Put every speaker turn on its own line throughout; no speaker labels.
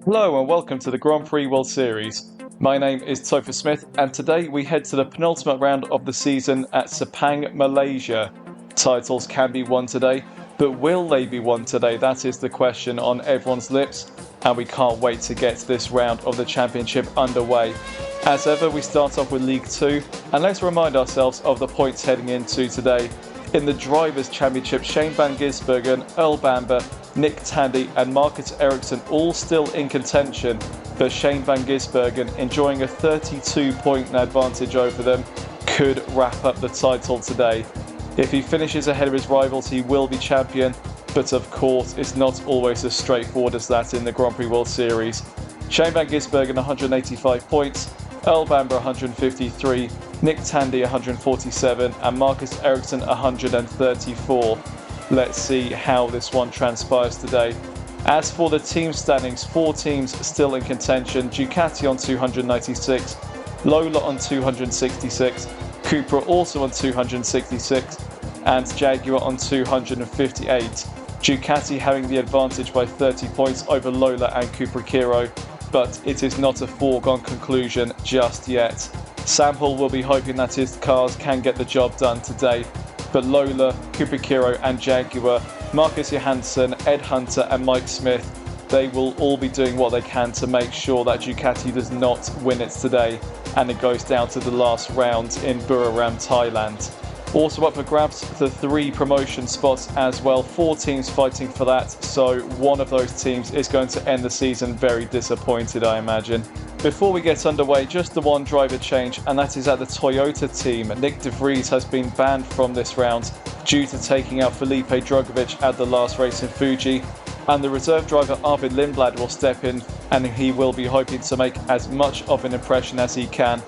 Hello and welcome to the Grand Prix World Series. My name is Topher Smith and today we head to the penultimate round of the season at Sepang, Malaysia. Titles can be won today, but will they be won today? That is the question on everyone's lips, and we can't wait to get this round of the championship underway. As ever, we start off with League 2, and let's remind ourselves of the points heading into today. In the Drivers' Championship, Shane van Gisbergen, Earl Bamber, Nick Tandy and Marcus Ericsson all still in contention, but Shane van Gisbergen, enjoying a 32-point advantage over them, could wrap up the title today. If he finishes ahead of his rivals, he will be champion, but of course it's not always as straightforward as that in the Grand Prix World Series. Shane van Gisbergen 185 points, Earl Bamber 153, Nick Tandy 147 and Marcus Ericsson 134. Let's see how this one transpires today. As for the team standings, 4 teams still in contention. Ducati on 296, Lola on 266, Cupra also on 266 and Jaguar on 258. Ducati having the advantage by 30 points over Lola and Cupra Kiro, but it is not a foregone conclusion just yet. Sam Hall will be hoping that his cars can get the job done today, but Lola, Cupra Kiro and Jaguar, Marcus Johansson, Ed Hunter and Mike Smith, they will all be doing what they can to make sure that Ducati does not win it today and it goes down to the last round in Buriram, Thailand. Also up for grabs, the 3 promotion spots as well. 4 teams fighting for that, so one of those teams is going to end the season very disappointed, I imagine. Before we get underway, just the one driver change, and that is at the Toyota team. Nick De Vries has been banned from this round due to taking out Felipe Drugovich at the last race in Fuji, and the reserve driver Arvid Lindblad will step in, and he will be hoping to make as much of an impression as he can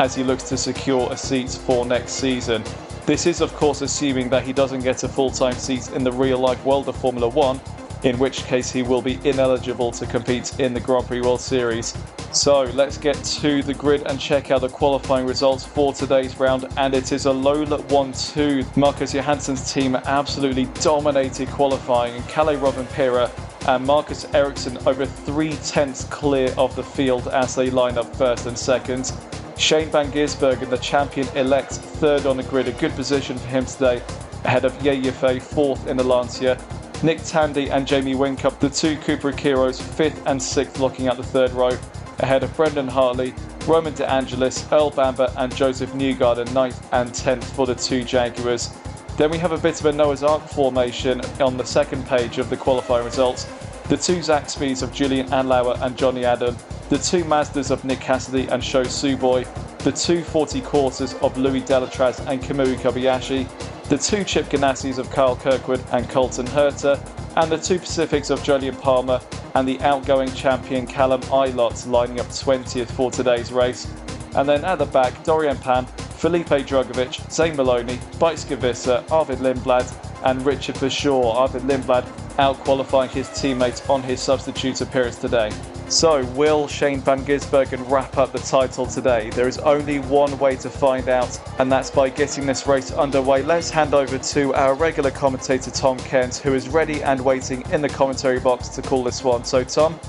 as he looks to secure a seat for next season. This is of course assuming that he doesn't get a full-time seat in the real-life world of Formula 1, in which case he will be ineligible to compete in the Grand Prix World Series. So let's get to the grid and check out the qualifying results for today's round, and it is a Lola 1-2. Marcus Johansson's team absolutely dominated qualifying, and Kalle Rovanperä and Marcus Ericsson over 3/10 clear of the field as they line up first and second. Shane van Gisbergen, the champion-elect, third on the grid, a good position for him today, ahead of Ye Yifei, fourth in the Lancia. Nick Tandy and Jamie Whincup, the 2 Cupra Kiros, 5th and 6th, locking out the third row, ahead of Brendan Hartley, Roman De Angelis, Earl Bamber and Joseph Newgarden, 9th and 10th for the 2 Jaguars. Then we have a bit of a Noah's Ark formation on the second page of the qualifying results. The 2 Zaxby's of Julian Anlauer and Johnny Adam, the 2 Mazdas of Nick Cassidy and Sho Suboi, the 2 40 Quarters of Louis Delatraz and Kamui Kobayashi, the 2 Chip Ganassis of Kyle Kirkwood and Colton Herter, and the 2 Pacifics of Jolyon Palmer and the outgoing champion Callum Ilott lining up 20th for today's race. And then at the back, Dorian Pan, Felipe Drugovich, Zane Maloney, Bijtske Visser, Arvid Lindblad and Richard Verschoor. Arvid Lindblad out-qualifying his teammates on his substitute appearance today. So, will Shane van Gisbergen wrap up the title today? There is only one way to find out, and that's by getting this race underway. Let's hand over to our regular commentator Tom Cairns, who is ready and waiting in the commentary box to call this one. So Tom,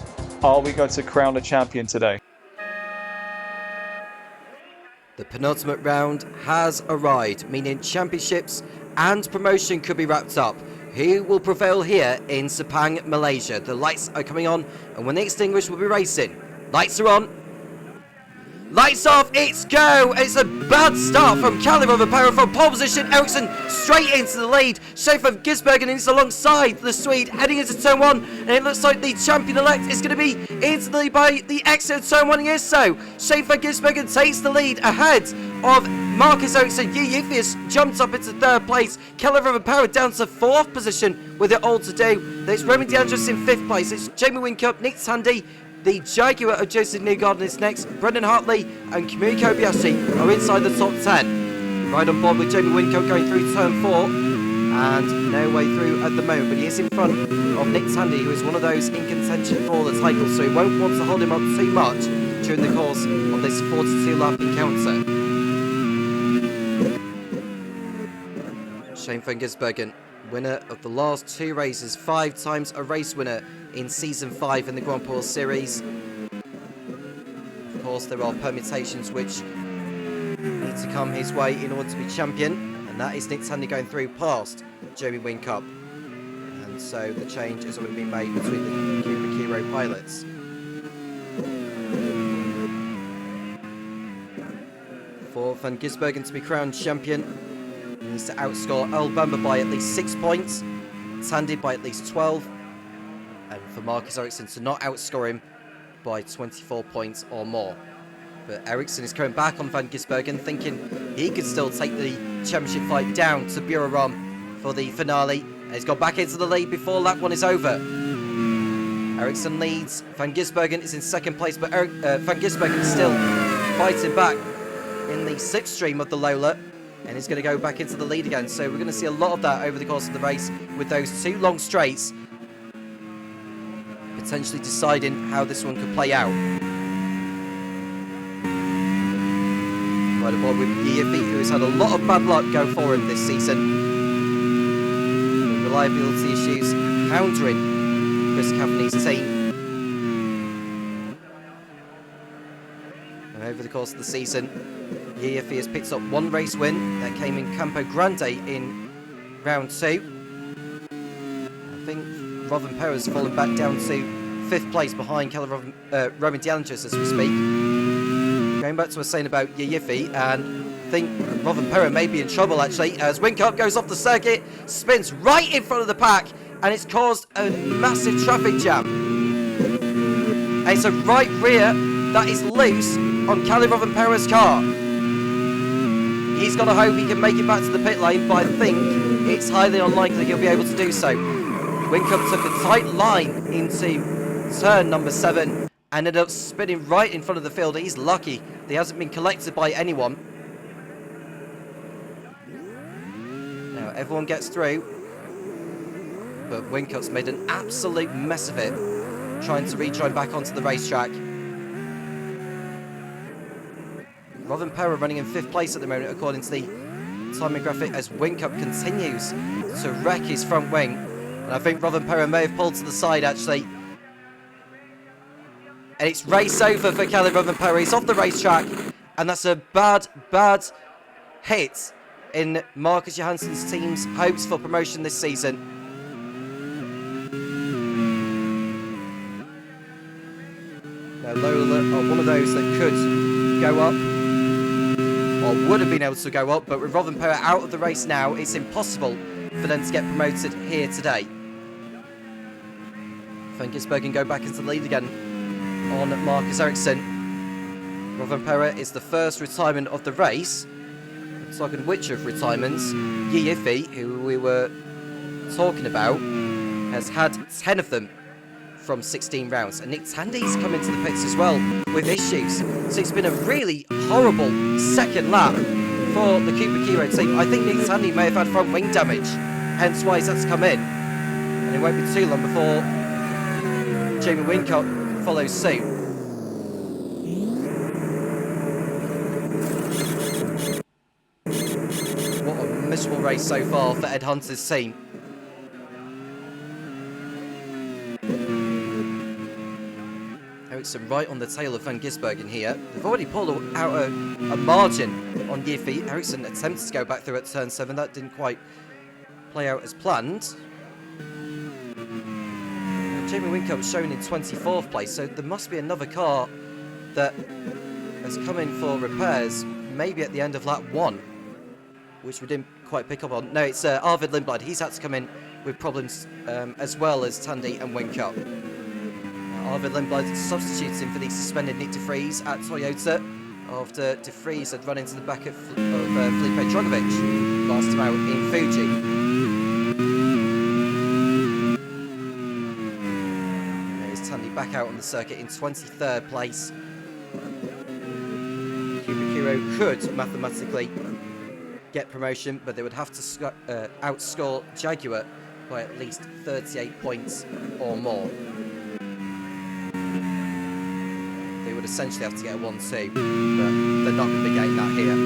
are we going to crown a champion today?
The penultimate round has arrived, meaning championships and promotion could be wrapped up. Who will prevail here in Sepang, Malaysia? The lights are coming on, and when they extinguish, we'll be racing. Lights are on. Lights off, it's go! It's a bad start from Kalle Rovanperä from pole position. Ericsson straight into the lead. Shane van Gisbergen is alongside the Swede, heading into turn 1, and it looks like the champion-elect is going to be into the lead by the exit of turn 1. He is so. Shane van Gisbergen takes the lead ahead of Marcus Ericsson. Ye Yifei has jumped up into 3rd place. Kalle Rovanperä down to 4th position with it all to do. There's Roman De Angelis in 5th place. It's Jamie Whincup, Nick Tandy, the Jaguar of Joseph Newgarden is next. Brendan Hartley and Kamui Kobayashi are inside the top 10. Right on board with Jamie Whincup going through turn 4. And no way through at the moment, but he is in front of Nick Tandy, who is one of those in contention for the title, so he won't want to hold him up too much during the course of this 42-lap encounter. Shane van Gisbergen winner of the last 2 races, 5 times a race winner in Season 5 in the Grand Prix Series. Of course, there are permutations which need to come his way in order to be champion, and that is Nick Tandy going through past Jamie Whincup. And so the change has already been made between the Cuba Kiro pilots. For Van Gisbergen to be crowned champion, he needs to outscore Earl Bamber by at least 6 points, Tandy by at least 12, and for Marcus Ericsson to not outscore him by 24 points or more. But Ericsson is coming back on Van Gisbergen, thinking he could still take the championship fight down to Buriram for the finale. And he's got back into the lead before that one is over. Ericsson leads, Van Gisbergen is in second place, but Van Gisbergen is still fighting back in the slipstream of the Lola, and he's going to go back into the lead again. So we're going to see a lot of that over the course of the race, with those 2 long straights potentially deciding how this one could play out. Right aboard with Yiafi, who has had a lot of bad luck go for him this season. The reliability issues countering Chris Cavani's team. And over the course of the season, Yiafi has picked up 1 race win. That came in Campo Grande in round 2. I think Robin Perez has fallen back down to 5th place behind Roman Dialingers as we speak. Going back to what I was saying about Yiafi, and I think Robin Perez may be in trouble actually, as Whincup goes off the circuit, spins right in front of the pack, and it's caused a massive traffic jam. And it's a right rear that is loose on Robin Perez's car. He's got to hope he can make it back to the pit lane, but I think it's highly unlikely he'll be able to do so. Whincup took a tight line into turn number 7, and ended up spinning right in front of the field. He's lucky that he hasn't been collected by anyone. Now everyone gets through, but Whincup's made an absolute mess of it, trying to rejoin back onto the racetrack. Robin Perez running in 5th place at the moment according to the timing graphic, as Whincup continues to wreck his front wing. And I think Robin Perez may have pulled to the side actually. And it's race over for Robin Perez. He's off the racetrack, and that's a bad hit in Marcus Johansson's team's hopes for promotion this season. Now Lola are one of those that could go up, or would have been able to go up, but with Robin Perez out of the race now, it's impossible for them to get promoted here today. Van Gisbergen go back into the lead again on Marcus Ericsson. Robin Perez is the first retirement of the race. Talking which of retirements, Yiafi, who we were talking about, has had 10 of them from 16 rounds. And Nick Tandy's come into the pits as well with issues. So it's been a really horrible second lap for the Cooper Kiro team. I think Nick Tandy may have had front wing damage, hence why he's had to come in. And it won't be too long before Jamie Whincup follows suit. What a miserable race so far for Ed Hunter's team. Ericsson right on the tail of Van Gisbergen here. They've already pulled out a margin on Yiafi. Ericsson attempted to go back through at turn 7. That didn't quite play out as planned. Jamie Whincup shown in 24th place, so there must be another car that has come in for repairs, maybe at the end of lap 1, which we didn't quite pick up on. No, it's Arvid Lindblad. He's had to come in with problems as well as Tandy and Whincup. Arvid Lindblad substituting for the suspended Nick de Vries at Toyota after de Vries had run into the back of Felipe Drogovic last time out in Fuji. Back out on the circuit in 23rd place. Kubikiro could mathematically get promotion, but they would have to outscore Jaguar by at least 38 points or more. They would essentially have to get a 1-2, but they're not going to be getting that here.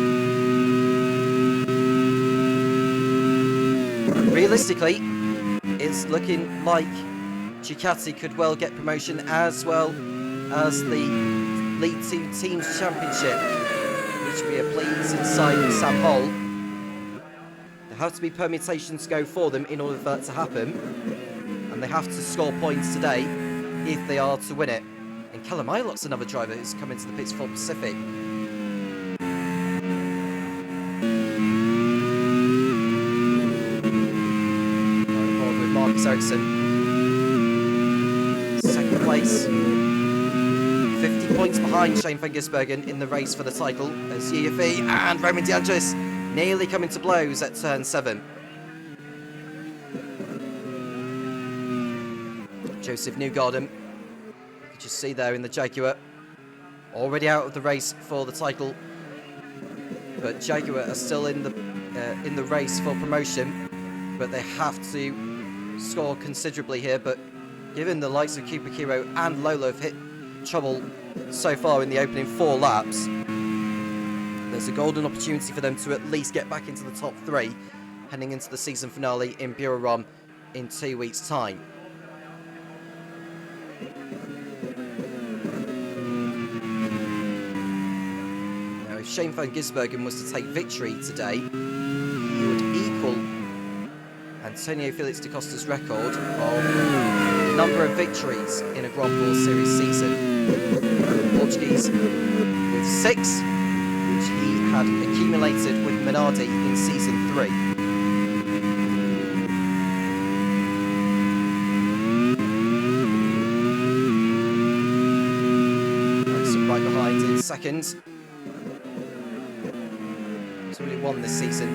realistically, it's looking like Ducati could well get promotion as well as the League 2 Teams Championship, which we are pleased inside Sam Hole. There have to be permutations to go for them in order for that to happen, and they have to score points today if they are to win it. And Callum Ilot's another driver who's come into the pits for Pacific. With Marcus Ericsson, second place, 50 points behind Shane van Gisbergen in the race for the title, as Yiafi and Roman De Angelis nearly coming to blows at turn 7. Joseph Newgarden, you can just see there in the Jaguar, already out of the race for the title, but Jaguar are still in the race for promotion, but they have to score considerably here. But given the likes of Cooper Kiro and Lolo have hit trouble so far in the opening 4 laps, there's a golden opportunity for them to at least get back into the top 3 heading into the season finale in Buriram in 2 weeks' time. Now, if Shane van Gisbergen was to take victory today, he would equal Antonio Felix da Costa's record of number of victories in a Grand Prix Series season. The Portuguese with 6, which he had accumulated with Minardi in season 3. So right behind in second. He's really won this season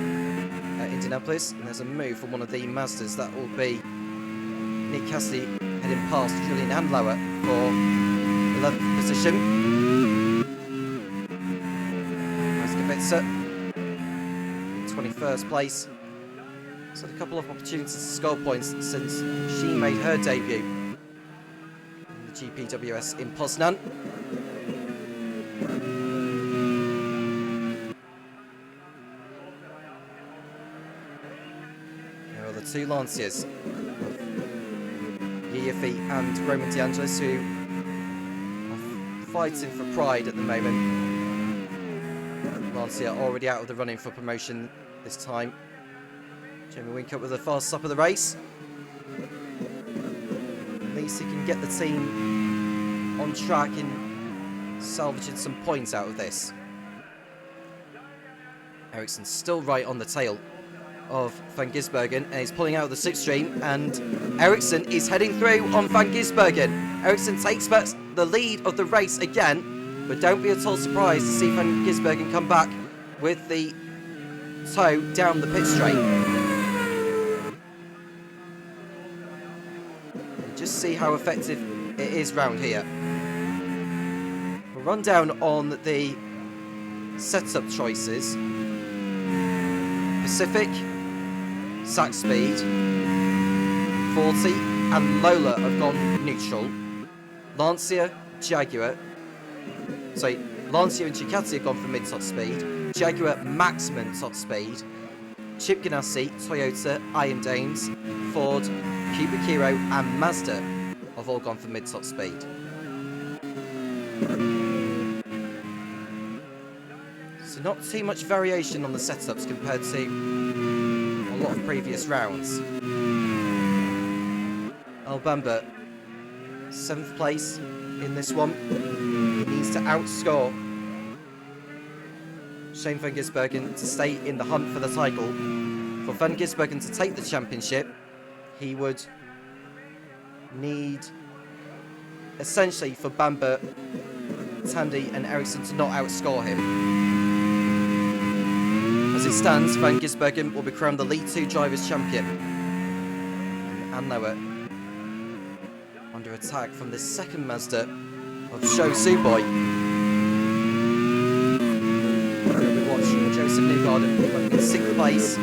at Indianapolis, and there's a move from one of the Mazdas. That will be Nick Cassidy heading past Julian Andlauer for 11th position. Raskavitsa in 21st place. She's had a couple of opportunities to score points since she made her debut in the GPWS in Poznan. There are the 2 Lanciers, Yiafi and Roman De Angelis, who are fighting for pride at the moment. Lancia already out of the running for promotion this time. Jamie Whincup with the fast stop of the race. At least he can get the team on track in salvaging some points out of this. Ericsson's still right on the tail of Van Gisbergen, and he's pulling out of the slipstream, and Ericsson is heading through on Van Gisbergen. Ericsson takes back the lead of the race again, but don't be at all surprised to see Van Gisbergen come back with the toe down the pit straight. And just see how effective it is round here. We'll run down on the setup choices. Pacific, Sax Speed, 40 and Lola have gone neutral. Lancia, Jaguar, Lancia and Ducati have gone for mid-top speed. Jaguar maximum top speed. Chip Ganassi, Toyota, Iron Dames, Ford, Cooper Kiro and Mazda have all gone for mid-top speed. So not too much variation on the setups compared to a lot of previous rounds. Albamba, 7th place in this one. He needs to outscore Shane van Gisbergen to stay in the hunt for the title. For Van Gisbergen to take the championship, he would need, essentially, for Bamba, Tandy and Ericsson to not outscore him. As it stands, Van Gisbergen will be crowned the League 2 Drivers' Champion. And Andlauer under attack from the second Mazda of Sho Suboi. We'll be watching Joseph Newgarden in 6th place.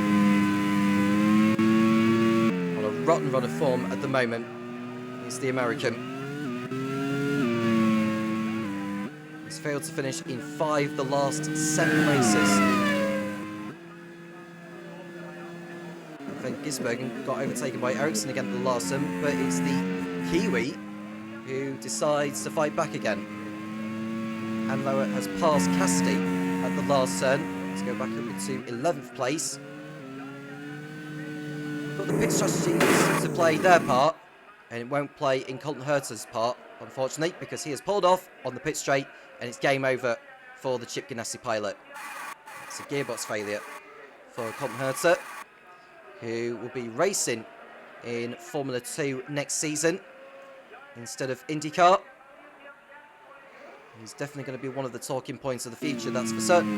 On a rotten run of form at the moment. He's the American. He's failed to finish in 5 the last 7 races. Van Gisbergen got overtaken by Ericsson again at the last turn, but it's the Kiwi who decides to fight back again. Hanlower has passed Cassidy at the last turn to go back up into 11th place. But the pit strategies to play their part, and it won't play in Colton Herter's part, unfortunately, because he has pulled off on the pit straight, and it's game over for the Chip Ganassi pilot. It's a gearbox failure for Colton Herter, who will be racing in Formula 2 next season instead of IndyCar. He's definitely going to be one of the talking points of the future, that's for certain.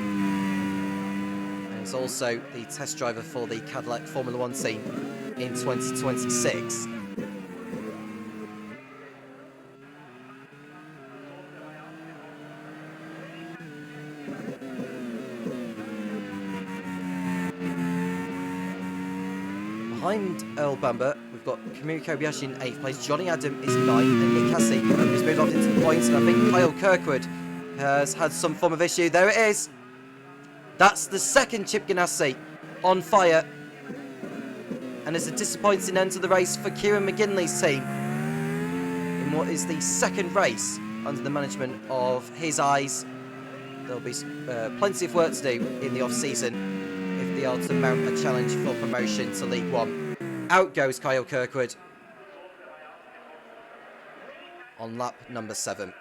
And he's also the test driver for the Cadillac Formula 1 team in 2026. Behind Earl Bamber, we've got Kamui Kobayashi in 8th place, Johnny Adam is 9th, and Nick Cassie has moved off into the points, and I think Kyle Kirkwood has had some form of issue. There it is! That's the second Chip Ganassi on fire, and it's a disappointing end to the race for Kieran McGinley's team in what is the second race under the management of his eyes. There'll be plenty of work to do in the off-season if they are to mount a challenge for promotion to League One. Out goes Kyle Kirkwood on lap number 7.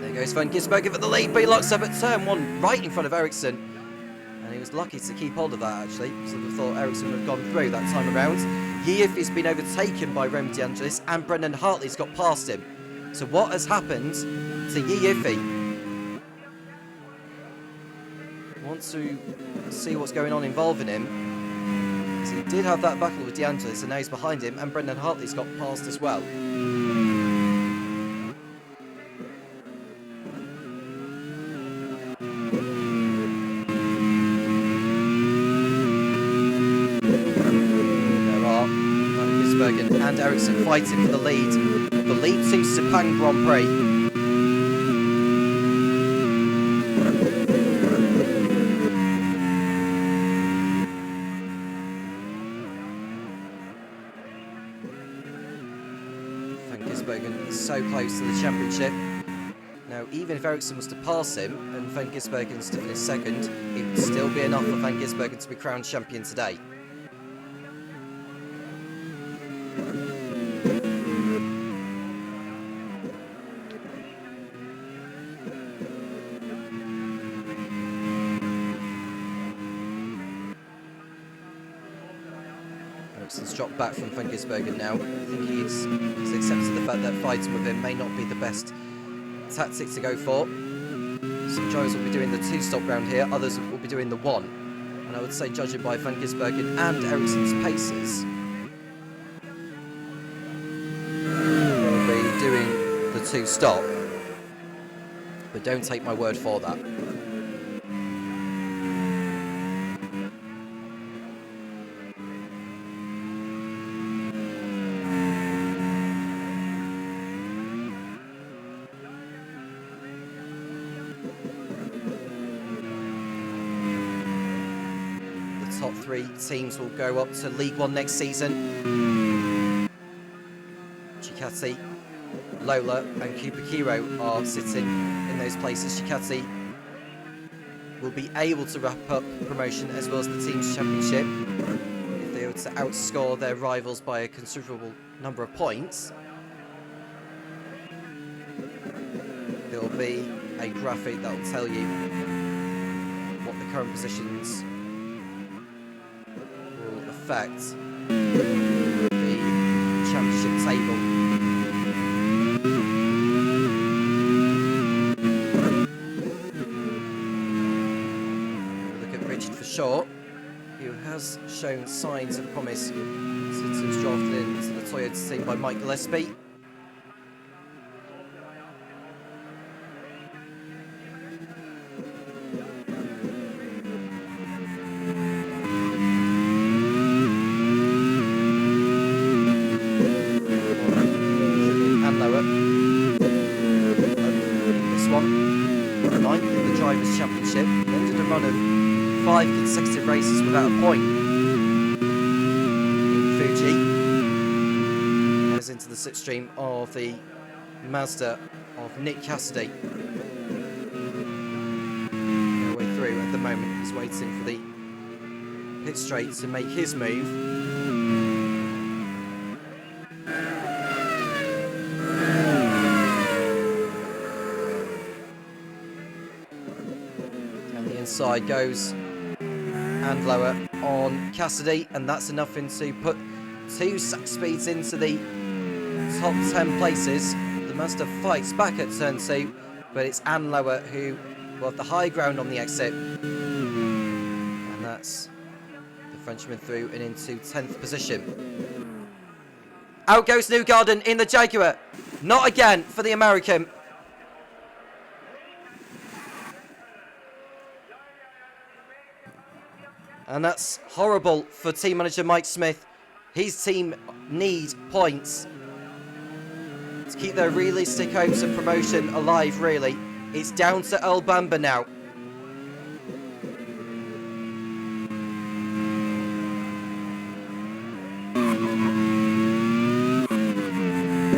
There goes Van Gisbergen for the lead, but he locks up at turn 1 right in front of Ericsson. And he was lucky to keep hold of that, actually, because I thought Ericsson would have gone through that time around. Yif has been overtaken by Remy DeAngelis, and Brendan Hartley's got past him. So what has happened to Yiffy? I want to see what's going on involving him. So he did have that battle with DeAngelis, and now he's behind him, and Brendan Hartley's got past as well. There are Van Gisbergen and Ericsson fighting for the lead. The lead to Sepang Grand Prix. Van Gisbergen is so close to the championship. Now, even if Ericsson was to pass him and Van Gisbergen's to finish second, it would still be enough for Van Gisbergen to be crowned champion today. Ericsson's dropped back from Van Gisbergen now. I think he's accepted the fact that fighting with him may not be the best tactic to go for. Some drivers will be doing the 2-stop round here, others will be doing the 1. And I would say, judging by Van Gisbergen and Ericsson's paces, they'll be doing the 2-stop. But don't take my word for that. Top 3 teams will go up to League One next season. Chikati, Lola and Kupakiro are sitting in those places. Chikati will be able to wrap up promotion as well as the team's championship if they were to outscore their rivals by a considerable number of points. There will be a graphic that will tell you what the current positions affect the championship table. Look at Richard for short, who has shown signs of promise since he was drafted into the Toyota team by Mike Gillespie. Drivers' Championship. He ended a run of 5 consecutive races without a point in Fuji. Goes into the slipstream of the Mazda of Nick Cassidy. Way through at the moment. He's waiting for the pit straight to make his move. Down the inside goes and lower on Cassidy, and that's enough to put 2 sack speeds into the top 10 places. The Mazda fights back at turn 2, but it's Anne Lower who will have the high ground on the exit. And that's the Frenchman through and into 10th position. Out goes Newgarden in the Jaguar. Not again for the American. And that's horrible for team manager Mike Smith. His team need points to keep their realistic hopes of promotion alive, really. It's down to Earl Bamber now.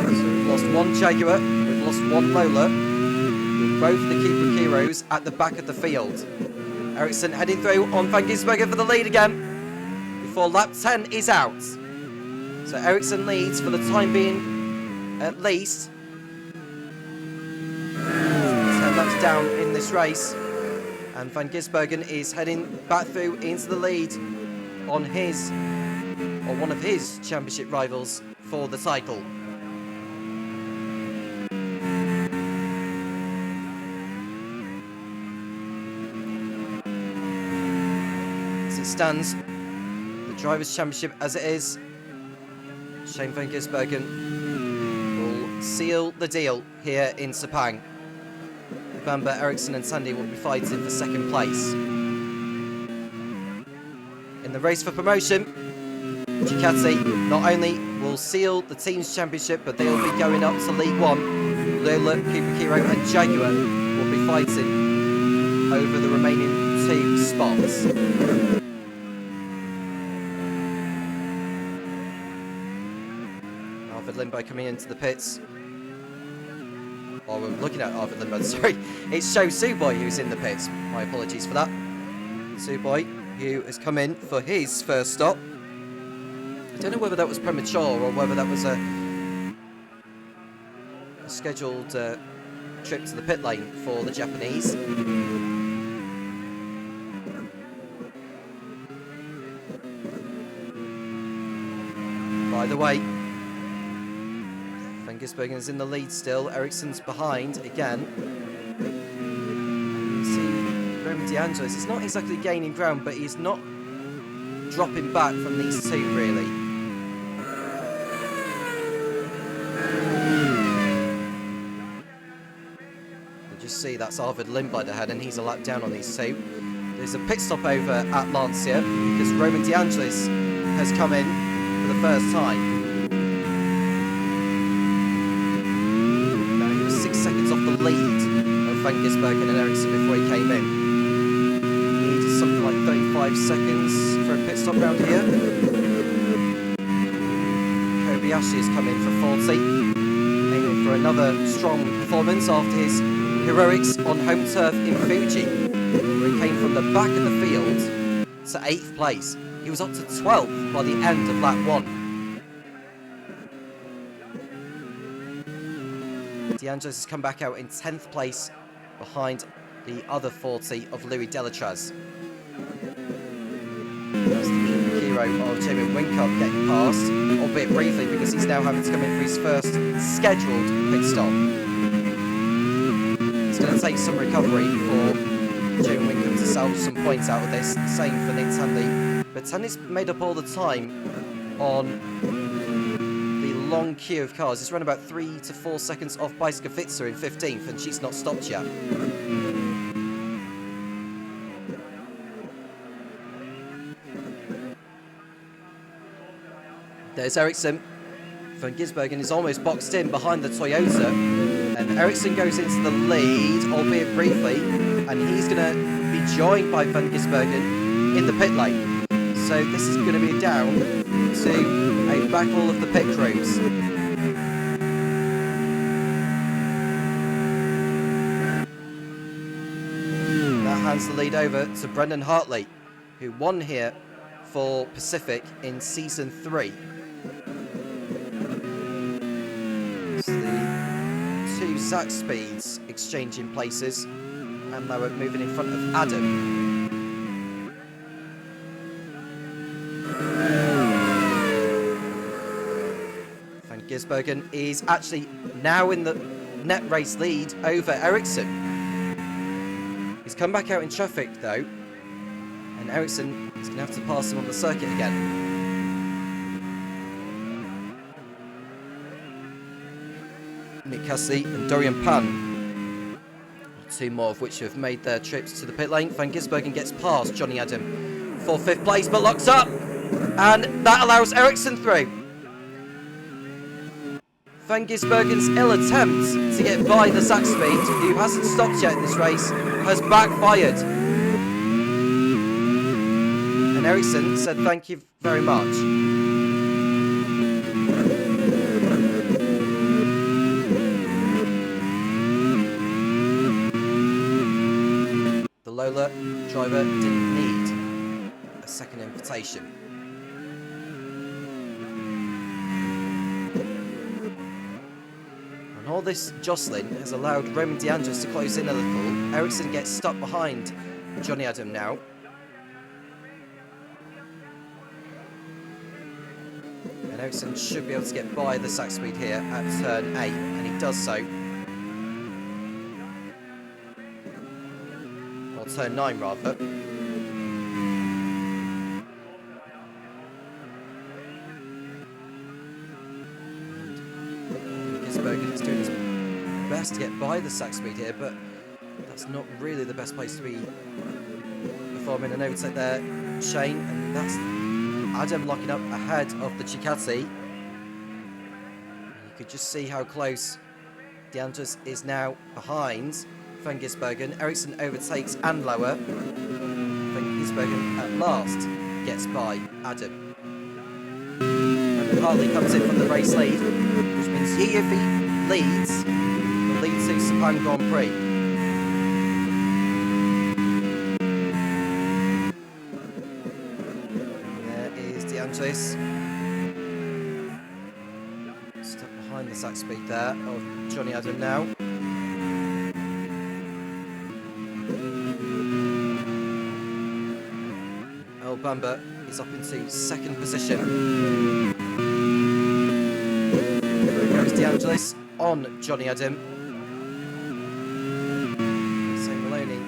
So we've lost 1 Jaguar, we've lost 1 Lola, with both the Cooper Kiros at the back of the field. Ericsson heading through on Van Gisbergen for the lead again, before lap 10 is out. So Ericsson leads for the time being, at least. 10 laps down in this race, and Van Gisbergen is heading back through into the lead on his, or one of his, championship rivals for the title. As it stands, the Drivers' Championship as it is, Shane Van Gisbergen will seal the deal here in Sepang. Bamber, Ericsson and Sandy will be fighting for 2nd place. In the race for promotion, Ducati not only will seal the team's championship, but they'll be going up to League One. Lola, Cooper Kiro and Jaguar will be fighting over the remaining 2 spots. Arvid Limbo coming into the pits. Oh, we're looking at Arvid Limbo, sorry. It's Sho Suboy who's in the pits. My apologies for that. Suboy, who has come in for his first stop. I don't know whether that was premature or whether that was a scheduled trip to the pit lane for the Japanese. By the way, Van Gisbergen is in the lead still. Ericsson's behind again. And you see Roman DeAngelis is not exactly gaining ground, but he's not dropping back from these 2 really. You just see that's Arvid Lindblad ahead, and he's a lap down on these 2. There's a pit stop over at Lancia because Roman DeAngelis has come in for the first time. Off the lead of Van Gisbergen and Ericsson before he came in. He needed something like 35 seconds for a pit stop round here. Kobayashi has come in for 40, aiming for another strong performance after his heroics on home turf in Fuji, where he came from the back of the field to 8th place. He was up to 12th by the end of lap 1. DeAngelis has come back out in 10th place behind the other 40 of Louis Delatraz. That's the hero of Jamin Whincup getting past, albeit briefly because he's now having to come in for his first scheduled pit stop. It's going to take some recovery for Jamin Whincup to salvage some points out of this, same for Nick Tandy. But Tandy's made up all the time on long queue of cars. It's run about 3 to 4 seconds off Bicycle Fitzer in 15th, and she's not stopped yet. There's Ericsson. Van Gisbergen is almost boxed in behind the Toyota. And Ericsson goes into the lead, albeit briefly, and he's going to be joined by Van Gisbergen in the pit lane. So this is going to be down to a battle of the pit crews. That hands the lead over to Brendan Hartley, who won here for Pacific in Season 3. So the two Zach speeds exchanging places, and now we're moving in front of Adam. Van Gisbergen is actually now in the net race lead over Ericsson. He's come back out in traffic though, and Ericsson is going to have to pass him on the circuit again. Nick Cassidy and Dorian Pan, two more of which have made their trips to the pit lane. Van Gisbergen gets past Johnny Adam for 5th place, but locks up, and that allows Ericsson through. Van Gisbergen's ill attempt to get by the Zach Speed, who hasn't stopped yet in this race, has backfired. And Ericsson said thank you very much. The Lola driver didn't need a second invitation. And all this jostling has allowed Roman DeAndres to close in a little. Ericsson gets stuck behind Johnny Adam now. And Ericsson should be able to get by the Zach Speed here at turn 8, and he does so. Or turn 9 rather. Gisbergen is doing his best to get by the Zach Speed here, but that's not really the best place to be performing an overtake there, Shane, and that's Adam locking up ahead of the Ducati. You could just see how close DeAndres is now behind Van Gisbergen. Ericsson overtakes and lower. Van Gisbergen at last gets by Adam. And Hartley comes in from the race lead, which means he, if he leads, will lead to Sepang Grand Prix. DeAndres stuck behind the Zach Speed there of Johnny Adam now. El Bamba is up into 2nd position. There goes DeAndres on Johnny Adam. So Maloney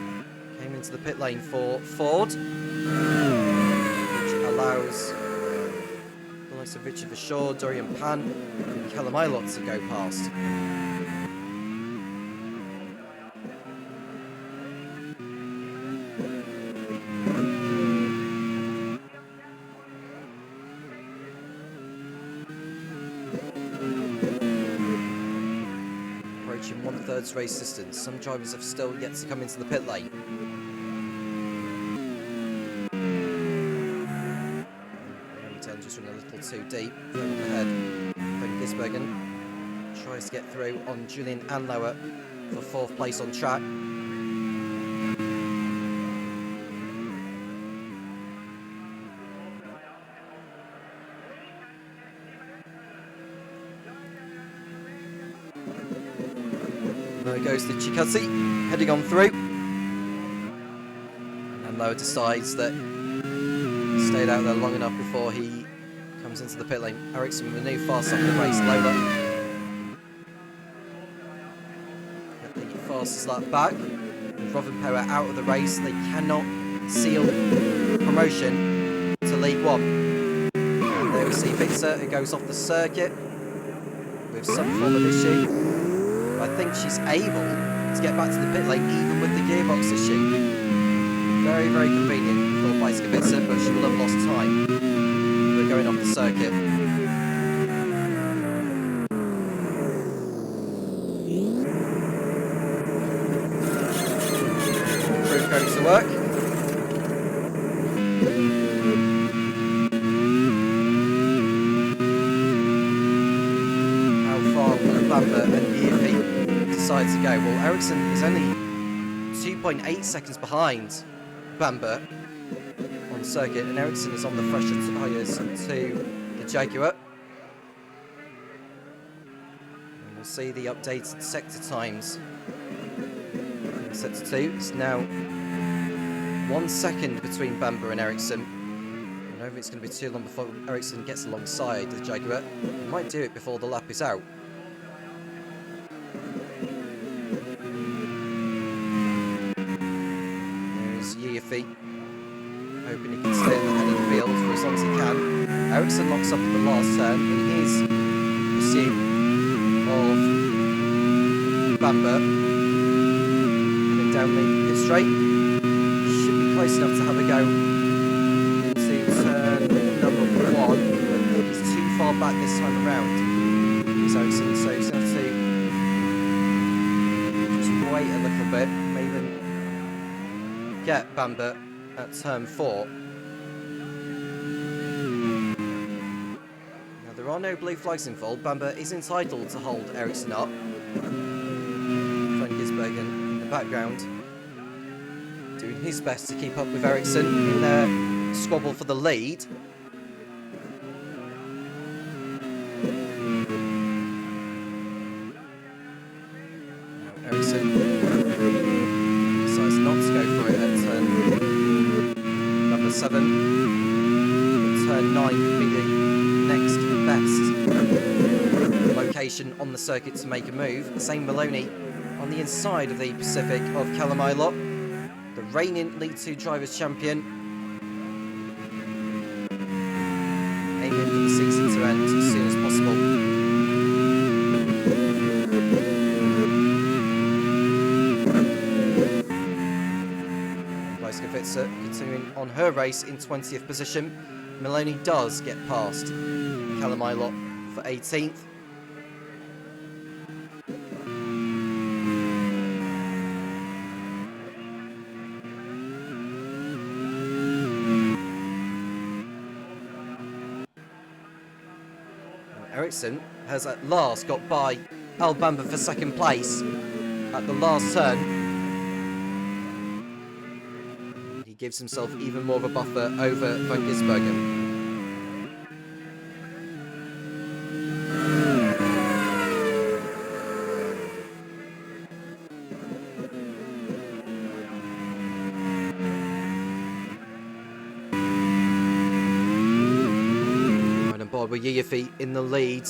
came into the pit lane for Ford, which allows of Richard Verschoor, Dorian Pan, and Callum Ilott to go past. Approaching 1/3 race distance. Some drivers have still yet to come into the pit lane. Just running a little too deep. Ahead, Van Gisbergen tries to get through on Julian Anlower for 4th place on track. There goes the Ducati, heading on through. And Anlower decides that he stayed out there long enough before he comes into the pit lane. Ericsson with a new fast off the race. Lola at the fastest lap back. With Rovanperä out of the race, they cannot seal promotion to League One. And there we see Victor, who goes off the circuit with some form of issue. But I think she's able to get back to the pit lane even with the gearbox issue. Very, very convenient for Bicycle, but she will have lost time. We're going off the circuit. to work. How far will Bamber and Yiffy decide to go? Well, Ericsson is only 2.8 seconds behind Bamber on circuit, and Ericsson is on the fresher tyres to the Jaguar. And we'll see the updated sector times. Sector 2 is now 1 second between Bamber and Ericsson. I don't know if it's going to be too long before Ericsson gets alongside the Jaguar. He might do it before the lap is out. There's Yiffy, hoping he can stay at the head of the field for as long as he can. Ericsson locks up at the last turn in his pursuit of Bamber. Down the pit straight. Should be close enough to have a go into turn number 1, but he's too far back this time around. So he's going to have to just wait a little bit, maybe get Bamber at turn 4. Now there are no blue flags involved. Bamber is entitled to hold Ericsson up. Gisbergen background, doing his best to keep up with Ericsson in their squabble for the lead. Now Ericsson decides not to go for it at turn number 7. But turn 9 would be the next best location on the circuit to make a move. The same Maloney on the inside of the Pacific of Kalamailot, the reigning League 2 Drivers' Champion, aiming for the season to end as soon as possible. Blyskowitzer continuing on her race in 20th position. Maloney does get past Kalamailot for 18th. Ericsson has at last got by Al Bamber for second place at the last turn. He gives himself even more of a buffer over Van Gisbergen. With Yiffy in the lead,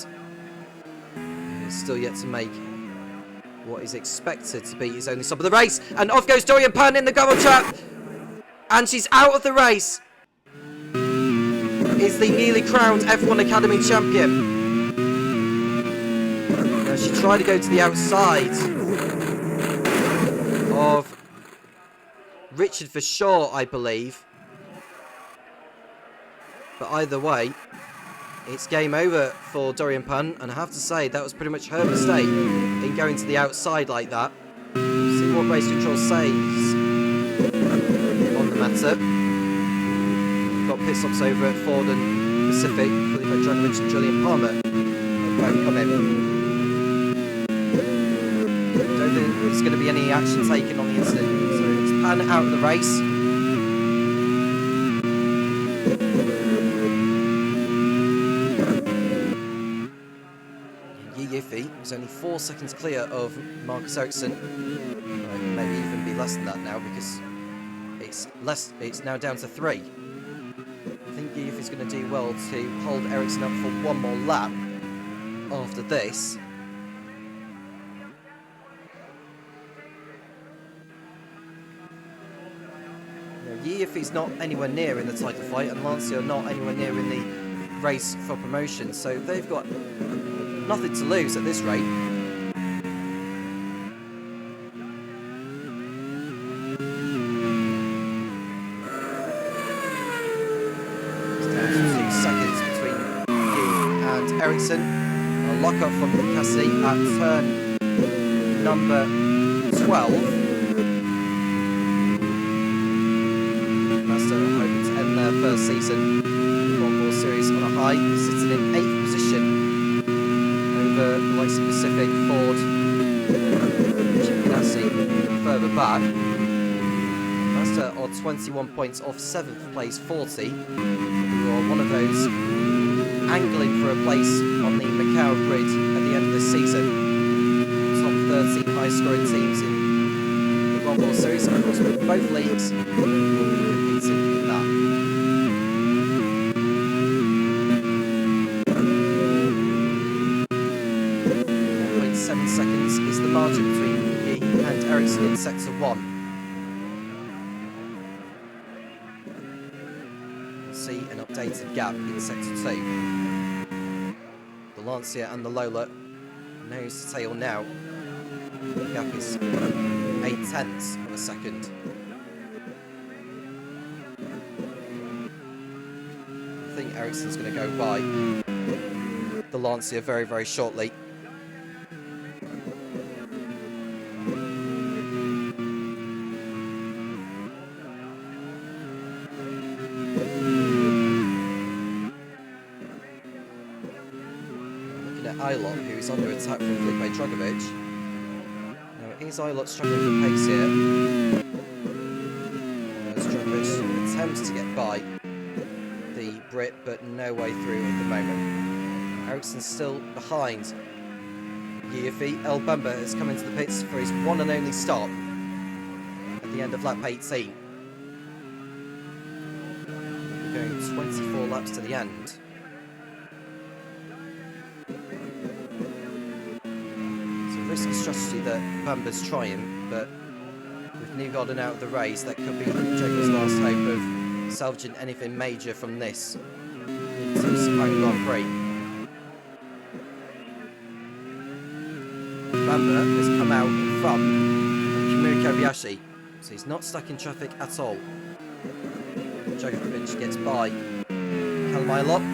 he's still yet to make what is expected to be his only stop of the race, and off goes Dorian Pan in the gravel trap, and she's out of the race. Is the newly crowned F1 Academy champion. Now she tried to go to the outside of Richard Verschaw, I believe, but either way, it's game over for Dorian Pan, and I have to say that was pretty much her mistake in going to the outside like that. See what race control says on the matter. We've got pit stops over at Ford and Pacific. Philippe Dragovic and Julian Palmer both come in. Don't think there's going to be any action taken on the incident, so it's Pan out of the race. Yiffy is only 4 seconds clear of Marcus Ericsson. Maybe even be less than that now, because it's now down to 3. I think Yiffy's going to do well to hold Ericsson up for one more lap after this. Yiffy's not anywhere near in the title fight, and Lancia are not anywhere near in the race for promotion, so they've got nothing to lose at this rate. It's down to 2 seconds between Yi and Ericsson. A lock up from Cassidy at turn number 12. So hoping to end their first season in the One World Series on a high, sitting in 8th position over the likes of Pacific, Ford, Jim Ganassi further back. Mazda are 21 points off 7th place 40, who are one of those angling for a place on the Macau grid at the end of this season. Top 13 high-scoring teams in the One World Series, of course, with both leagues will be competing in that. 1.7 seconds is the margin between Yi and Ericsson in Sector 1. See an updated gap in Sector 2. The Lancia and the Lola nose to tail now. The gap is 0.8 of a second. I think Ericsson's going to go by the Lancia very, very shortly. Ilott, who is under attack from Felipe Dragovic. Now, is Ilott struggling for pace here? As Dragovic attempts to get by the Brit, but no way through at the moment. Ericsson's still behind Yiafi. El Bamba has come into the pits for his one and only stop at the end of lap 18. We're going 24 laps to the end. Risky strategy that Bamba's trying, but with Newgarden out of the race, that could be Jaguar's last hope of salvaging anything major from this into Sepang Grand Prix. Bamba has come out in front of Kimura Kobayashi, so he's not stuck in traffic at all. Dragovic gets by Callum Ilott,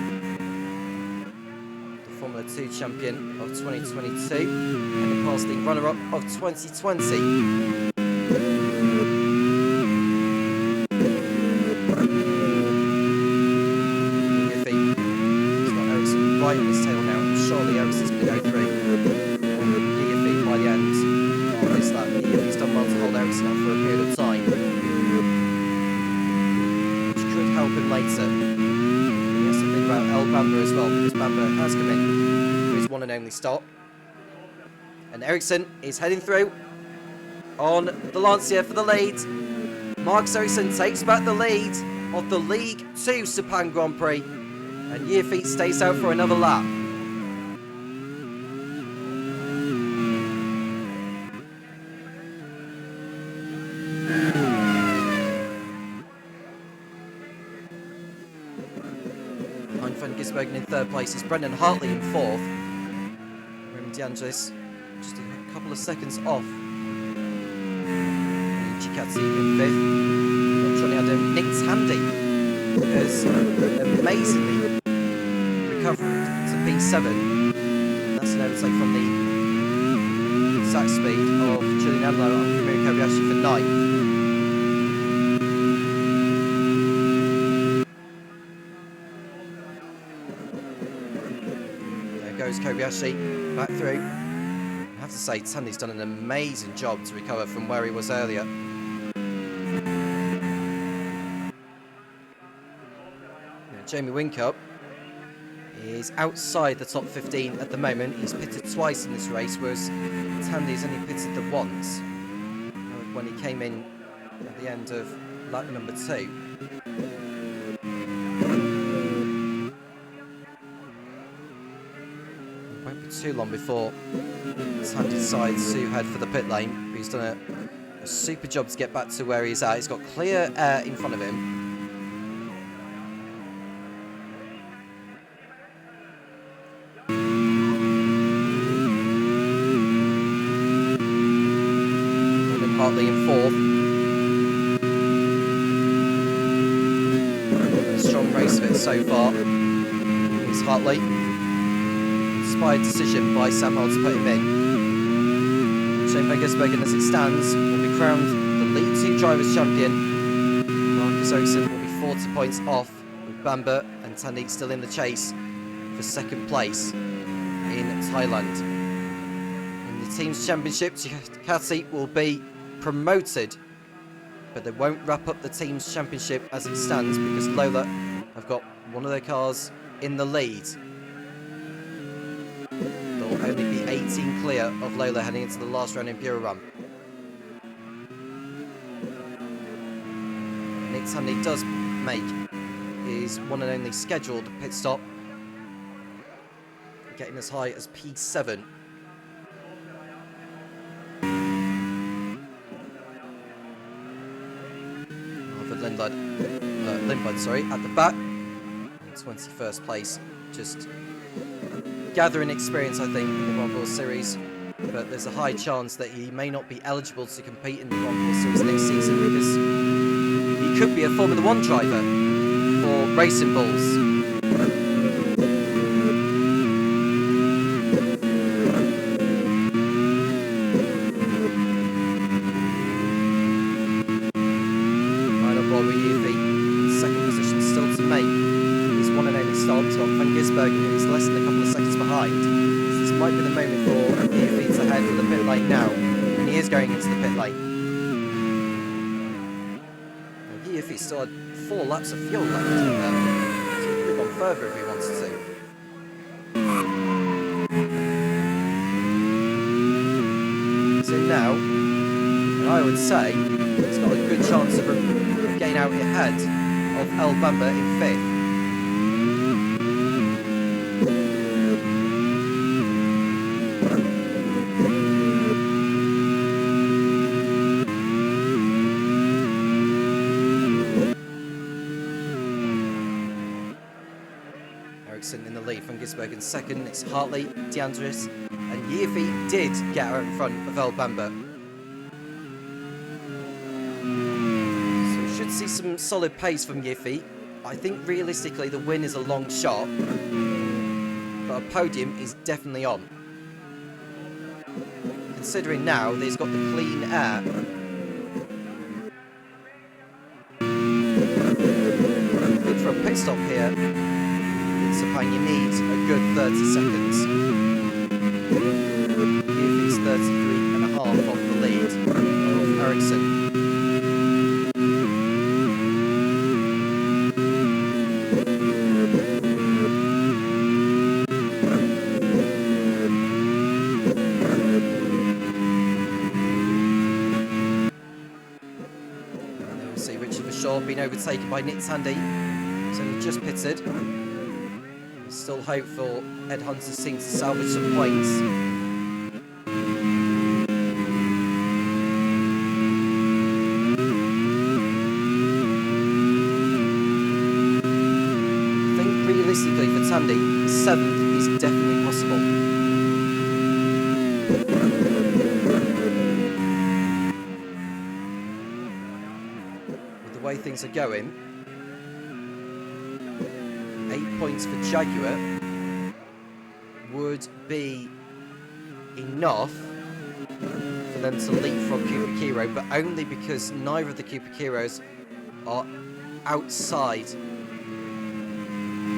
Formula 2 champion of 2022 and of course the runner-up of 2020. He's got Ericsson right in his tail now. Surely Ericsson's going to go through. Yiafi by the end of this lap. Yiafi's done well to hold Ericsson out for a period of time, which could help him later. About El Bamba as well, because Bamba has come in for his one and only stop. And Ericsson is heading through on the Lancia for the lead. Marcus Ericsson takes back the lead of the League 2 Sepang Grand Prix, and Yiafi stays out for another lap. In third place is Brendan Hartley in fourth. Raymond DeAngelis just a couple of seconds off. Chikatsi in fifth. Johnny Adam, Nick Tandy has amazingly recovered to P7. That's an overtake from the exact speed of Julian Adler and Kimura Kobayashi for ninth. Goes Kobayashi back through. I have to say, Tandy's done an amazing job to recover from where he was earlier. Now, Jamie Whincup is outside the top 15 at the moment. He's pitted twice in this race, whereas Tandy's only pitted the once when he came in at the end of lap number 2. Won't be too long before Tandy decides to head for the pit lane. He's done a super job to get back to where he's at. He's got clear air in front of him. Brendan Hartley in fourth. A strong race of it so far. It's Hartley. Inspired decision by Sam Hall to put him in. Shane Van Gisbergen, as it stands, will be crowned the League 2 Drivers' Champion. Marcus Ericsson will be 40 points off, with Bamba and Tandy still in the chase for second place in Thailand. In the team's championship, Ducati will be promoted, but they won't wrap up the team's championship as it stands because Lola have got one of their cars in the lead. They'll only be 18 clear of Lola heading into the last round in Pura Run. Nick Tandy does make his one and only scheduled pit stop, getting as high as P7. Lindblad, sorry, at the back, in 21st place, just gathering experience, I think, in the Grand Prix Series, but there's a high chance that he may not be eligible to compete in the Grand Prix Series next season because he could be a Formula 1 driver for Racing Bulls. Who's less than a couple of seconds behind. So this might be the moment for Yuffie to head for the pit lane now, and he is going into the pit lane. Yuffie still had 4 laps of fuel left, so he could have gone further if he wanted to. So now, and I would say he's got a good chance of getting out ahead of El Bamba in 5th. In the lead from Gisberg in second, it's Hartley, DeAndres, and Yuffie did get her in front of El Bamba. So we should see some solid pace from Yuffie. I think realistically the win is a long shot, but a podium is definitely on. Considering now that he's got the clean air. Good for a pit stop here. Sepang, you need a good 30 seconds. Yuffie's 33.5 off the lead of Ericsson. And then we'll see Richard Shaw being overtaken by Nick Tandy. He's only just pitted. Still hopeful Ed Hunter's team to salvage some points. I think realistically for Tandy, 7th is definitely possible. With the way things are going, 8 points for Jaguar would be enough for them to leapfrog Kupakiro, but only because neither of the Kupakiros are outside.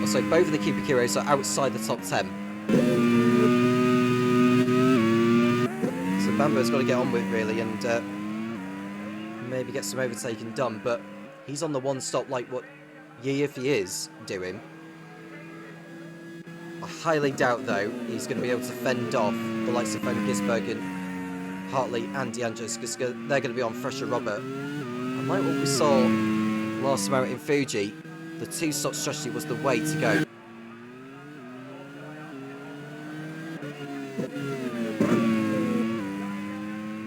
So both of the Kupakiros are outside the top 10. So Bambo's got to get on with it really and maybe get some overtaking done, but he's on the one stop like what Yuffie is doing. I highly doubt, though, he's going to be able to fend off the likes of Van Gisbergen, Hartley and DeAndres because they're going to be on fresher rubber. And like what we saw last time out in Fuji, the 2-stop strategy was the way to go.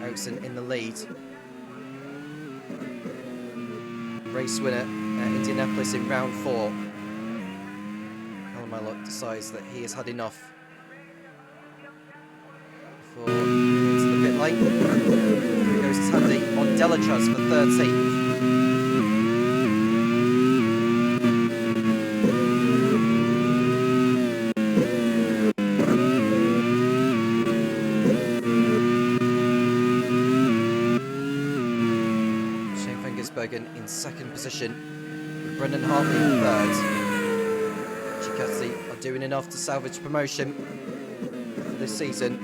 Ericsson in the lead. Race winner at Indianapolis in round 4. Malok decides that he has had enough before moving into the pit lane. Here goes Tandy on Delatraz for 13th. Shane Van Gisbergen in second position. Brendan Hartley in third. Chicazzi are doing enough to salvage promotion for this season.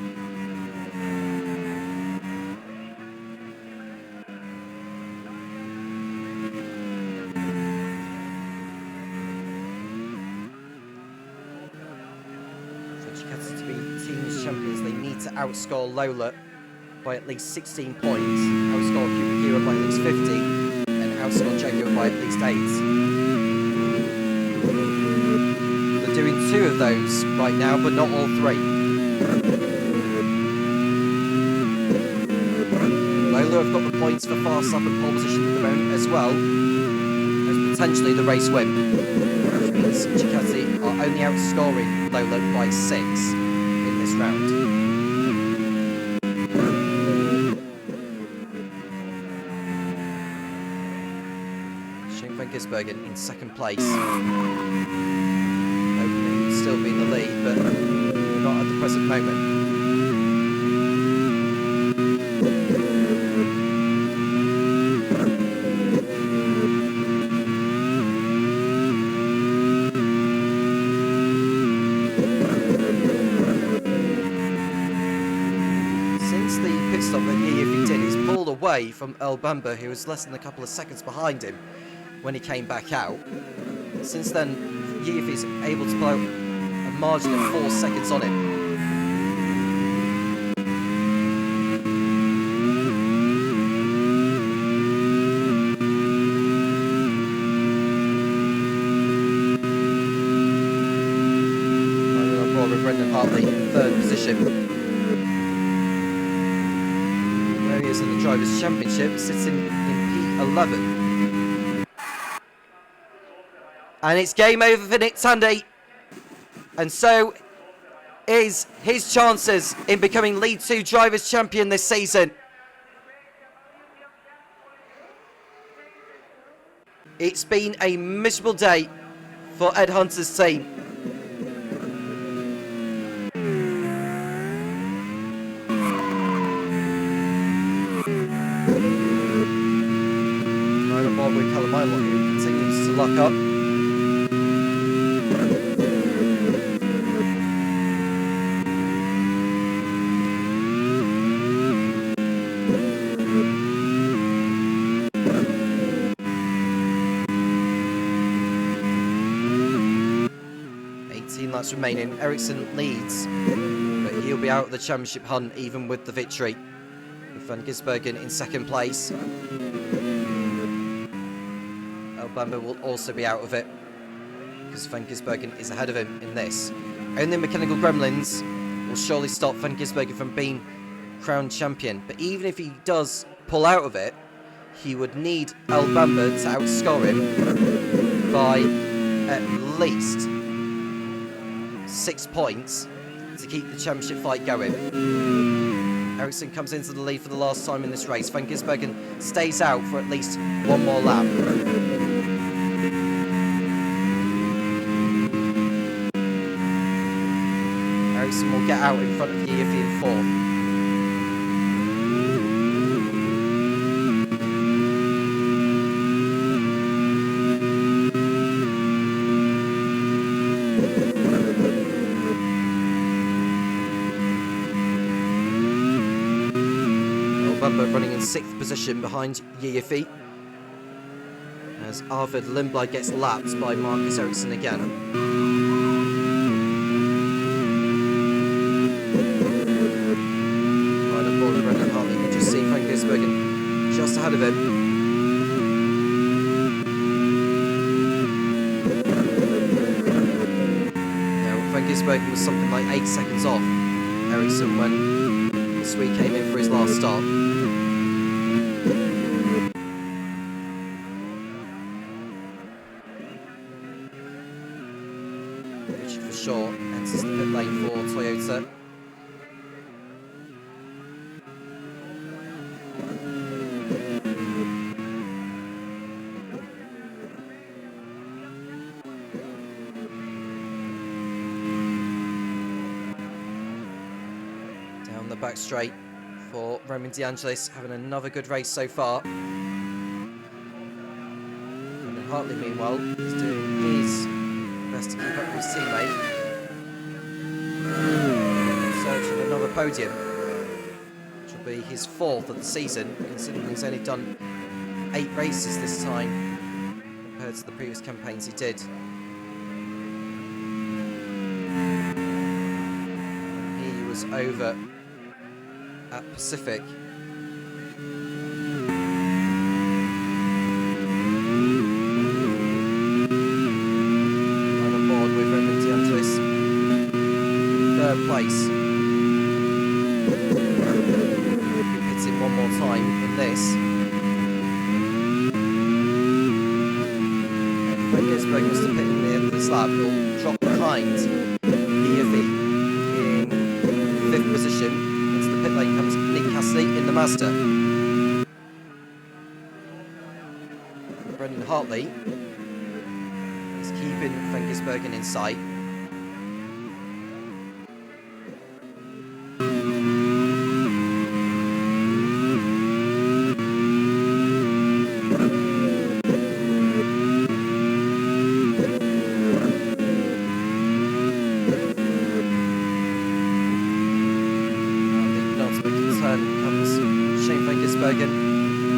For Chicazzi to be team's champions, they need to outscore Lola by at least 16 points, outscore Kubikira by at least 50, and outscore Jaguar by at least 8. They're doing 2 of those right now, but not all 3. Lola have got the points for fast lap and pole position at the moment, as well as potentially the race win, which means Chicazzi are only outscoring Lola by 6 in this round. Gisbergen in second place. Hoping he would still be in the lead, but not at the present moment. Since the pit stop that he did, he's pulled away from Earl Bamber, who was less than a couple of seconds behind him when he came back out. Since then, Yiff is able to blow a margin of 4 seconds on him. Running on board with Brendan Hartley in third position. Where he is in the Drivers' Championship, sitting in P11. And it's game over for Nick Tandy. And so is his chances in becoming League 2 Drivers' Champion this season. It's been a miserable day for Ed Hunter's team. Right on board with Callum Milo, who continues to lock up. 18 laps remaining. Ericsson leads, but he'll be out of the championship hunt even with the victory. With Van Gisbergen in second place. Elbamba will also be out of it, because Van Gisbergen is ahead of him in this. Only Mechanical Gremlins will surely stop Van Gisbergen from being crowned champion, but even if he does pull out of it, he would need Elbamba to outscore him by at least 6 points to keep the championship fight going. Ericsson comes into the lead for the last time in this race. Van Gisbergen stays out for at least one more lap. Ericsson will get out in front of Yiffy in fourth. Running in 6th position behind Yiffy, as Arvid Lindblad gets lapped by Marcus Ericsson again. Right on board with Brendan Hartley. You can just see Van Gisbergen just ahead of him. Now, Van Gisbergen was something like 8 seconds off Ericsson when Sweet came in for his last stop. Richard for sure enters the pit lane for Toyota. Down the back straight for Roman De Angelis, having another good race so far. And Hartley, meanwhile, is doing his best to keep up with his teammate. Search for another podium, which will be his 4th of the season, considering he's only done 8 races this time compared to the previous campaigns he did. He was over at Pacific. Right on board with Roman Diantois. 3rd place. Hits it one more time in this. When Gisberg was to pit in the end of this lap, he'll drop behind EFE in 5th position. Into the pit lane comes Nick Cassidy in the Mazda. Brendan Hartley is keeping Van Gisbergen in sight.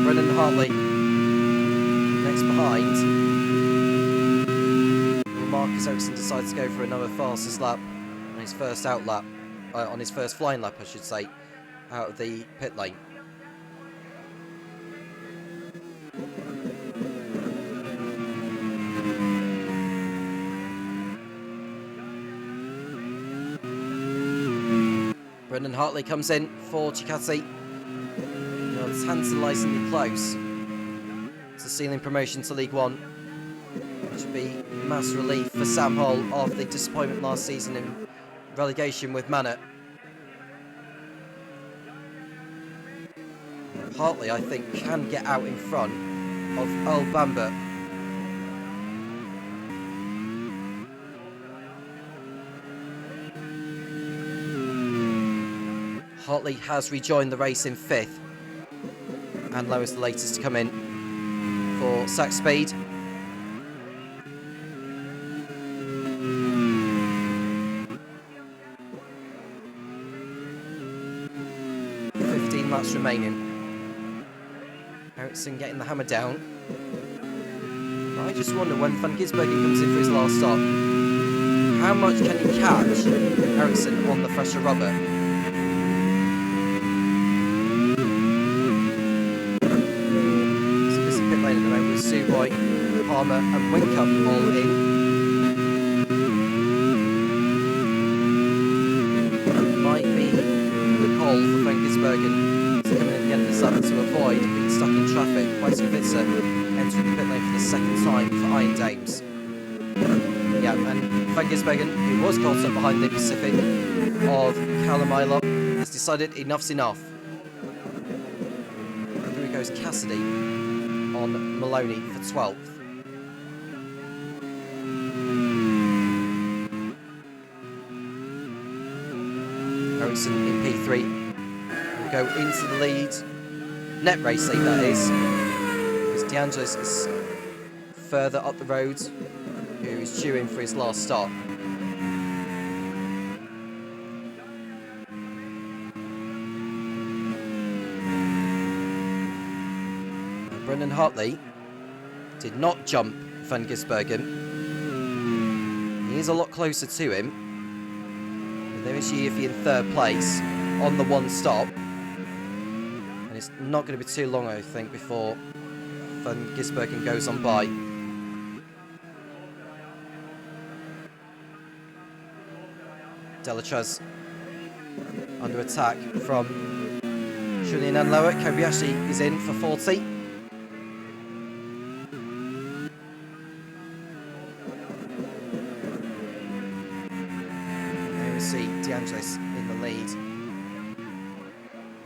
Brendan Hartley next behind. Marcus Ericsson decides to go for another fastest lap on his first out lap, on his first flying lap, I should say, out of the pit lane. Brendan Hartley comes in for Ducati. Tantalisingly close to sealing promotion to League One, which would be mass relief for Sam Hull after the disappointment last season in relegation with Manor. Hartley, I think, can get out in front of Earl Bamber. Hartley has rejoined the race in 5th. And Lowe is the latest to come in for Sax Speed. Laps remaining. Ericsson getting the hammer down. I just wonder when Van Gisbergen comes in for his last stop, how much can he catch Ericsson on the fresher rubber? So this is pit lane at the moment with Suboy, Palmer and Winkup all in. Might be the call for Van Gisbergen to come in at the end of the lap to avoid being stuck in traffic. Weisskovitzer entering the pit lane for the second time for Iron Dames. Yeah, and Van Gisbergen, who was caught up behind the Pacific of Callum Ilott, has decided enough's enough. And through goes Cassidy on Maloney for 12th. Ericsson in P3 will go into the lead. Net race lead, that is. Because DeAngelis is further up the road, who is due in for his last stop. Brendan Hartley did not jump Van Gisbergen. He is a lot closer to him. But there is Yiffy in 3rd place on the one stop. And it's not going to be too long, I think, before Van Gisbergen goes on by. Delatraz under attack from Julian Anloa. Kobayashi is in for 40. There we see DeAngelis in the lead.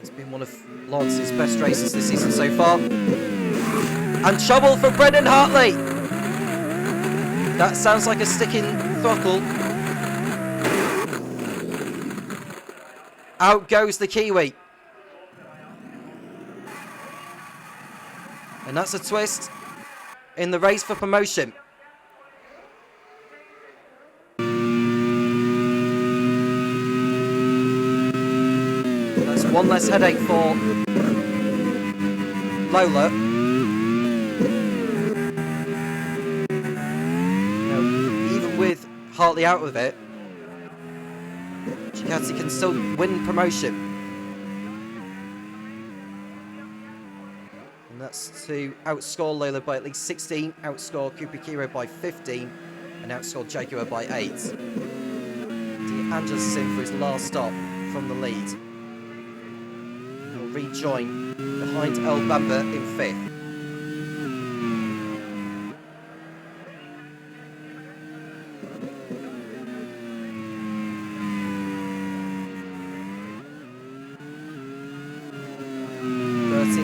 It's been one of Lance's best races this season so far. And trouble for Brendan Hartley. That sounds like a sticking throttle. Out goes the Kiwi. And that's a twist. in the race for promotion. That's one less headache for Lola. Now, even with Hartley out of it, Ducati can still win promotion. And that's to outscore Lola by at least 16, outscore Kupikiro by 15, and outscore Jaguar by 8. De Angelis is in for his last stop from the lead. He'll rejoin behind El Bamba in 5th.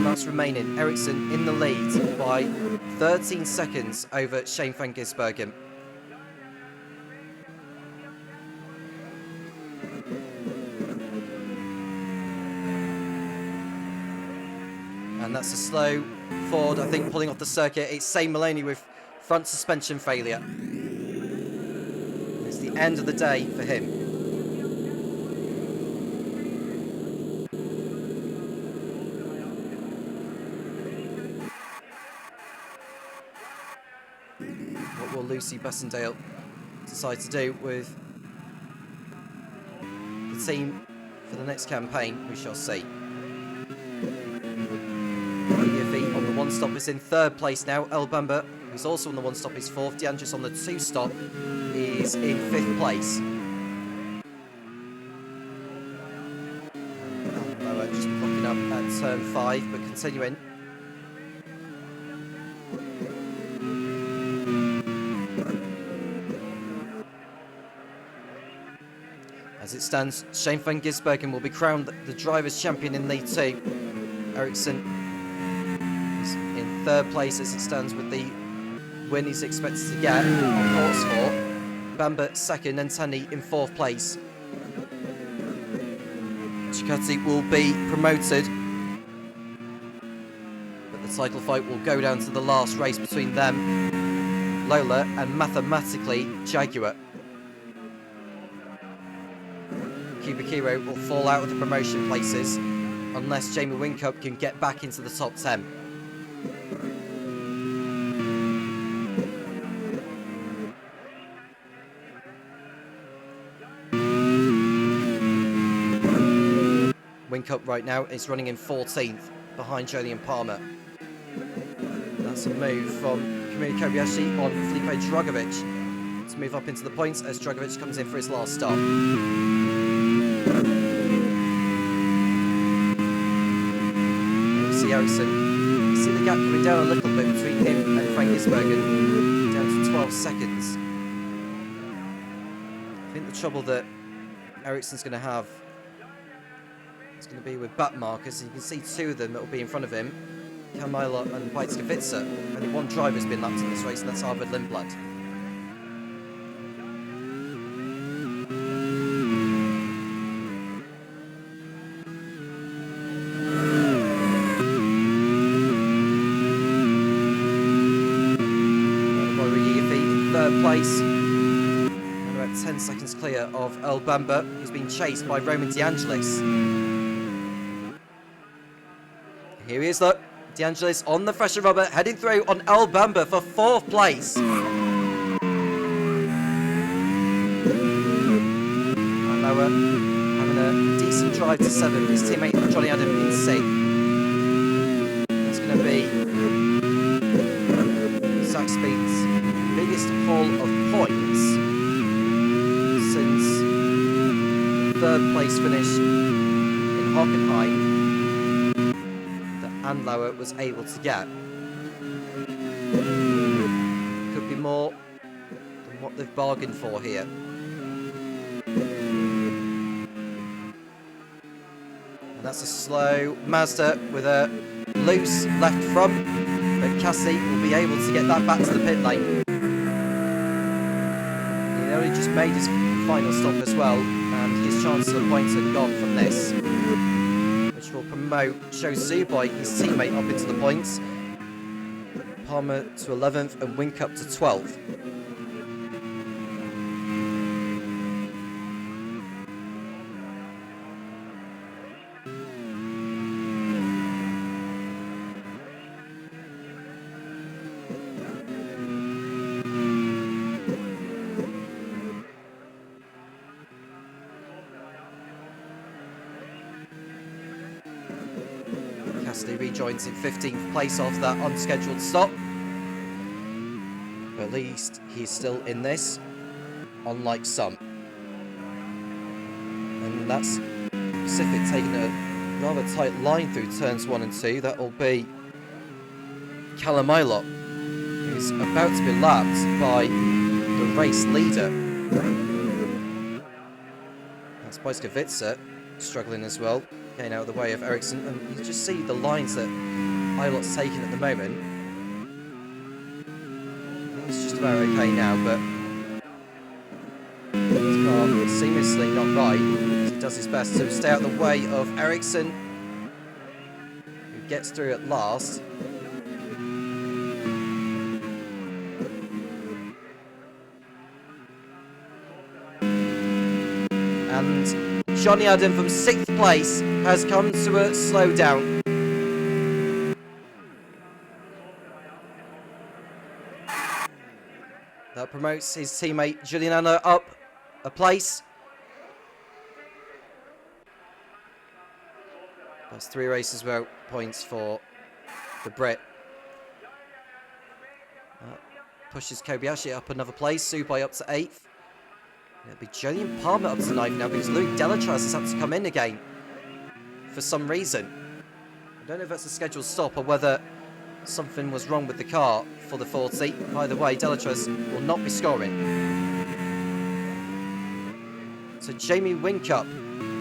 Laps remaining. Ericsson in the lead by 13 seconds over Shane van Gisbergen. And that's a slow Ford, I think, pulling off the circuit. It's Shane Maloney with front suspension failure. It's the end of the day for him. What will Lucy Bessendale decide to do with the team for the next campaign? We shall see. EFE on the one stop is in 3rd place now. El Bamba, who's also on the one stop, is 4th. De Angelis on the 2 stop is in 5th place. Lower just blocking up at turn 5, but continuing. As it stands, Shane van Gisbergen will be crowned the Drivers' Champion in League 2. Ericsson is in 3rd place as it stands with the win he's expected to get on course for. Bamba 2nd and Tanny in 4th place. Ducati will be promoted, but the title fight will go down to the last race between them, Lola, and mathematically Jaguar. Kupikiro will fall out of the promotion places unless Jamie Whincup can get back into the top 10. Whincup right now is running in 14th behind Jolyon Palmer. That's a move from Kamui Kobayashi on Felipe Dragovic to move up into the points as Dragovic comes in for his last stop. Ericsson. You see the gap coming down a little bit between him and Van Gisbergen, down to 12 seconds. I think the trouble that Ericsson's going to have is going to be with back markers. You can see 2 of them that will be in front of him, Kamila and Weitskevitzer. Only one driver's been lapped in this race, and that's Arvid Lindblad. Place and about 10 seconds clear of El Bamba, who's been chased by Roman De Angelis. Here he is, look. De Angelis on the fresher rubber, heading through on El Bamba for 4th place. And Lower having a decent drive to 7th. His teammate Johnny Adam in 6th. It's going to be Zach Speed's biggest haul of points since the 3rd place finish in Hockenheim that Andlauer was able to get. Could be more than what they've bargained for here. And that's a slow Mazda with a loose left front, but Cassie will be able to get that back to the pit lane. He only just made his final stop as well, and his chances of points are gone from this, which will promote Sho Zuboi, his teammate, up into the points. Palmer to 11th and Whincup to 12th. Cassidy rejoins in 15th place after that unscheduled stop. But at least he's still in this, unlike some. And that's Pacific taking a rather tight line through turns 1 and 2. That'll be Callum Ilott, who's about to be lapped by the race leader. That's Bajskovica struggling as well, getting out of the way of Ericsson, and you just see the lines that Ilott's taking at the moment. He's just about okay now, but his car seamlessly not right. He does his best to stay out of the way of Ericsson, who gets through at last. And Johnny Adam from 6th place has come to a slowdown. That promotes his teammate Julian Anna up a place. That's 3 races without points for the Brit. That pushes Kobayashi up another place, Subai up to 8th. It'll be Julian Palmer up to 9th now because Louis Delatraz has had to come in again for some reason. I don't know if that's a scheduled stop or whether something was wrong with the car for the 40. Either way, Delatraz will not be scoring. So Jamie Whincup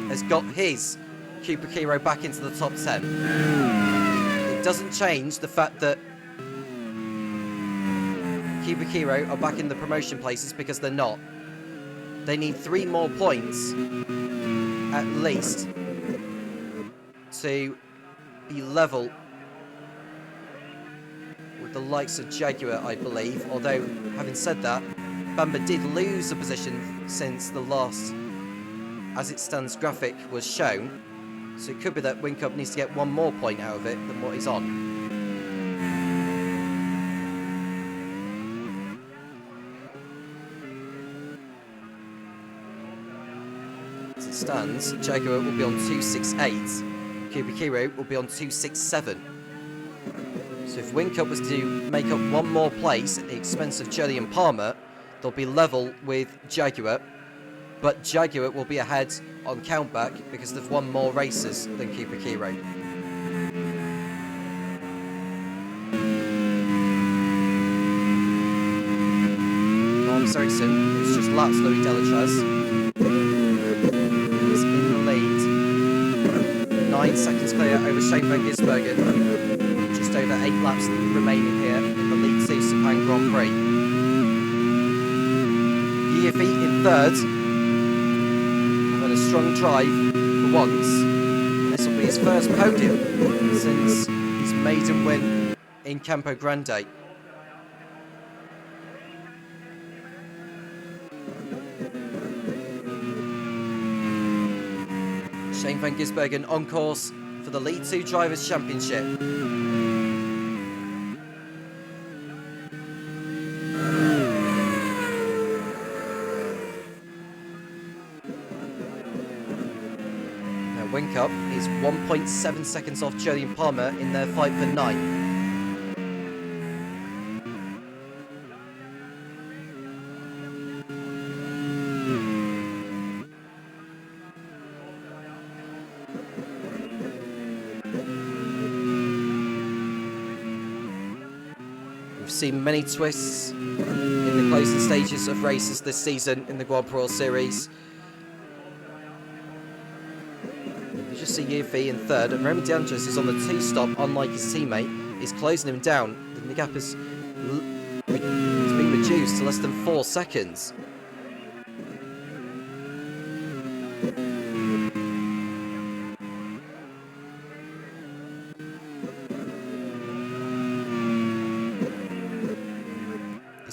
has got his Cooper Kiro back into the top 10. It doesn't change the fact that Cooper Kiro are back in the promotion places because they're not. They need 3 more points, at least, to be level with the likes of Jaguar, I believe. Although, having said that, Bamba did lose a position since the last, as it stands, graphic was shown. So it could be that Whincup needs to get 1 more point out of it than what he's on. Stands, Jaguar will be on 268, Kubikiro will be on 267. So if Whincup was to make up 1 more place at the expense of Julian Palmer, they'll be level with Jaguar, but Jaguar will be ahead on countback because they've won more races than Kubikiro. Lance Ericsson, who's just lapped Louis Delatraz, 9 seconds clear over Shane van Gisbergen. Just over 8 laps remaining here in the League 2 Sepang Grand Prix. Yiafi in 3rd. Having a strong drive for once. This will be his first podium since his maiden win in Campo Grande. Shane van Gisbergen on course for the League 2 Drivers' Championship. Now Whincup is 1.7 seconds off Julian Palmer in their fight for 9th. Seen many twists in the closing stages of races this season in the Grand Prix Series. You just see Yiafi in 3rd, and Roman DeAndres is on the 2 stop, unlike his teammate. He's closing him down. The gap has been reduced to less than 4 seconds.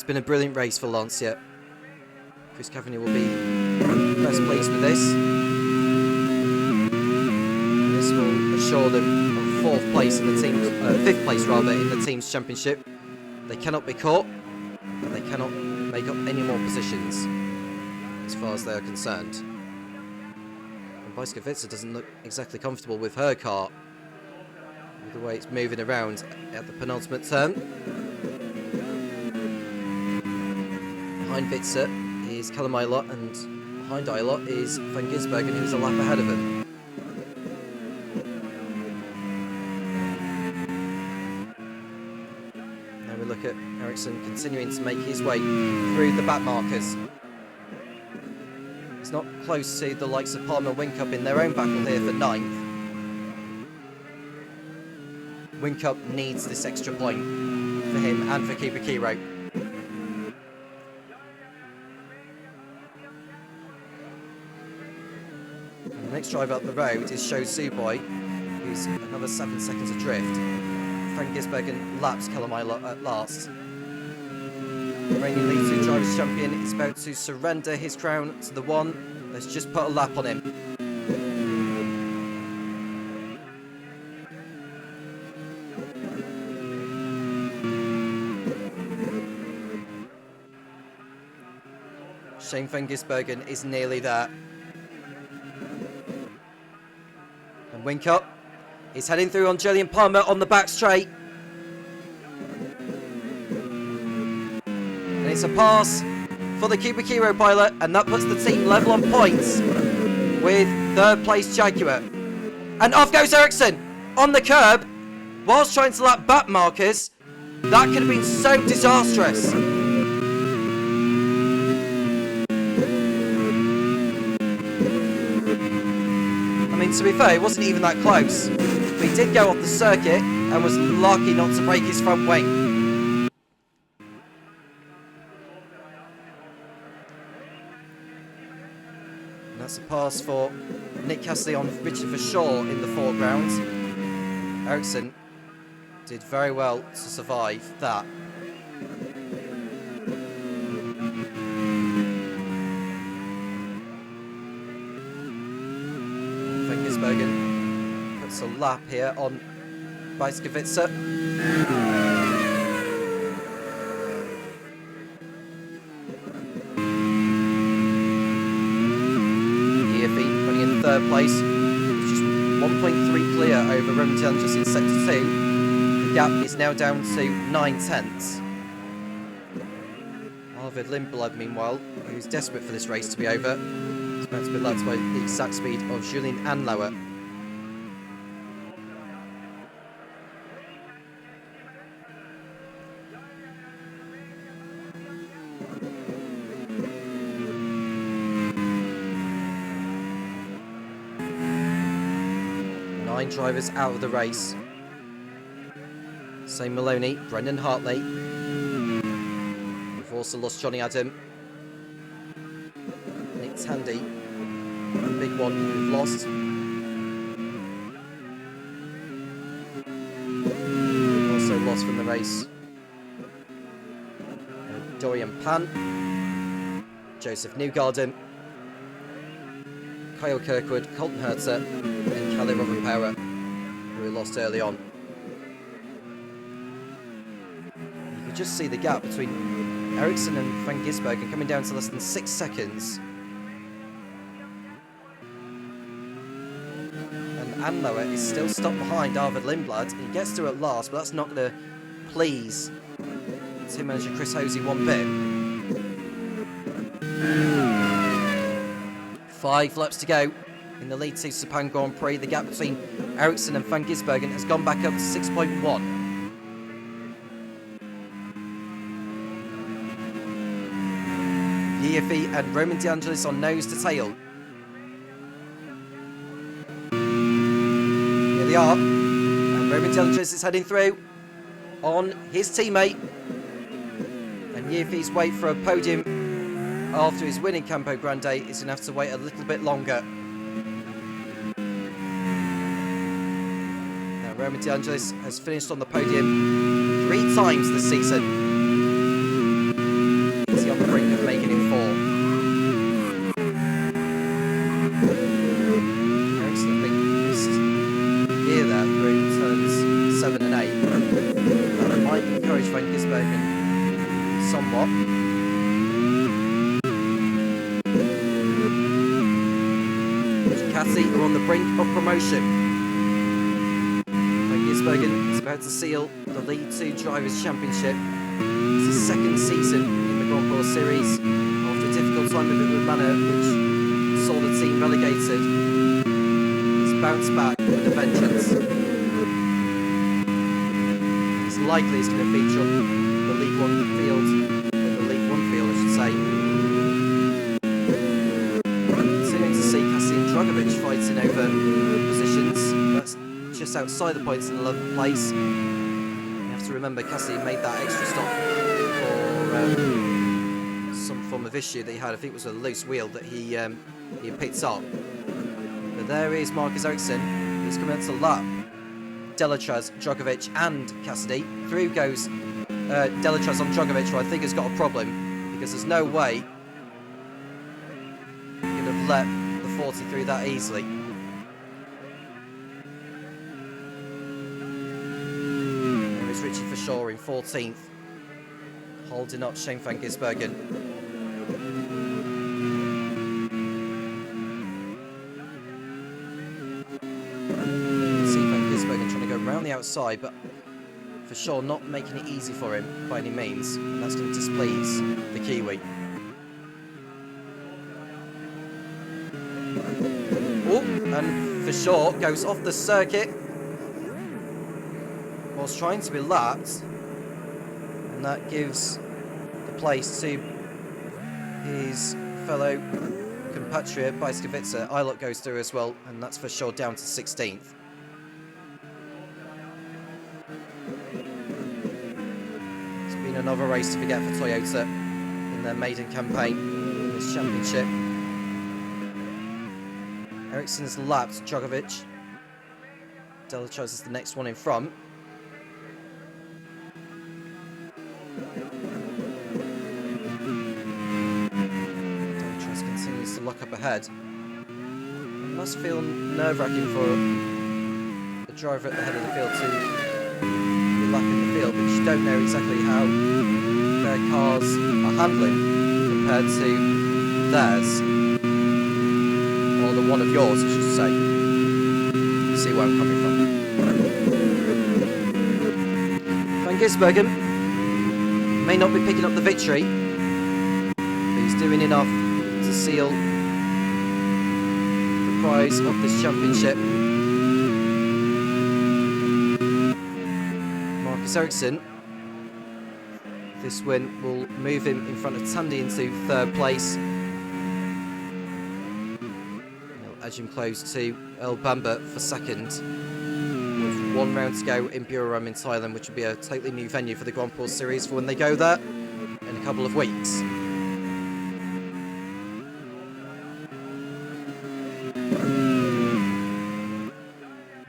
been a brilliant race for Lancia. Chris Cavagna will be best pleased with this. And this will assure them of 4th place in the team, 5th place rather, in the team's championship. They cannot be caught, and they cannot make up any more positions as far as they are concerned. And Bajskovica doesn't look exactly comfortable with her car, with the way it's moving around at the penultimate turn. Behind Witzer is Callum Eilert, and behind Eilert is Van Gisbergen, who's a lap ahead of him. Now we look at Ericsson continuing to make his way through the back markers. He's not close to the likes of Palmer and Whincup in their own battle here for 9th. Whincup needs this extra point for him and for Keeper Kiro. The next driver up the road is Sho Suboi, who's another 7 seconds adrift. Frank Gisbergen laps Callum Eilert at last. The reigning League 2 Drivers' Champion is about to surrender his crown to the one that's just put a lap on him. Shane Van Gisbergen is nearly there. And Whincup is heading through on Julian Palmer on the back straight. And it's a pass for the Keeper Kiro pilot, and that puts the team level on points with 3rd place Jaguar. And off goes Ericsson on the curb whilst trying to lap back markers. That could have been so disastrous. I mean, to be fair, it wasn't even that close. But he did go off the circuit and was lucky not to break his front wing. And that's a pass for Nick Cassidy on Richard Verschaw in the foreground. Ericsson did very well to survive that. Gisbergen puts a lap here on Bajskovica. Giaffi running in 3rd place. It's just 1.3 clear over Roman Diangelis in sector 2. The gap is now down to 9 tenths. Arvid Lindblad, meanwhile, who's desperate for this race to be over, is about to be lapped by the exact speed of Julien Anlauer. Nine drivers out of the race. Shane Maloney, Brendan Hartley. We've also lost Johnny Adam. Nick Tandy, the big one we've lost. We've also lost from the race Dorian Pan, Joseph Newgarden, Kyle Kirkwood, Colton Herter, and Kelly Robin Power, who we lost early on. You could just see the gap between Ericsson and Van Gisbergen coming down to less than 6 seconds. And Anlauer is still stopped behind Arvid Lindblad. He gets through at last, but that's not going to please team manager Chris Hosey one bit. 5 laps to go in the lead to Sepang Grand Prix. The gap between Ericsson and Van Gisbergen has gone back up to 6.1. Giaffi and Roman DeAngelis on nose to tail. Here they are. And Roman DeAngelis is heading through on his teammate. And Giaffi's wait for a podium after his win in Campo Grande is going to have to wait a little bit longer. Now Roman DeAngelis has finished on the podium 3 times this season. through there through turns 7 and 8. That might encourage Van Gisbergen somewhat. Ducati are on the brink of promotion. Van Gisbergen is about to seal the League 2 Drivers' Championship. It's his second season in the Grand Prix Series after a difficult time of it with Manor, which saw the team relegated. He's bounced back with a vengeance. It's likely he's going to feature on the League 1 field, I should say. Continuing to see Kassian Dragovic fighting over positions. That's just outside the points in 11th place. You have to remember Kassian made that extra stop for some form of issue that he had. I think it was a loose wheel that he had picked up. But there is Marcus Ericsson, who's coming out to lap Delatraz, Dragovic and Cassidy. Through goes Delatraz on Dragovic, who I think has got a problem, because there's no way he could have let the 40 through that easily. There is Richie Forshaw in 14th, holding up Shane van Gisbergen. Around the outside, but for sure not making it easy for him by any means, and that's going to displease the Kiwi. Oh, and for sure goes off the circuit whilst trying to be lapped, and that gives the place to his fellow compatriot Bajskovica. Eilert goes through as well, and that's for sure down to 16th. Another race to forget for Toyota in their maiden campaign in this championship. Ericsson's lapped Dragovic. Delatraz is the next one in front. Delatraz continues to lock up ahead. It must feel nerve-wracking for the driver at the head of the field to be lapping the field, because you don't know exactly how their cars are handling compared to theirs, or the one of yours, I should say. You see where I'm coming from. Van Gisbergen may not be picking up the victory, but he's doing enough to seal the prize of this championship. Marcus Ericsson, this win will move him in front of Tandy into 3rd place. It'll edge him close to Earl Bamber for 2nd, with 1 round to go in Buriram in Thailand, which will be a totally new venue for the Grand Prix Series for when they go there in a couple of weeks.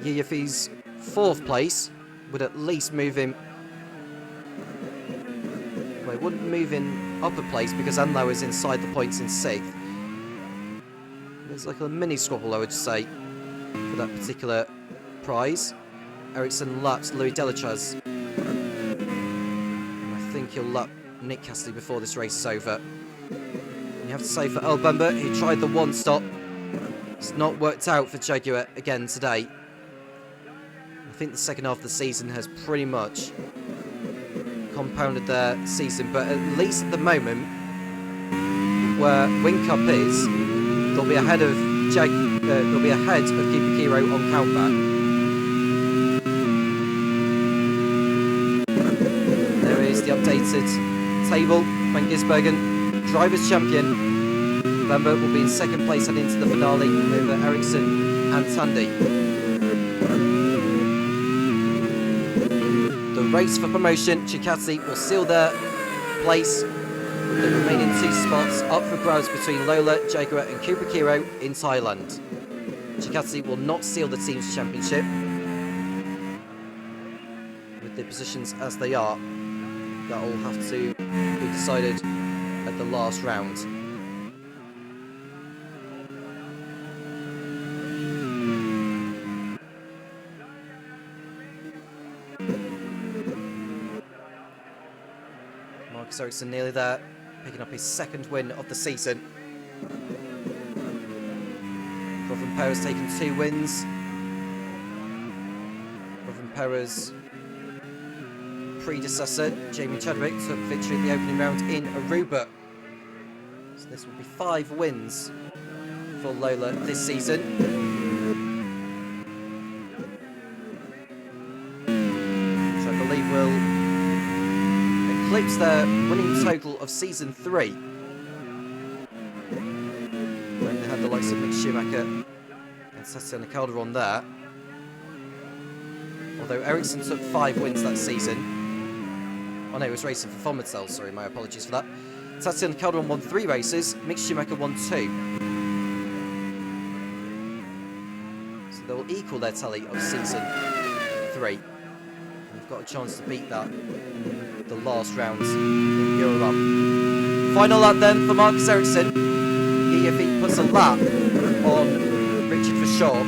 Yiyafi's 4th place would at least move him. Well, it wouldn't move in upper place because Anlo is inside the points in 6th. There's like a mini squabble, I would say, for that particular prize. Ericsson laps Louis Delatraz. And I think he'll lap Nick Cassidy before this race is over. And you have to say for Earl Bamber, he tried the 1 stop. It's not worked out for Jaguar again today. I think the second half of the season has pretty much compounded their season, but at least at the moment, where Wing Cup is, they'll be ahead of Keeper Kiro on countback. There is the updated table. Van Gisbergen, drivers' champion. Bamber will be in 2nd place heading into the finale over Ericsson and Tandy. The race for promotion, Ducati will seal their place with the remaining 2 spots up for grabs between Lola, Jaguar and Cooper Kiro in Thailand. Ducati will not seal the team's championship. With the positions as they are, that will have to be decided at the last round. Marcus Ericsson nearly there, picking up his second win of the season. Rothenperra's taken 2 wins. Rothenperra's predecessor, Jamie Chadwick, took victory in the opening round in Aruba. So this will be 5 wins for Lola this season. Which I believe will eclipse their winning total of season 3. When they had the likes of Mick Schumacher and Tatiana Calderon there. Although Ericsson took 5 wins that season. Oh no, it was racing for Fomertel, sorry, my apologies for that. Tatiana Calderon won 3 races, Mick Schumacher won 2. So they will equal their tally of season 3. And they've got a chance to beat that in the last rounds in Europe. Final lap then for Marcus Ericsson. If he puts a lap on Richard Verschoor.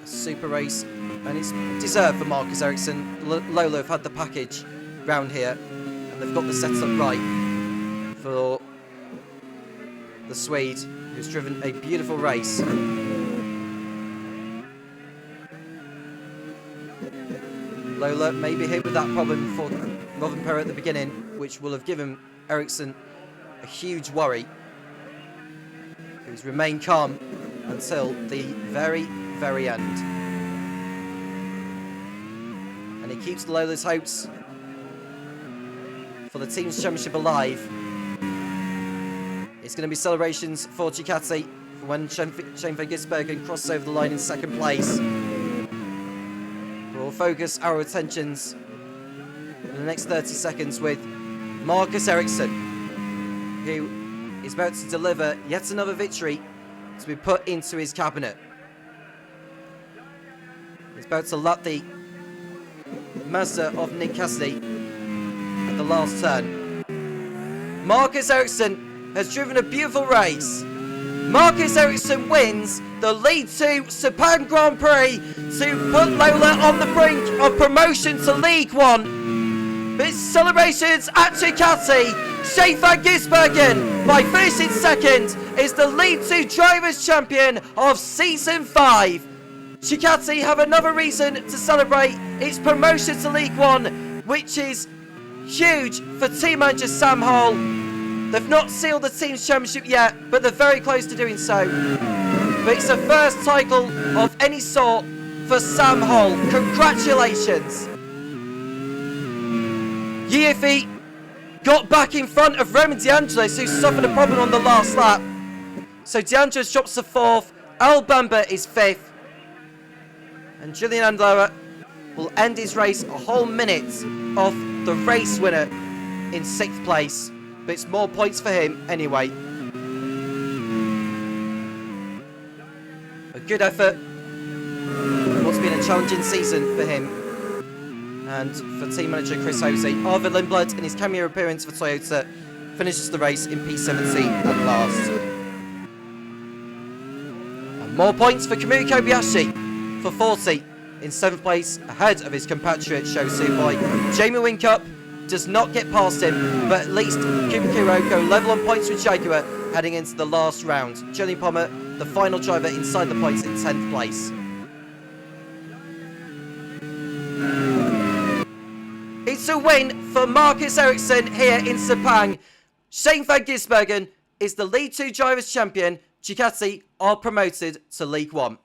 Super race, and it's deserved for Marcus Ericsson. Lola have had the package round here, and they've got the setup right for the Swede, who's driven a beautiful race. Lola may be hit with that problem for Rothenperra at the beginning, which will have given Ericsson a huge worry, who's remained calm until the very end. And he keeps Lola's hopes for the team's championship alive. It's going to be celebrations for Ducati for when Shane van Gisbergen crosses over the line in second place. We'll focus our attentions in the next 30 seconds with Marcus Ericsson, who is about to deliver yet another victory to be put into his cabinet. He's about to lap the Mazda of Nick Cassidy at the last turn. Marcus Ericsson has driven a beautiful race. Marcus Ericsson wins the League 2 Sepang Grand Prix to put Lola on the brink of promotion to League 1. But celebrations at Ducati. Shane van Gisbergen, by finishing second, is the League 2 Drivers' Champion of Season 5. Ducati have another reason to celebrate its promotion to League 1, which is huge for team manager Sam Hall. They've not sealed the team's championship yet, but they're very close to doing so. But it's the first title of any sort for Sam Hall. Congratulations. Yiffy got back in front of Roman DeAngelis, who suffered a problem on the last lap. So DeAngelis drops to 4th, Al Bamba is 5th. And Julian Andlauer will end his race a whole minute off the race winner in 6th place. But it's more points for him anyway. A good effort. What's been a challenging season for him. And for team manager Chris Hosey. Arvid Lindblad, in his cameo appearance for Toyota, finishes the race in P17 at last. And more points for Kamui Kobayashi for 40 in 7th place, ahead of his compatriot Sho Subai. Jamie Whincup does not get past him, but at least Kumikiro go level on points with Jaguar heading into the last round. Julian Palmer, the final driver inside the points, in 10th place. It's a win for Marcus Ericsson here in Sepang. Shane van Gisbergen is the League 2 Drivers' Champion. Ducati are promoted to League 1.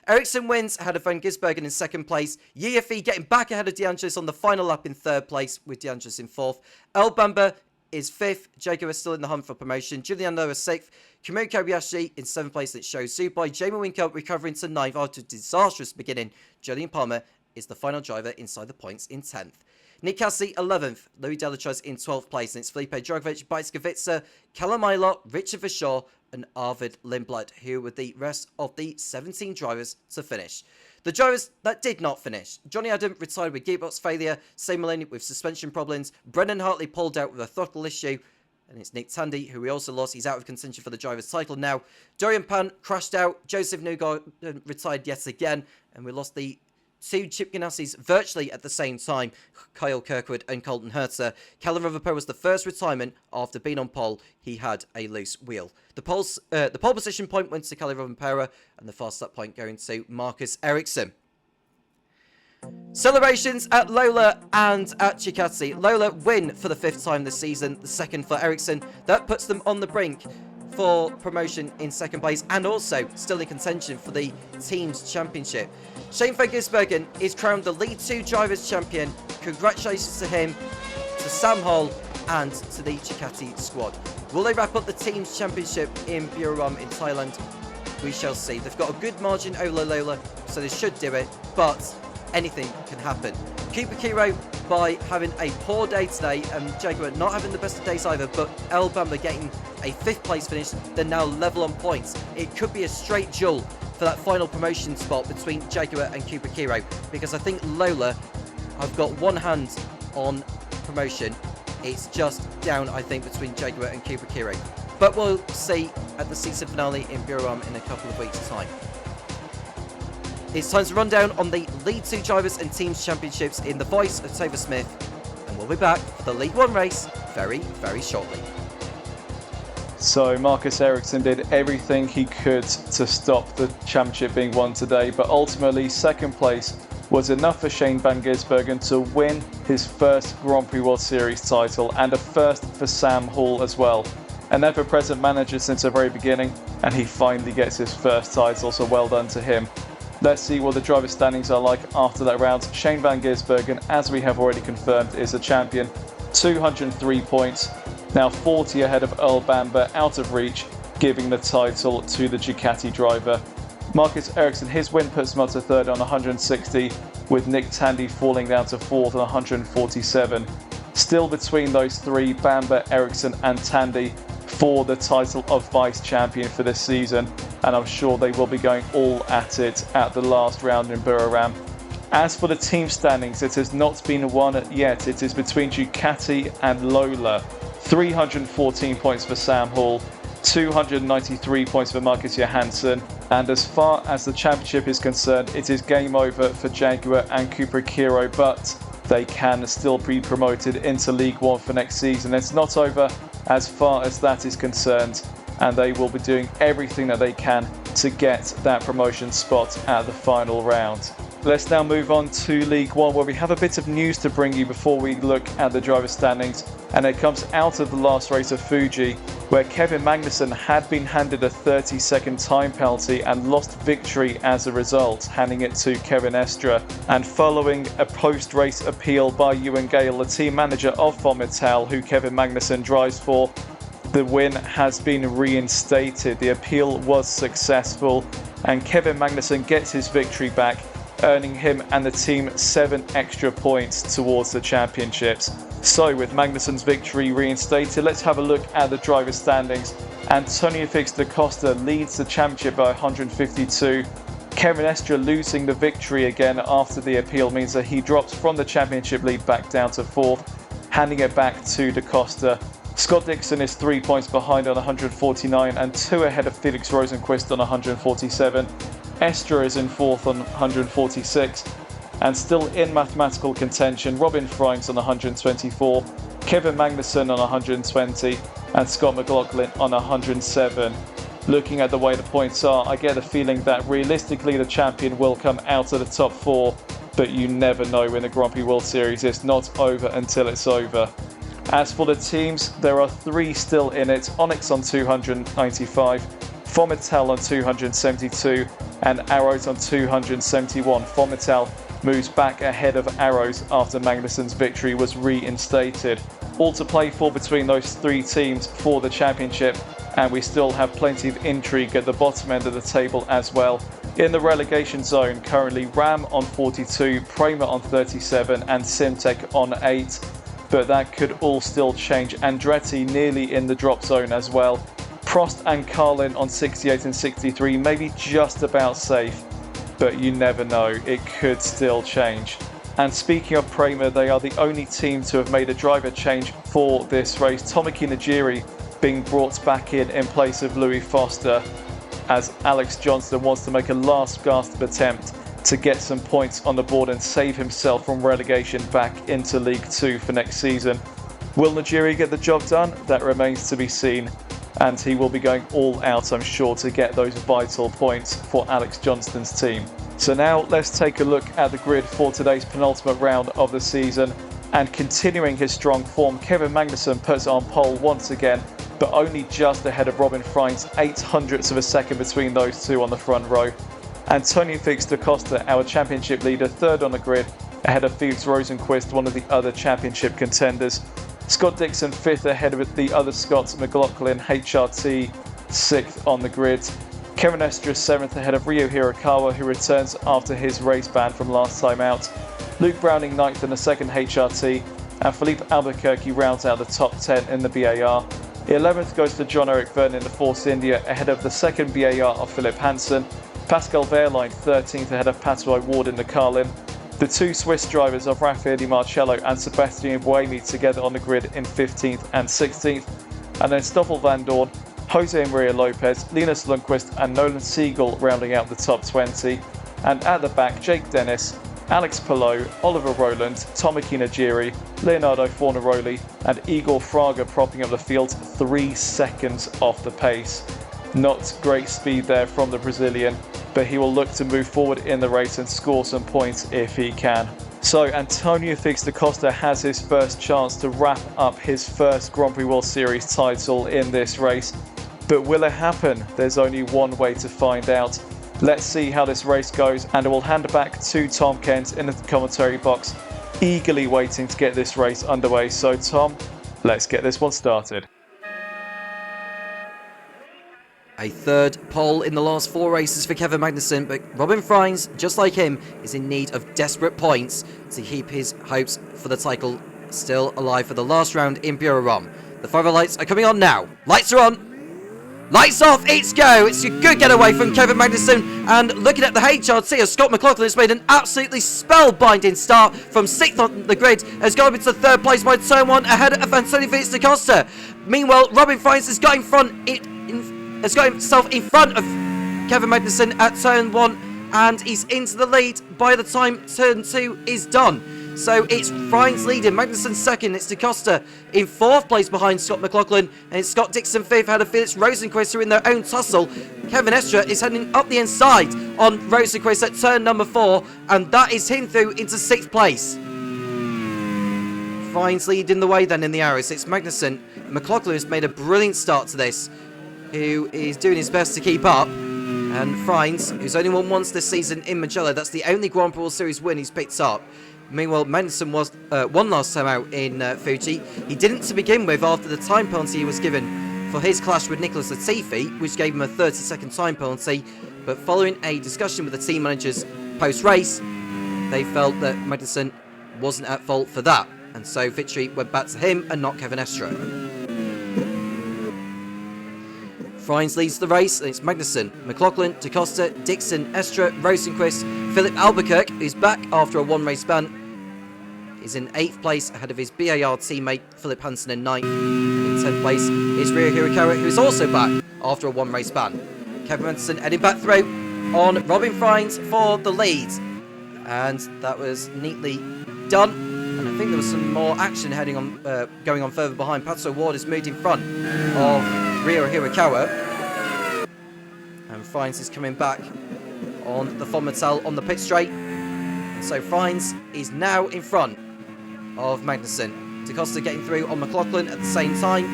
Ericsson wins ahead of van Gisbergen in 2nd place. Yiffy getting back ahead of DeAngelis on the final lap in 3rd place, with DeAngelis in 4th. El Bamba is 5th. Jaguar is still in the hunt for promotion. Julian Lowe is 6th. Kamui Kobayashi in 7th place, that shows Subai. Jamie Whincup recovering to 9th after a disastrous beginning. Julian Palmer is the final driver inside the points in 10th. Nick Cassidy 11th. Louis Delatraz in 12th place. And it's Felipe Drogovic, Bajtskavitsa, Callum Aylott, Richard Verschoor, and Arvid Lindblad, who were the rest of the 17 drivers to finish. The drivers that did not finish: Johnny Adam retired with gearbox failure, Sam Maloney with suspension problems, Brendan Hartley pulled out with a throttle issue, And it's Nick Tandy, who we also lost. He's out of contention for the driver's title now. Dorian Pan crashed out. Joseph Newgard retired yet again. And we lost the two Chip Ganassis virtually at the same time. Kyle Kirkwood and Colton Herter. Callum Rutherford was the first retirement after being on pole. He had a loose wheel. The pole position point went to Callum Rutherford and the fast lap point going to Marcus Ericsson. Celebrations at Lola and at Ducati. Lola win for the 5th time this season, the 2nd for Ericsson. That puts them on the brink for promotion in 2nd place and also still in contention for the team's championship. Shane van Gisbergen is crowned the League 2 Drivers' Champion. Congratulations to him, to Sam Hall and to the Ducati squad. Will they wrap up the team's championship in Buriram in Thailand? We shall see. They've got a good margin over Lola, so they should do it, but anything can happen. Cooper Kiro, by having a poor day today, and Jaguar not having the best of days either, but El Bamba getting a 5th place finish, they're now level on points. It could be a straight duel for that final promotion spot between Jaguar and Cooper Kiro, because I think Lola have got one hand on promotion. It's just down, I think, between Jaguar and Cooper Kiro. But we'll see at the season finale in Buriram in a couple of weeks' time. It's time to run down on the League 2 Drivers and Teams Championships in the voice of Topher Smith. And we'll be back for the League 1 race very, very shortly.
So Marcus Ericsson did everything he could to stop the championship being won today, but ultimately 2nd place was enough for Shane van Gisbergen to win his first Grand Prix World Series title and a first for Sam Hall as well. An ever-present manager since the very beginning, and he finally gets his first title, so well done to him. Let's see what the driver standings are like after that round. Shane van Gisbergen, as we have already confirmed, is a champion. 203 points, now 40 ahead of Earl Bamber, out of reach, giving the title to the Ducati driver. Marcus Ericsson, his win puts him up to 3rd on 160, with Nick Tandy falling down to 4th on 147. Still between those three, Bamber, Ericsson and Tandy, for the title of vice champion for this season, and I'm sure they will be going all at it at the last round in Buriram. As for the team standings, it has not been won yet. It is between Ducati and Lola. 314 points for Sam Hall, 293 points for Marcus Johansson, and as far as the championship is concerned, it is game over for Jaguar and Cooper Kiro, but they can still be promoted into League 1 for next season. It's not over as far as that is concerned, and they will be doing everything that they can to get that promotion spot at the final round. Let's now move on to League 1, where we have a bit of news to bring you before we look at the driver standings, and it comes out of the last race of Fuji, where Kevin Magnussen had been handed a 30-second time penalty and lost victory as a result, handing it to Kevin Estre. And following a post-race appeal by Ewan Gale, the team manager of Vomital, who Kevin Magnussen drives for, the win has been reinstated. The appeal was successful, and Kevin Magnussen gets his victory back, earning him and the team 7 extra points towards the championships. So with Magnussen's victory reinstated, let's have a look at the driver standings. Antonio Fix da Costa leads the championship by 152. Kevin Estre losing the victory again after the appeal means that he drops from the championship lead back down to 4th, handing it back to da Costa. Scott Dixon is 3 points behind on 149 and 2 ahead of Felix Rosenquist on 147. Estre is in 4th on 146, and still in mathematical contention, Robin Freins on 124, Kevin Magnussen on 120, and Scott McLaughlin on 107. Looking at the way the points are, I get the feeling that realistically the champion will come out of the top 4, but you never know in the Grand Prix World Series. It's not over until it's over. As for the teams, there are 3 still in it. Onyx on 295, Vomital on 272, and Arrows on 271. Vomital moves back ahead of Arrows after Magnussen's victory was reinstated. All to play for between those 3 teams for the championship, and we still have plenty of intrigue at the bottom end of the table as well. In the relegation zone, currently Ram on 42, Prema on 37, and Simtek on 8. But that could all still change. Andretti nearly in the drop zone as well. Prost and Carlin on 68 and 63, maybe just about safe, but you never know, it could still change. And speaking of Prema, they are the only team to have made a driver change for this race. Tomoki Najiri being brought back in place of Louis Foster, as Alex Johnston wants to make a last gasp attempt to get some points on the board and save himself from relegation back into League 2 for next season. Will Najiri get the job done? That remains to be seen, and he will be going all out, I'm sure, to get those vital points for Alex Johnston's team. So now let's take a look at the grid for today's penultimate round of the season. And continuing his strong form, Kevin Magnussen puts on pole once again, but only just ahead of Robin Freins, 0.08 of a second between those two on the front row. Antonio Felix da Costa, our championship leader, third on the grid, ahead of Felix Rosenqvist, one of the other championship contenders. Scott Dixon fifth ahead of the other Scott McLaughlin, HRT sixth on the grid. Kevin Estra seventh ahead of Ryo Hirakawa, who returns after his race ban from last time out. Luke Browning ninth in the second HRT, and Philippe Albuquerque rounds out the top 10 in the BAR. 11th goes to John Eric Vernon in the Force India, ahead of the second BAR of Philip Hansen. Pascal Wehrlein 13th ahead of Pato Ward in the Carlin. The two Swiss drivers of Raffaele Di Marcello and Sebastian Buemi together on the grid in 15th and 16th. And then Stoffel van Dorn, Jose Maria Lopez, Linus Lundqvist and Nolan Siegel rounding out the top 20. And at the back, Jake Dennis, Alex Palou, Oliver Rowland, Tomoki Najiri, Leonardo Fornaroli and Igor Fraga propping up the field 3 seconds off the pace. Not great speed there from the Brazilian, but he will look to move forward in the race and score some points if he can. So Antonio Felix da Costa has his first chance to wrap up his first Grand Prix World Series title in this race. But will it happen? There's only one way to find out. Let's see how this race goes, and I will hand it back to Tom Cairns in the commentary box, eagerly waiting to get this race underway. So Tom, let's get this one started.
A third pole in the last 4 races for Kevin Magnussen, but Robin Freins, just like him, is in need of desperate points to keep his hopes for the title still alive for the last round in Buriram. The fire lights are coming on now. Lights are on. Lights off, it's go! It's a good getaway from Kevin Magnussen, and looking at the HRT as Scott McLaughlin has made an absolutely spellbinding start from 6th on the grid, has gone into 3rd place by turn 1 ahead of Antonio Felix da Costa. Meanwhile, Robin Freins has got himself in front of Kevin Magnussen at turn 1, and he's into the lead by the time turn 2 is done. So it's Freins leading, Magnussen second, it's da Costa in 4th place behind Scott McLaughlin, and it's Scott Dixon 5th ahead of Felix Rosenqvist, who are in their own tussle. Kevin Estra is heading up the inside on Rosenqvist at turn number 4, and that is him through into 6th place. Freins leading the way then in the arrows. It's Magnussen. McLaughlin has made a brilliant start to this, who is doing his best to keep up. And Freins, who's only won once this season in Mugello, that's the only Grand Prix World Series win he's picked up. Meanwhile, Magnussen won last time out in Fuji. He didn't to begin with after the time penalty he was given for his clash with Nicholas Latifi, which gave him a 30-second time penalty. But following a discussion with the team managers post-race, they felt that Magnussen wasn't at fault for that. And so victory went back to him and not Kevin Estra. Freins leads the race, and it's Magnussen, McLaughlin, da Costa, Dixon, Estra, Rosenqvist, Philip Albuquerque, who's back after a 1-race ban, is in 8th place ahead of his BAR teammate Philip Hansen in 9th. In 10th place is Ryo Hirakawa, who is also back after a 1-race ban. Kevin Magnussen heading back through on Robin Freins for the lead, and that was neatly done. And I think there was some more action heading on, going on further behind. Pato Ward is moved in front of Ryo Hirakawa, and Freins is coming back on the Fonmatel on the pit straight. So Freins is now in front of Magnussen. Da Costa getting through on McLaughlin at the same time.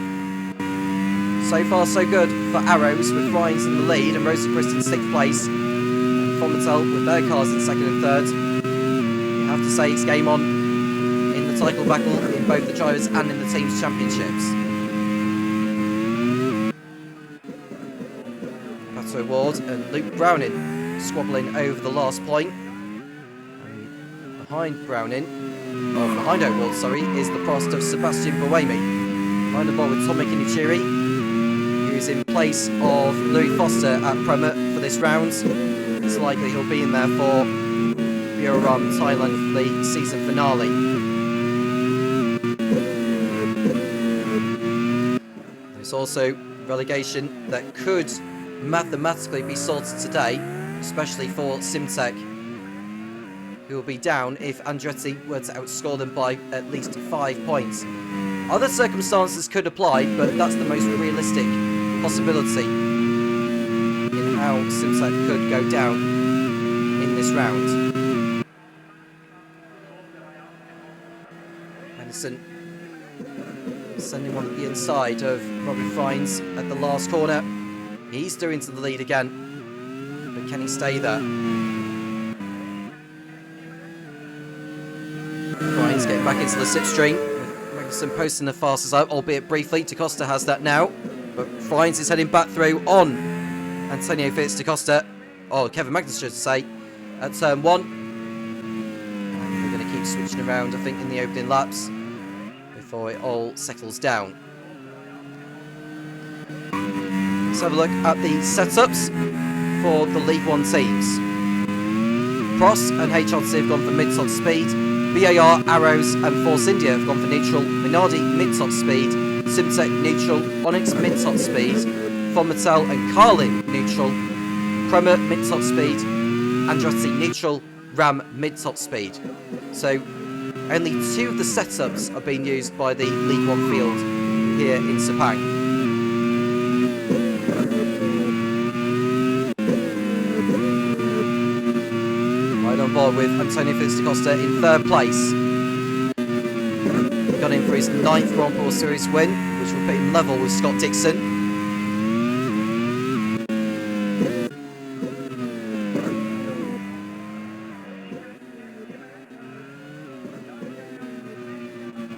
So far so good for Arrows, with Freins in the lead and Rosenqvist in 6th place, and Fonmatel with their cars in 2nd and 3rd. You have to say it's game on in the title battle in both the drivers and in the team's championships. Pato Ward and Luke Browning squabbling over the last point. And behind O'Ward, is the prost of Sebastian Buemi. Behind the ball with Tomoki Najiri, who is in place of Louis Foster at Prema for this round. It's likely he'll be in there for Buriram, Thailand for the season finale. There's also relegation that could mathematically be sorted today, especially for Simtek, who will be down if Andretti were to outscore them by at least 5 points. Other circumstances could apply, but that's the most realistic possibility in how Simtek could go down in this round. Henderson sending one at the inside of Robin Friends at the last corner. He's doing to the lead again, but can he stay there? Friends getting back into the slipstream. Magnussen posting the fastest out, albeit briefly. Da Costa has that now, but Friends is heading back through on Antonio Fitz Da Costa. Oh, Kevin Magnussen should say, at turn 1. And we're going to keep switching around, I think, in the opening laps before it all settles down. Let's have a look at the setups for the League One teams. Prost and HRC have gone for mid-top speed. BAR, Arrows and Force India have gone for neutral. Minardi mid-top speed. Simtek neutral. Onyx mid-top speed. Von Mattel and Carlin neutral. Prema mid-top speed. Andretti neutral. Ram mid-top speed. So only 2 of the setups are being used by the League One field here in Sepang. Right on board with Antonio Fitz Da Costa in 3rd place. Got in for his 9th Grand Prix Series win, which will put him level with Scott Dixon.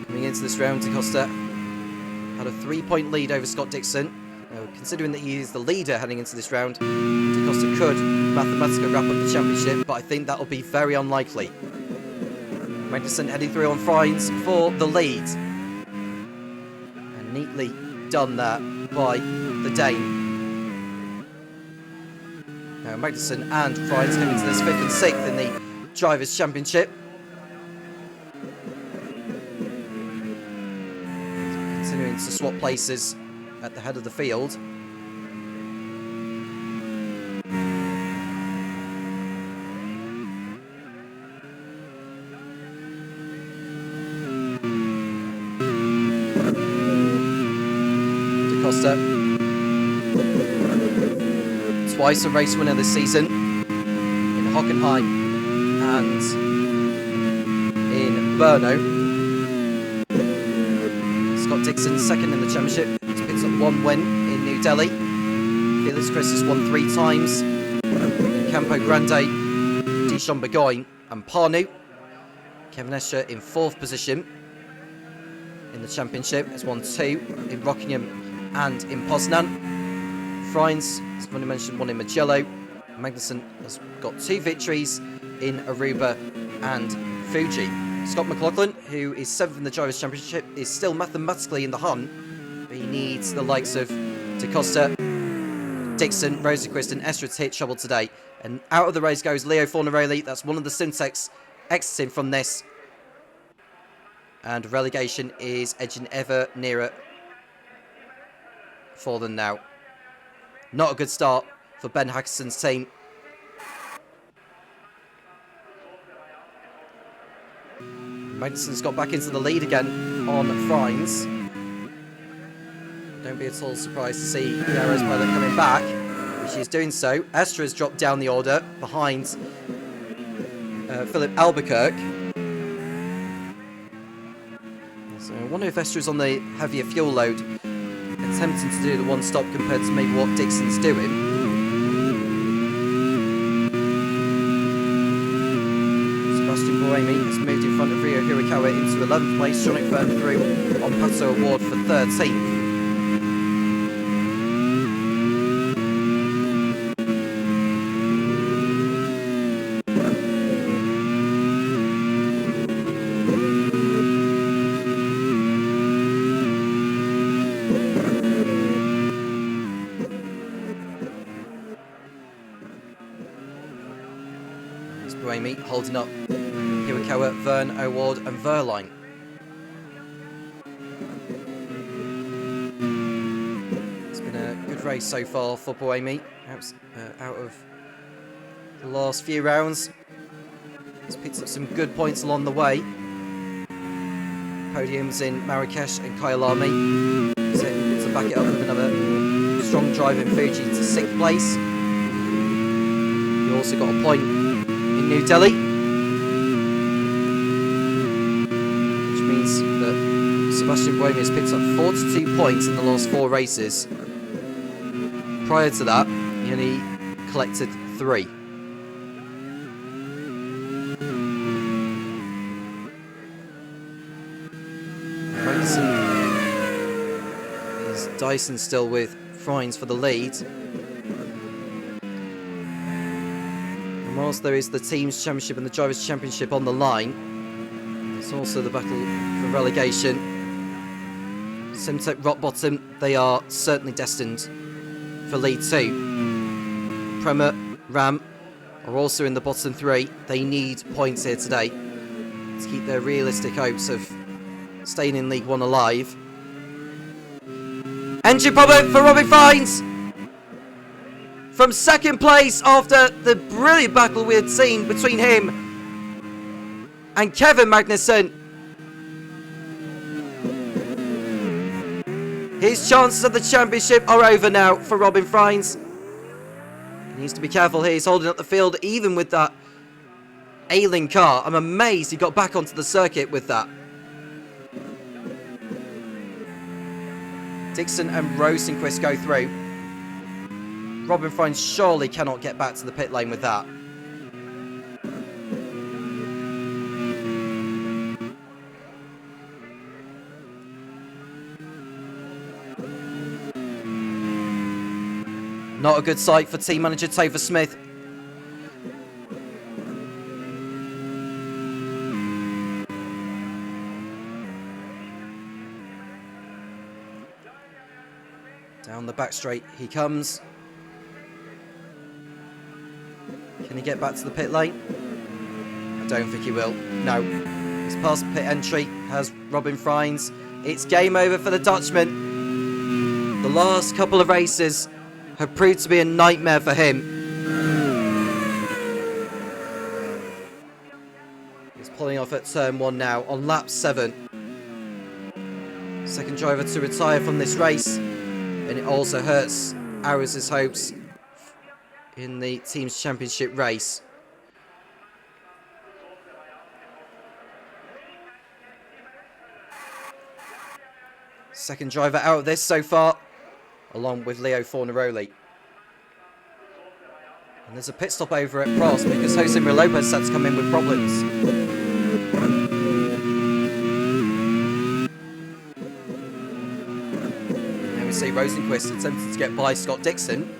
Coming into this round, Da Costa had a 3-point lead over Scott Dixon. Considering that he is the leader heading into this round, Da Costa could mathematically wrap up the championship, but I think that will be very unlikely. Magnussen heading through on Friends for the lead. And neatly done there by the Dane. Now Magnussen and Friends coming to this 5th and 6th in the Drivers' Championship. Continuing to swap places at the head of the field. Da Costa, twice a race winner this season in Hockenheim and in Brno. Scott Dixon 2nd in the championship. He's picked up 1 win in New Delhi. Felix Chris has won 3 times in Campo Grande, Dijon Bourgogne and Parnu. Kevin Escher in 4th position in the championship. Has won 2 in Rockingham and in Poznan. Friends, as already mentioned, 1 in Mugello. Magnussen has got 2 victories in Aruba and Fuji. Scott McLaughlin, who is 7th in the Drivers' Championship, is still mathematically in the hunt, but he needs the likes of Da Costa, Dixon, Rosenqvist and Estra to hit trouble today. And out of the race goes Leo Fornaroli. That's one of the Simtecs exiting from this. And relegation is edging ever nearer for them now. Not a good start for Ben Hackerson's team. Magnussen's got back into the lead again on Friends. Don't be at all surprised to see the Arrows pilot coming back, which is doing so. Estra has dropped down the order behind Philip Albuquerque. So I wonder if Estra's on the heavier fuel load, attempting to do the one stop compared to maybe what Dixon's doing. Boemi has moved in front of Rio Hirakawa into 11th place. John McFern through on Pato Award for 13th. Buemi, holding up Hirakawa, Vern, O'Ward and Verline. It's been a good race so far for Buemi. Out of the last few rounds, he's picked up some good points along the way. Podiums in Marrakesh and Kyalami. So to back it up with another strong drive in Fuji to 6th place. He also got a point in New Delhi, which means that Sebastian Buemi has picked up 42 points in the last 4 races. Prior to that, he only collected 3. Dyson still with Frines for the lead. And whilst there is the Teams Championship and the Drivers' Championship on the line, there's also the battle for relegation. Simtek rock bottom, they are certainly destined for League 2. Prema, Ram are also in the bottom 3. They need points here today to keep their realistic hopes of staying in League 1 alive. Entry problem for Robin Frines from 2nd place after the brilliant battle we had seen between him and Kevin Magnussen. His chances of the championship are over now for Robin Frines. He needs to be careful here. He's holding up the field even with that ailing car. I'm amazed he got back onto the circuit with that. Dixon and Rosenquist go through. Robin Frines surely cannot get back to the pit lane with that. Not a good sight for team manager Topher Smith. Down the back straight he comes. Can he get back to the pit lane? I don't think he will. No. He's past pit entry, has Robin Frines. It's game over for the Dutchman. The last couple of races have proved to be a nightmare for him. He's pulling off at turn 1 now on lap 7. Second driver to retire from this race. And it also hurts Aris's hopes in the Teams Championship race. Second driver out of this so far, along with Leo Fornaroli. And there's a pit stop over at Prost because Jose Maria Lopez had to come in with problems. See Rosenquist attempted to get by Scott Dixon.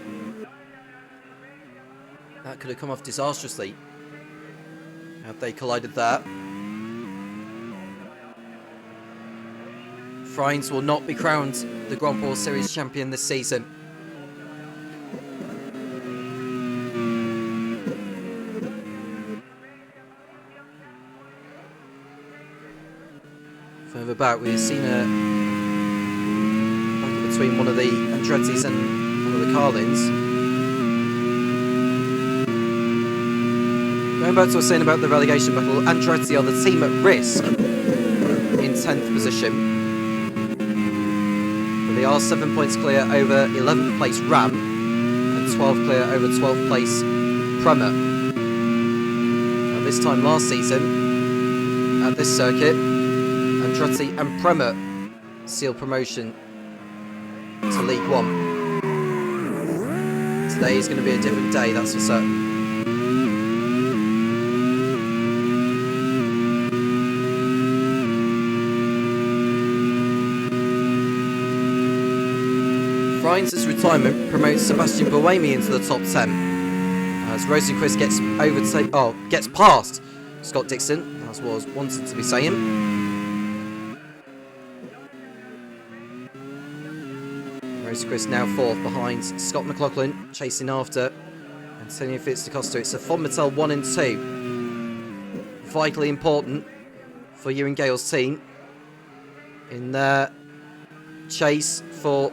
That could have come off disastrously had they collided there. Frines will not be crowned the Grand Prix Series champion this season. Further back, we've seen a between one of the Andretti's and one of the Carlins. Going back to what I was saying about the relegation battle, Andretti are the team at risk in 10th position. But they are 7 points clear over 11th place Ram and 12 clear over 12th place Prema. Now this time last season, at this circuit, Andretti and Prema sealed promotion to League 1. Today is going to be a different day, that's for certain. Frines' retirement promotes Sebastian Buemi into the top 10 as Rosenquist gets past Scott Dixon. That's what I was wanted to be saying. Rosenquist now 4th behind Scott McLaughlin, chasing after Antonio Fitz-DaCosta. It's a Fonmatel 1 and 2. vitally important for you and Gale's team in their chase for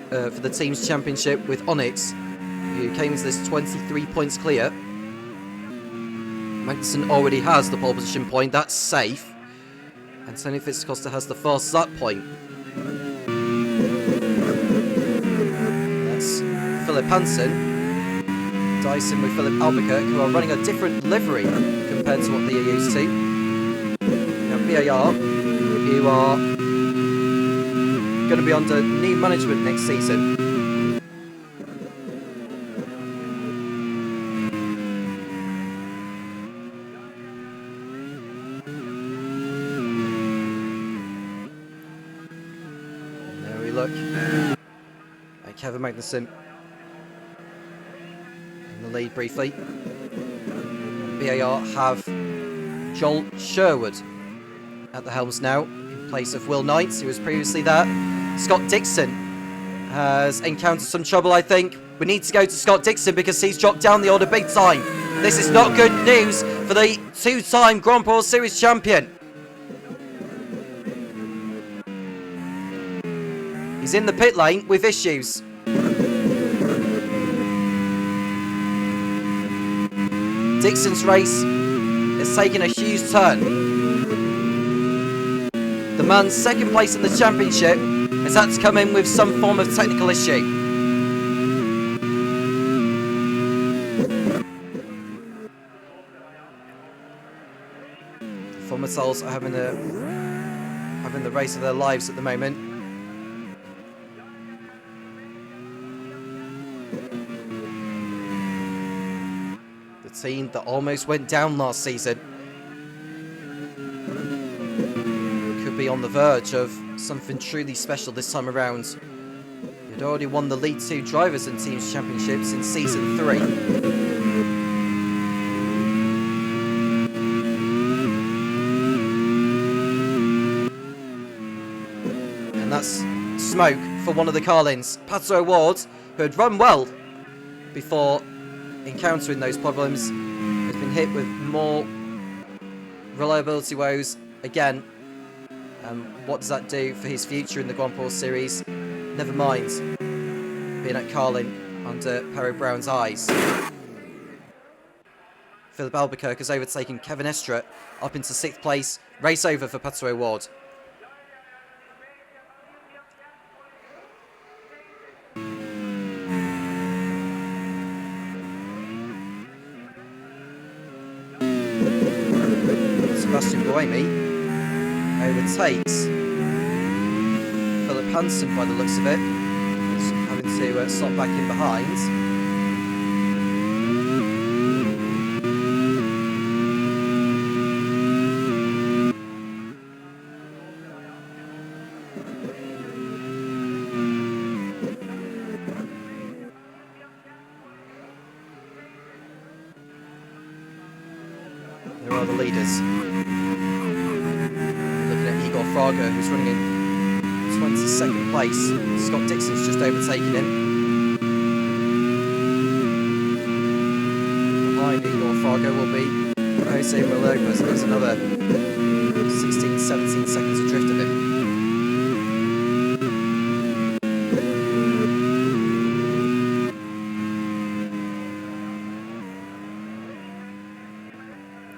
the team's championship with Onyx, who came into this 23 points clear. Magnussen already has the pole position point, that's safe. And Tony Fitzcosta has the fast start point. That's Philip Hansen. Dyson with Philip Albuquerque, who are running a different livery compared to what they are used to. Now BAR, who are going to be under new management next season. And there we look at Kevin Magnussen in the lead briefly. BAR have Joel Sherwood at the helms now, in place of Will Knight, who was previously there. Scott Dixon has encountered some trouble, I think. We need to go to Scott Dixon because he's dropped down the order big time. This is not good news for the two-time Grand Prix Series champion. He's in the pit lane with issues. Dixon's race has taken a huge turn. The man's second place in the championship has had to come in with some form of technical issue. The Formatals are having the race of their lives at the moment. The team that almost went down last season could be on the verge of something truly special this time around. You'd already won the League 2 Drivers and Teams Championships in Season 3. And that's smoke for one of the Carlins. Pato Ward, who had run well before encountering those problems, has been hit with more reliability woes again. What does that do for his future in the Grand Prix Series? Never mind being at Carlin under Perry Brown's eyes. Philip Albuquerque has overtaken Kevin Estra up into 6th place. Race over for Pato Ward. Sebastian Buemi overtakes Philip Hansen by the looks of it. He's having to slot back in behind. There are the leaders. Fraga, who's running in 22nd place. Scott Dixon's just overtaken him. Behind Igor Fraga will be Jose Lopez. There's another 16-17 seconds adrift of him.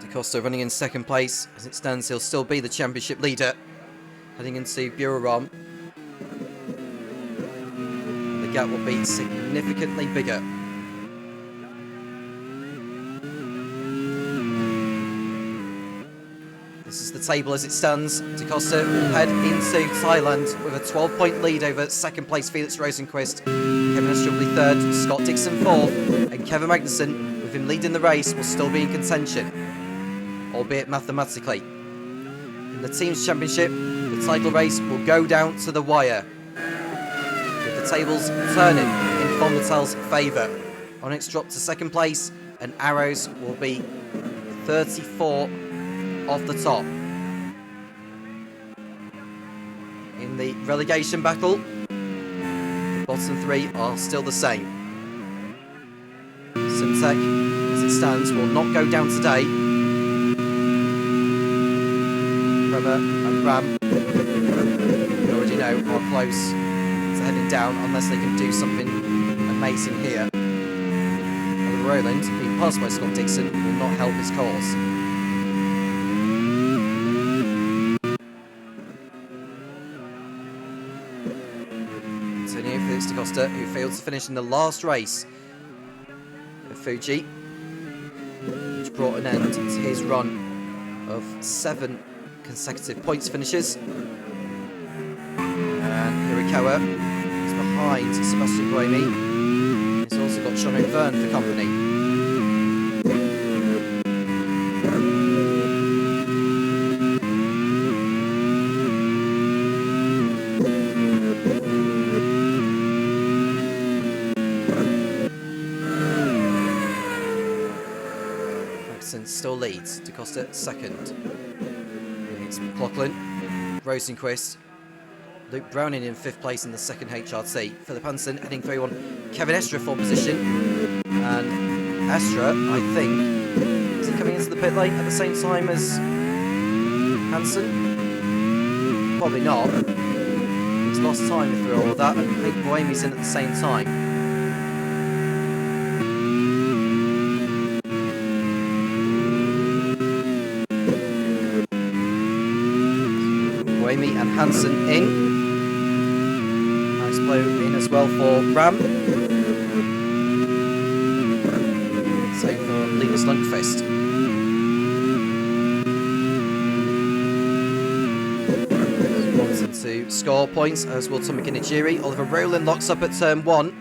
DaCosta running in 2nd place. As it stands, he'll still be the championship leader. Heading into Buriram. The gap will be significantly bigger. This is the table as it stands. DaCosta will head into Thailand with a 12-point lead over 2nd place Felix Rosenquist. Kevin Estra will be 3rd, Scott Dixon 4th, and Kevin Magnussen, with him leading the race, will still be in contention, albeit mathematically. In the Teams Championship, the title race will go down to the wire, with the tables turning in Formatal's favour. Onyx dropped to 2nd place, and Arrows will be 34 off the top. In the relegation battle, the bottom 3 are still the same. Simtek, as it stands, will not go down today. Trevor and Ram, you already know, are close to heading down unless they can do something amazing here. Oliver Rowland, being passed by Scott Dixon, will not help his cause. Antonio Felix da Costa, who failed to finish in the last race of Fuji, which brought an end to his run of 7 consecutive points finishes. And Hirakawa is behind Sebastian Buemi. He's also got Sean O'Byrne for company. Still leads. Da Costa second. It's McLaughlin, Rosenquist, Luke Browning in 5th place in the second HRT. Philip Hansen heading through on Kevin Estra for position. And Estra, I think, is he coming into the pit lane at the same time as Hansen? Probably not. He's lost time through all of that, and I think Buemi's in at the same time. Buemi and Hansen in. Nice blow in as well for Ram. Same for Linus Lundqvist. Wanting to score points, as will Tommy Guinigiri. Oliver Rowland locks up at turn 1.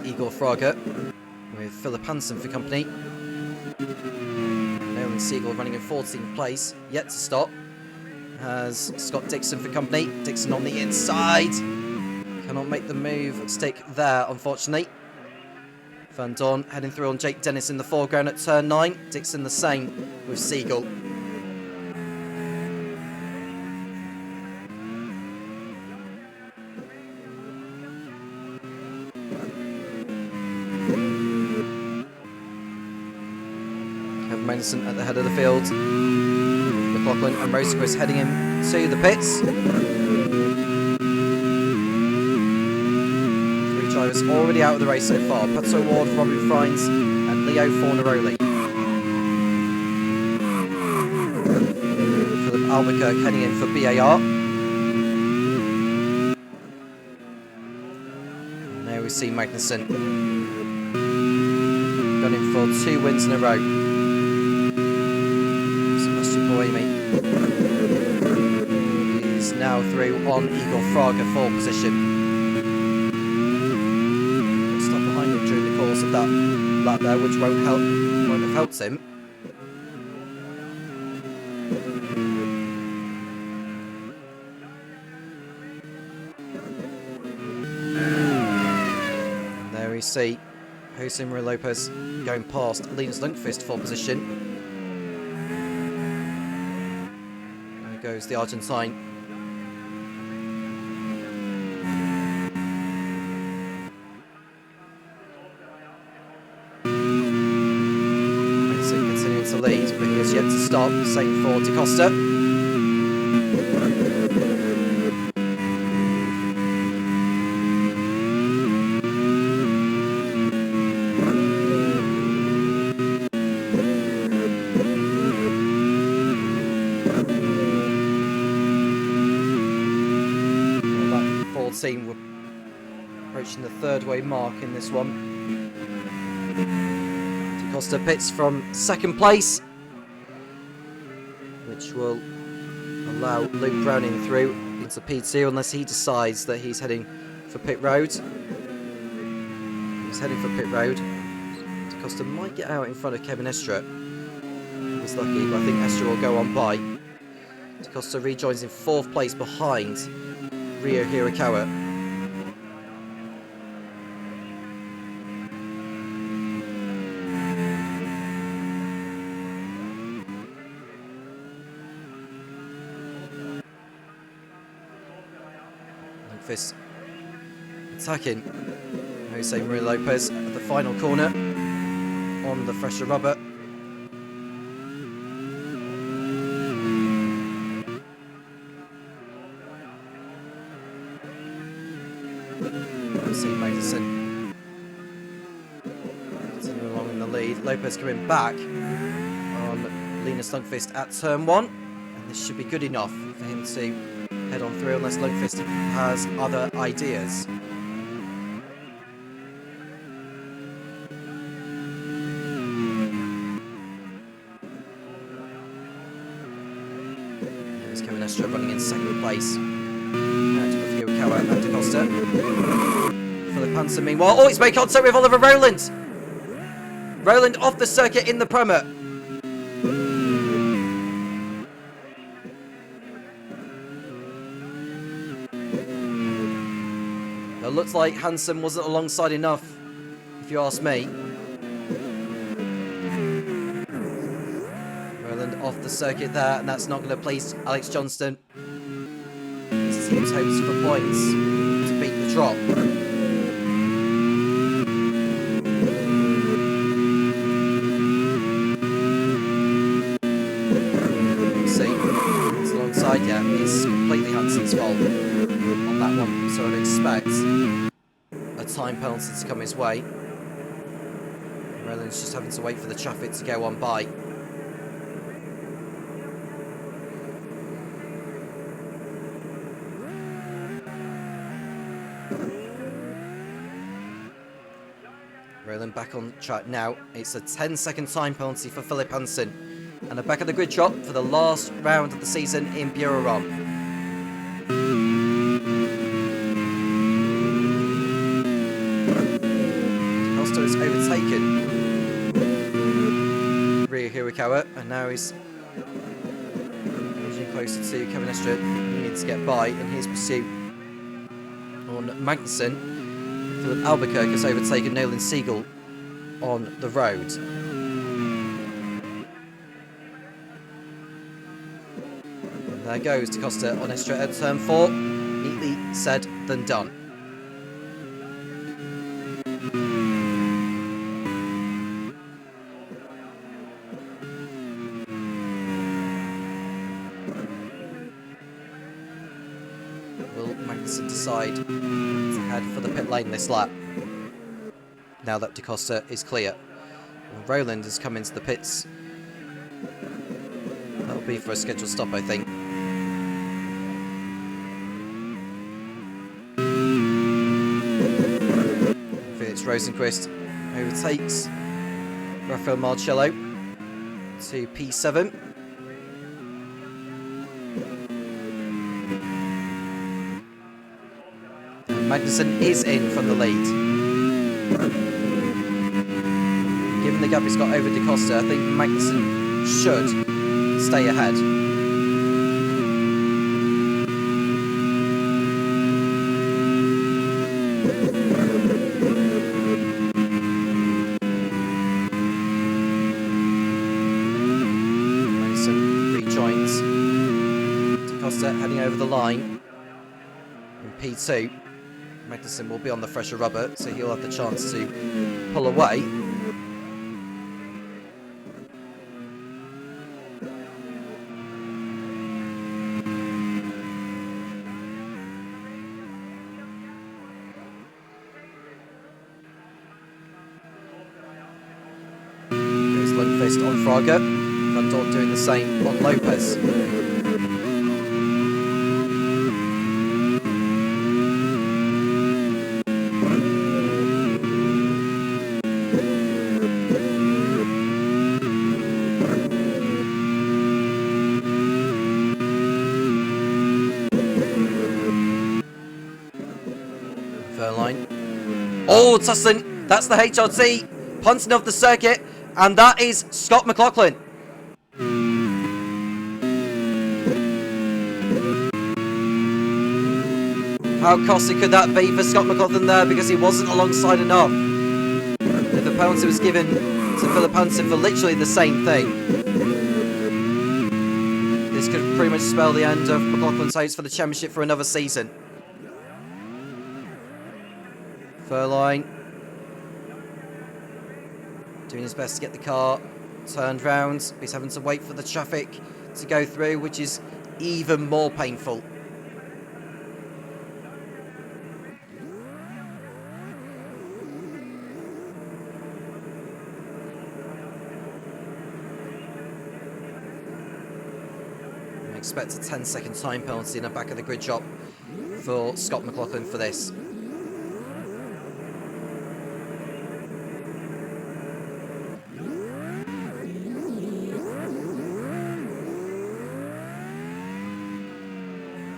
Igor Fraga with Philip Hansen for company. Nolan Siegel running in 14th place, yet to stop. Has Scott Dixon for company. Dixon on the inside. Cannot make the move stick there, unfortunately. Van Dorn heading through on Jake Dennis in the foreground at turn 9. Dixon the same with Siegel. Mendelson at the head of the field. McLaughlin and Rosenquist heading in to the pits. 3 drivers already out of the race so far. Pato Ward, Robin Frines and Leo Fornaroli. Philip Albuquerque heading in for BAR. And there we see Magnussen. Gunning for 2 wins in a row. He's now through on Igor Fraga for position. Stop behind him during the course of that lap there, which won't have helped him. And there we see Jose Maria Lopez going past Linus Lundqvist for position. Goes the Argentine. Mason continuing to lead, but he has yet to stop. Same for Da Costa. Team were approaching the 3rd way mark in this one. Da Costa pits from 2nd place, which will allow Luke Browning through into P2 unless he decides that he's heading for pit road. He's heading for pit road. Da Costa might get out in front of Kevin Estra. He's lucky, but I think Estra will go on by. Da Costa rejoins in 4th place behind Ryo Hirakawa. Lundqvist attacking Jose Maria Lopez at the final corner on the fresher rubber. See Magnussen continuing along in the lead. Lopez coming back on Linus Lundqvist at turn 1, and this should be good enough for him to head on through unless Lundqvist has other ideas. There's Kevin Estra running in second place. And Da Costa. Philip Hansen meanwhile. Oh, it's made contact with Oliver Rowland. Rowland off the circuit in the Prema. It looks like Hansen wasn't alongside enough, if you ask me. Rowland off the circuit there, and that's not going to please Alex Johnston. His team's hopes for points to beat the drop. See, it's alongside, yeah, it's completely Hansen's fault on that one, so I'd expect a time penalty to come his way. Rowland's just having to wait for the traffic to go on by. Rowland back on track now. It's a 10-second time penalty for Philip Hansen. And a back of the grid drop for the last round of the season in Buriram. Costa is overtaken Ryo Hirakawa, and now he's edging closer to Kevin Estra. He needs to get by in his pursuit on Magnussen. Philip Albuquerque has overtaken Nolan Siegel on the road. And there goes Da Costa on Estra at turn 4. Neatly said than done. Will Magnussen decide to head for the pit lane this lap, now that Da Costa is clear? Well, Rowland has come into the pits. That'll be for a scheduled stop, I think. Felix Rosenquist overtakes Rafael Marcello to P7. Magnussen is in from the lead. Given the gap he's got over Da Costa, I think Magnussen should stay ahead. Magnussen rejoins Da Costa heading over the line in P2. Magnussen will be on the fresher rubber, so he'll have the chance to pull away. There's Lundqvist on Fraga. Van Dorn doing the same on Lopez. Oh, Tustin, that's the HRT punting off the circuit, and that is Scott McLaughlin. How costly could that be for Scott McLaughlin there, because he wasn't alongside enough? If the penalty was given to Philip Hansen for literally the same thing, this could pretty much spell the end of McLaughlin's hopes for the championship for another season. Furline doing his best to get the car turned round. He's having to wait for the traffic to go through, which is even more painful. I expect a 10-second time penalty in the back of the grid drop for Scott McLaughlin for this.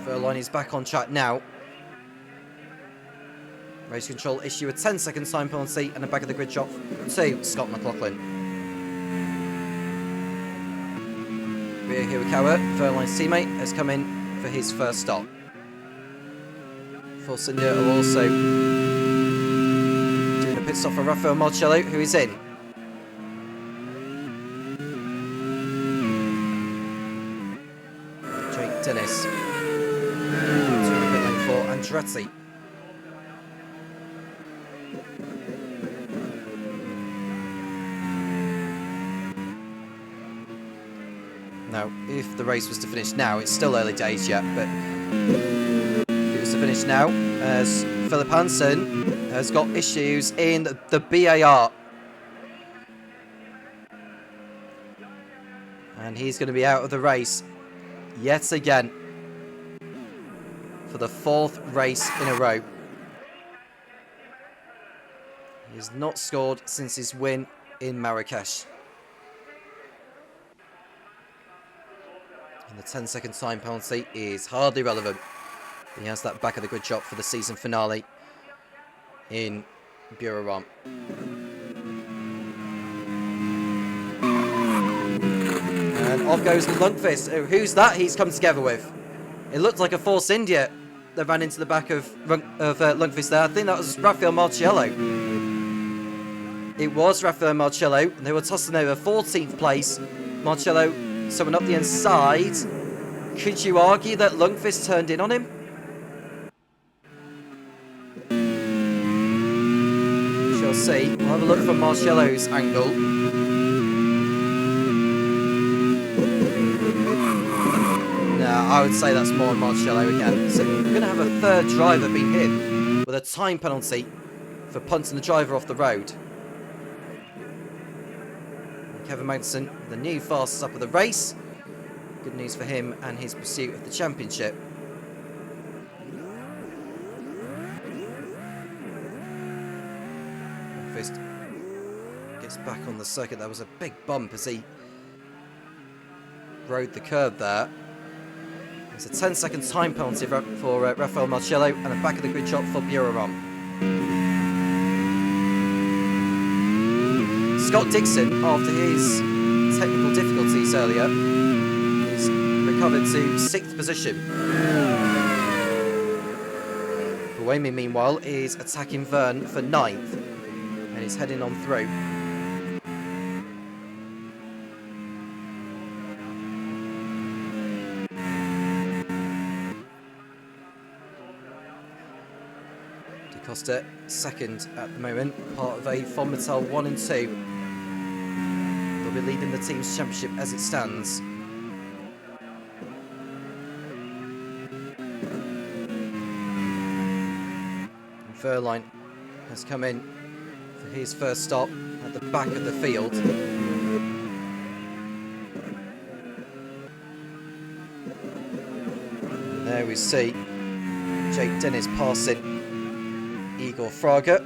Furline is back on track now. Race control issue a 10-second time penalty and a back of the grid drop to Scott McLaughlin. Ryo Hirakawa, Furline's teammate, has come in for his first stop. Force India are also doing a pit stop for Rafael Marcello, who is in. Jake Dennis. Doing a pit lane for Andretti. Now, if the race was to finish now, it's still early days yet, but if it was to finish now, as Philip Hansen has got issues in the BAR. And he's going to be out of the race yet again for the 4th race in a row. He has not scored since his win in Marrakesh. And the 10-second time penalty is hardly relevant. He has that back of the grid drop for the season finale in Buriram. And off goes Lundqvist. Oh, who's that he's come together with? It looked like a Force India that ran into the back of Lundqvist there. I think that was Rafael Marcello. It was Rafael Marcello. They were tossing over 14th place. Marcello someone up the inside. Could you argue that Lundqvist turned in on him? We shall see. We'll have a look from Marcello's angle. No, I would say that's more on Marcello again. So we're going to have a 3rd driver being hit with a time penalty for punting the driver off the road. Kevin Magnussen, the new fastest up of the race. Good news for him and his pursuit of the championship. First gets back on the circuit. There was a big bump as he rode the curb there. It's a 10-second time penalty for Rafael Marcello and a back of the grid drop for Buriram. Scott Dixon, after his technical difficulties earlier, has recovered to 6th position. Buemi, meanwhile, is attacking Verne for 9th and is heading on through. Costa 2nd at the moment, part of a Fonmetal 1 and 2. They'll be leading the team's championship as it stands. And Furline has come in for his first stop at the back of the field. And there we see Jake Dennis passing Igor Fraga.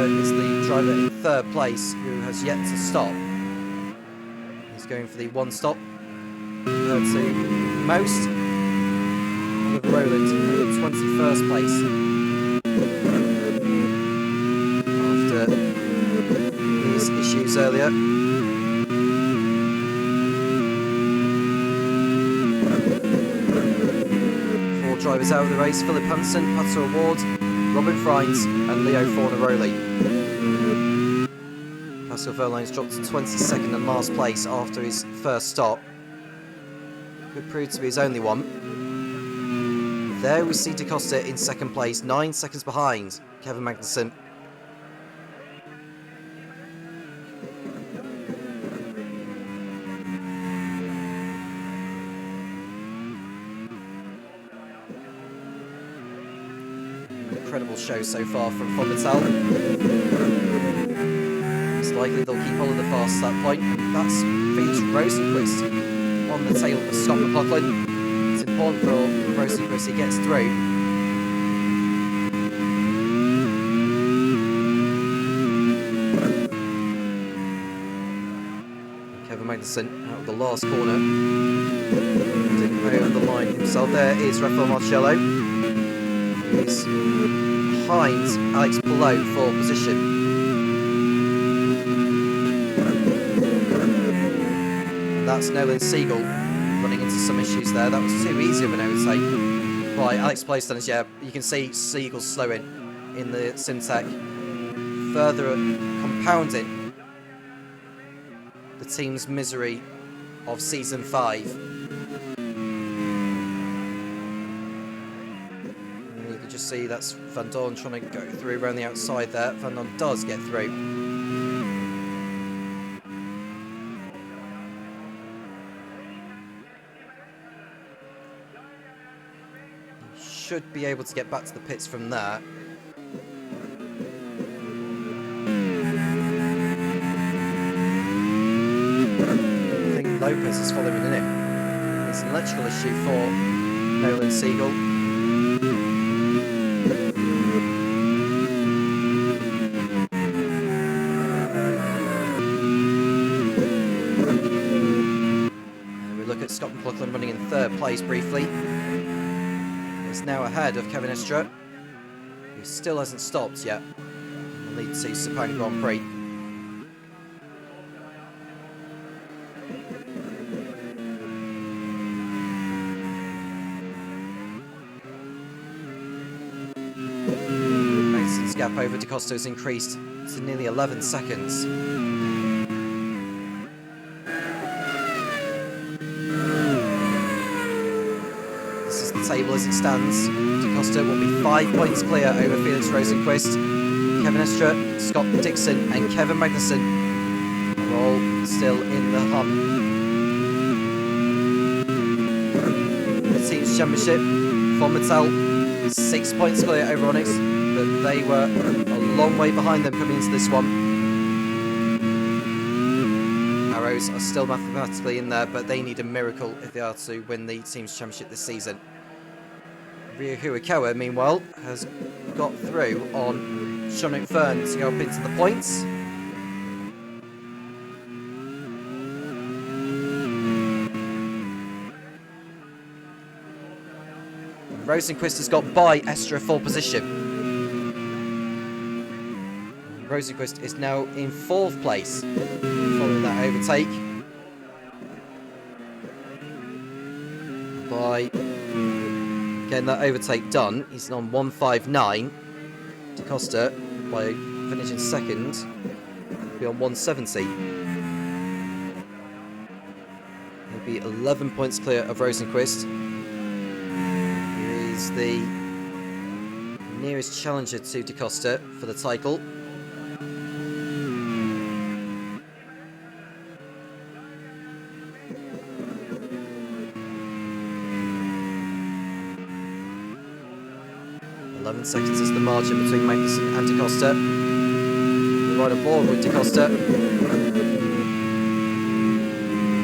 Is the driver in 3rd place who has yet to stop. He's going for the 1 stop compared to most. Oliver Rowland in 21st place after his issues earlier. leaders out of the race: Philip Hansen, Pato Award, Robin Frines and Leo Fornaroli. Pascal Wehrlein's dropped to 22nd and last place after his first stop. Could prove to be his only one. There we see DaCosta in second place, 9 seconds behind Kevin Magnussen. Incredible show so far from Fonmetal. It's likely they'll keep all of the fast at that point. That's Felix Rosenquist on the tail of Scott McLaughlin. It's important for Rosenquist he gets through. Kevin Magnussen out of the last corner. Didn't go over the line himself. There is Rafael Marcello. He's behind Alex Palou for position. And that's Nolan Siegel running into some issues there. That was too easy of an overtake by Alex Palou. Yeah, you can see Siegel slowing in the Simtech, further compounding the team's misery of Season 5. See, that's Van Dorn trying to go through around the outside there. Van Dorn does get through. He should be able to get back to the pits from there. I think Lopez is following in it. It's an electrical issue for Nolan Siegel. Scott McLaughlin running in third place briefly. He's now ahead of Kevin Estra, who still hasn't stopped yet. In the lead to Sepang Grand Prix. Mason's gap over DaCosta has increased to nearly 11 seconds. Table as it stands. DaCosta will be 5 points clear over Felix Rosenquist, Kevin Estra, Scott Dixon and Kevin Magnussen are all still in the hunt. The team's championship, Fonmetal 6 points clear over Onyx, but they were a long way behind them coming into this one. Arrows are still mathematically in there, but they need a miracle if they are to win the team's championship this season. Ryo Huakawa, meanwhile, has got through on Sean McFern to go up into the points. Rosenquist has got by Estra for position. Rosenquist is now in 4th place following that overtake by getting that overtake done. He's on 159. DaCosta, by finishing 2nd, will be on 170. He'll be 11 points clear of Rosenquist, who is the nearest challenger to DaCosta for the title. Seconds is the margin between Magnussen and DaCosta. We're right on board with DaCosta.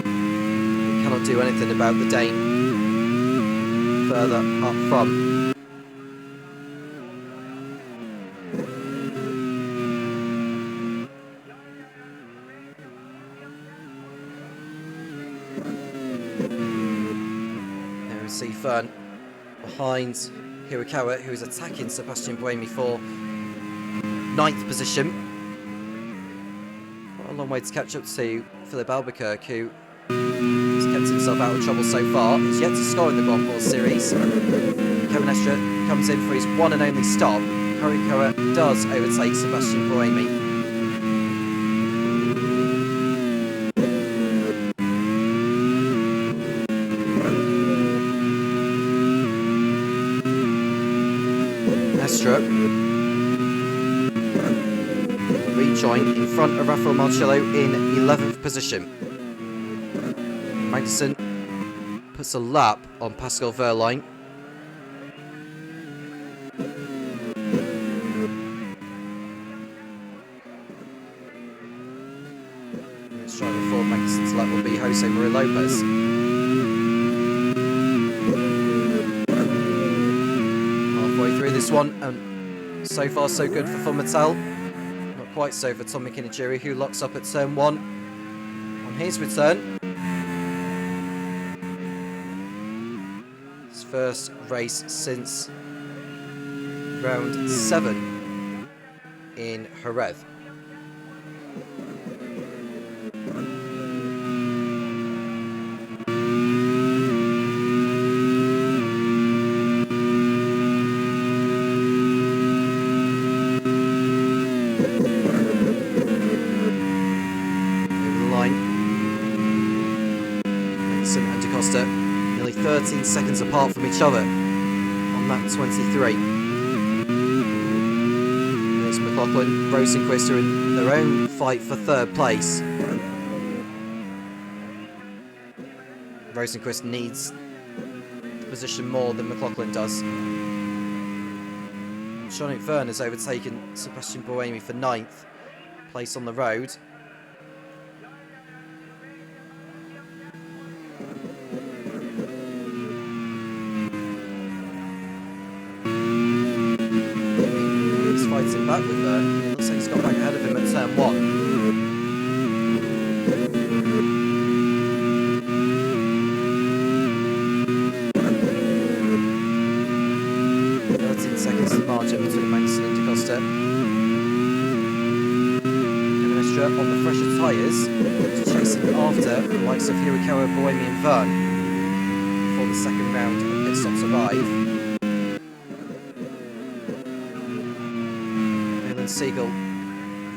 We cannot do anything about the Dane further up front. There we see Fern behind Hirakawa, who is attacking Sebastian Buemi for 9th position. Quite a long way to catch up to Philip Albuquerque, who is kept himself out of trouble so far. He's yet to score in the Grand Prix Series. Kevin Estre comes in for his one and only stop. Horikoa does overtake Sebastian Buemi. Estre rejoin in front of Rafael Marcello in 11th position. Magnussen puts a lap on Pascal Wehrlein. Next driver for Magnussen's lap will be Jose Maria Lopez. Halfway through this one, and so far so good for Fumatel. Not quite so for Tommy Kinijiri, who locks up at turn 1 on his return. His first race since round 7 in Jerez. And Da Costa nearly 13 seconds apart from each other on lap 23. And it's McLaughlin, Rosenquist are in their own fight for third place. Rosenquist needs the position more than McLaughlin does. Jean-Luc Verne has overtaken Sebastian Buemi for 9th place on the road. Fighting back with Verne. It looks like he's got back ahead of him at turn 1. 13 seconds to margin between Magnussen and Da Costa. Kevin Estre on the fresher tyres, chasing after the likes of Horikoa, Buemi and Verne before the second round of pit stops arrive. Siegel, I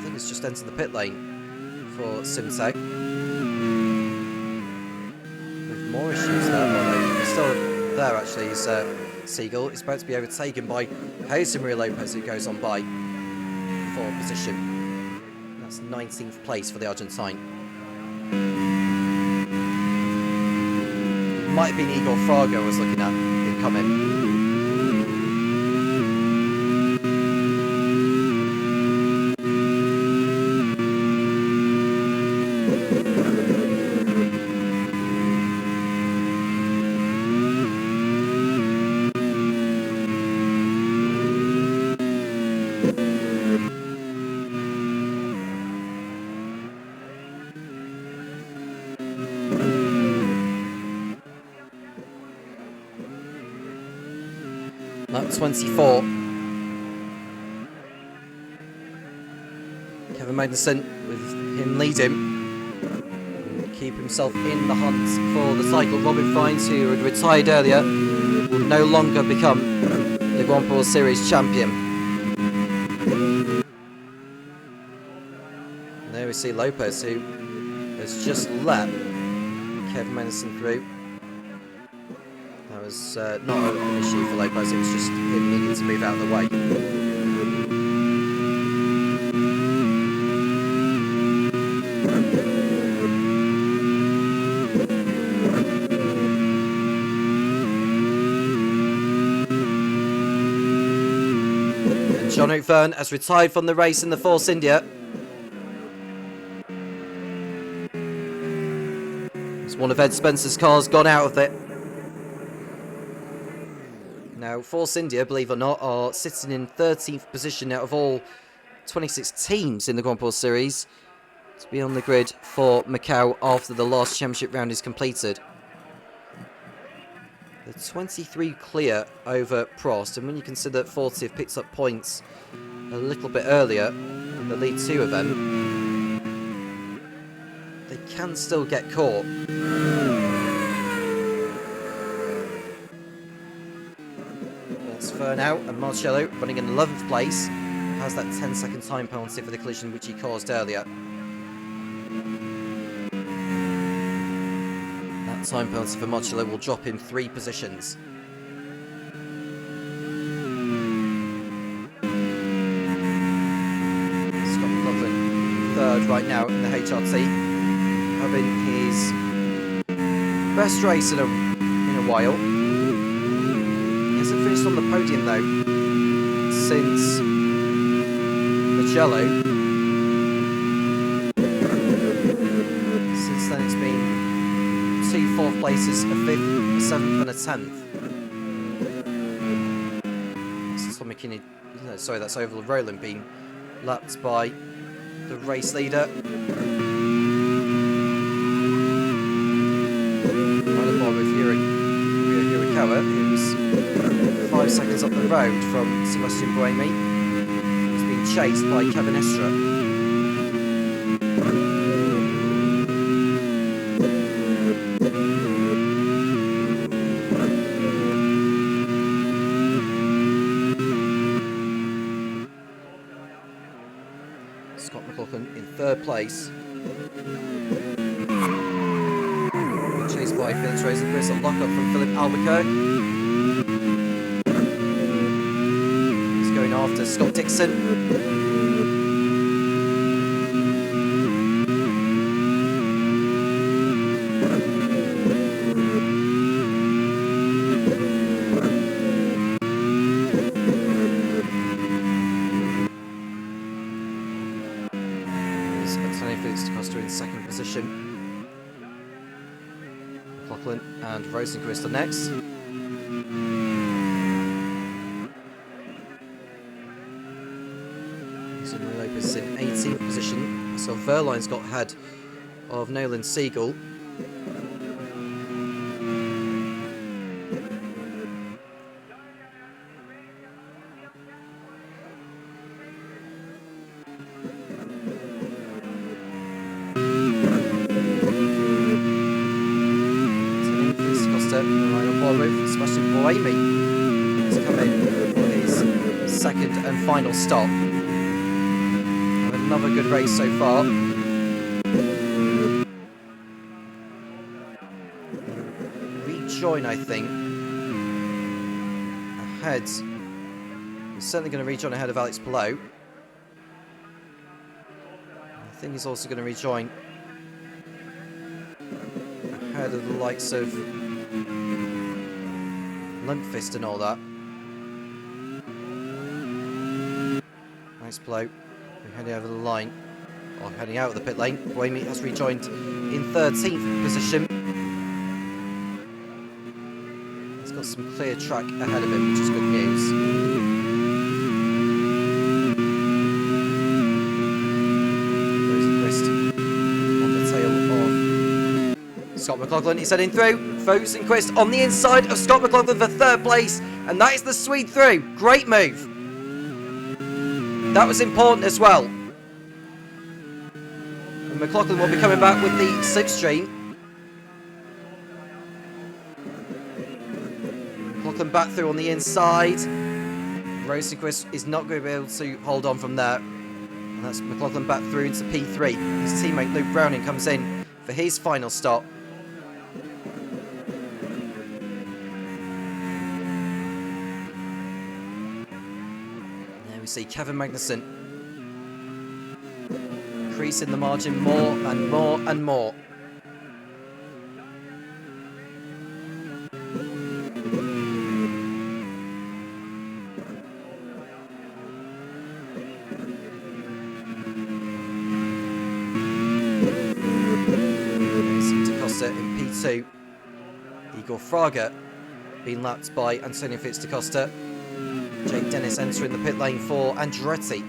think, has just entered the pit lane for Simtek. With more issues there, although he's still there actually. Siegel is about to be overtaken by Jose Maria Lopez, who goes on by for position. That's 19th place for the Argentine. Might have been Igor Fraga I was looking at him coming. Lap 24. Kevin Magnussen with him leading. Keep himself in the hunt for the title. Robin Fines, who had retired earlier, will no longer become the Grand Prix Series champion. And there we see Lopez, who has just let Kevin Magnussen through. That was not an issue for Lopez, it was just him needing to move out of the way. And Jean-Luc Verne has retired from the race in the Force India. As one of Ed Spencer's cars gone out of it. Now, Force India, believe it or not, are sitting in 13th position out of all 26 teams in the Grand Prix Series to be on the grid for Macau after the last championship round is completed. The 23 clear over Prost, and when you consider that 40 have picked up points a little bit earlier in the Lead 2 event, they can still get caught. now, and Marcello running in 11th place has that 10-second time penalty for the collision which he caused earlier. That time penalty for Marcello will drop him 3 positions. Scott McLaughlin 3rd right now in the HRT, having his best race in a while. He hasn't finished on the podium though since Mugello. Since then it's been 2 4th places, a 5th, a 7th and a 10th. That's Tom McKinney, sorry, that's Oval Rowland being lapped by the race leader. Who's 5 seconds up the road from Sebastian Buemi, who's being chased by Kevin Estra. Scott McLaughlin in 3rd place. Chased by Felix Rosenquist, a lock-up from Philip Albuquerque. He's going after Scott Dixon. There's Antonio Felix da Costa in 2nd position. McLaughlin and Rosenquist are next. Zimmer Lopez in 18th position. So Verline's got ahead of Nolan Siegel. Sebastian Buemi has come in for his 2nd and final stop. And another good race so far. Rejoin, I think, ahead. He's certainly going to rejoin ahead of Alex Palou. I think he's also going to rejoin ahead of the likes of Lundqvist and all that. Nice blow. We're heading over the line, or heading out of the pit lane. Buemi has rejoined in 13th position. He's got some clear track ahead of him, which is good news. Rosenquist on the tail of Scott McLaughlin. He's heading through. Rosenquist on the inside of Scott McLaughlin for 3rd place, and that is the sweep through. Great move. That was important as well. And McLaughlin will be coming back with the slipstream. McLaughlin back through on the inside. Rosenquist is not going to be able to hold on from there. And that's McLaughlin back through into P3. His teammate Luke Browning comes in for his final stop. See Kevin Magnussen increasing the margin more and more and more. Da Costa in P2. Igor Fraga being lapped by Antonio Felix da Costa. Jake Dennis entering the pit lane for Andretti,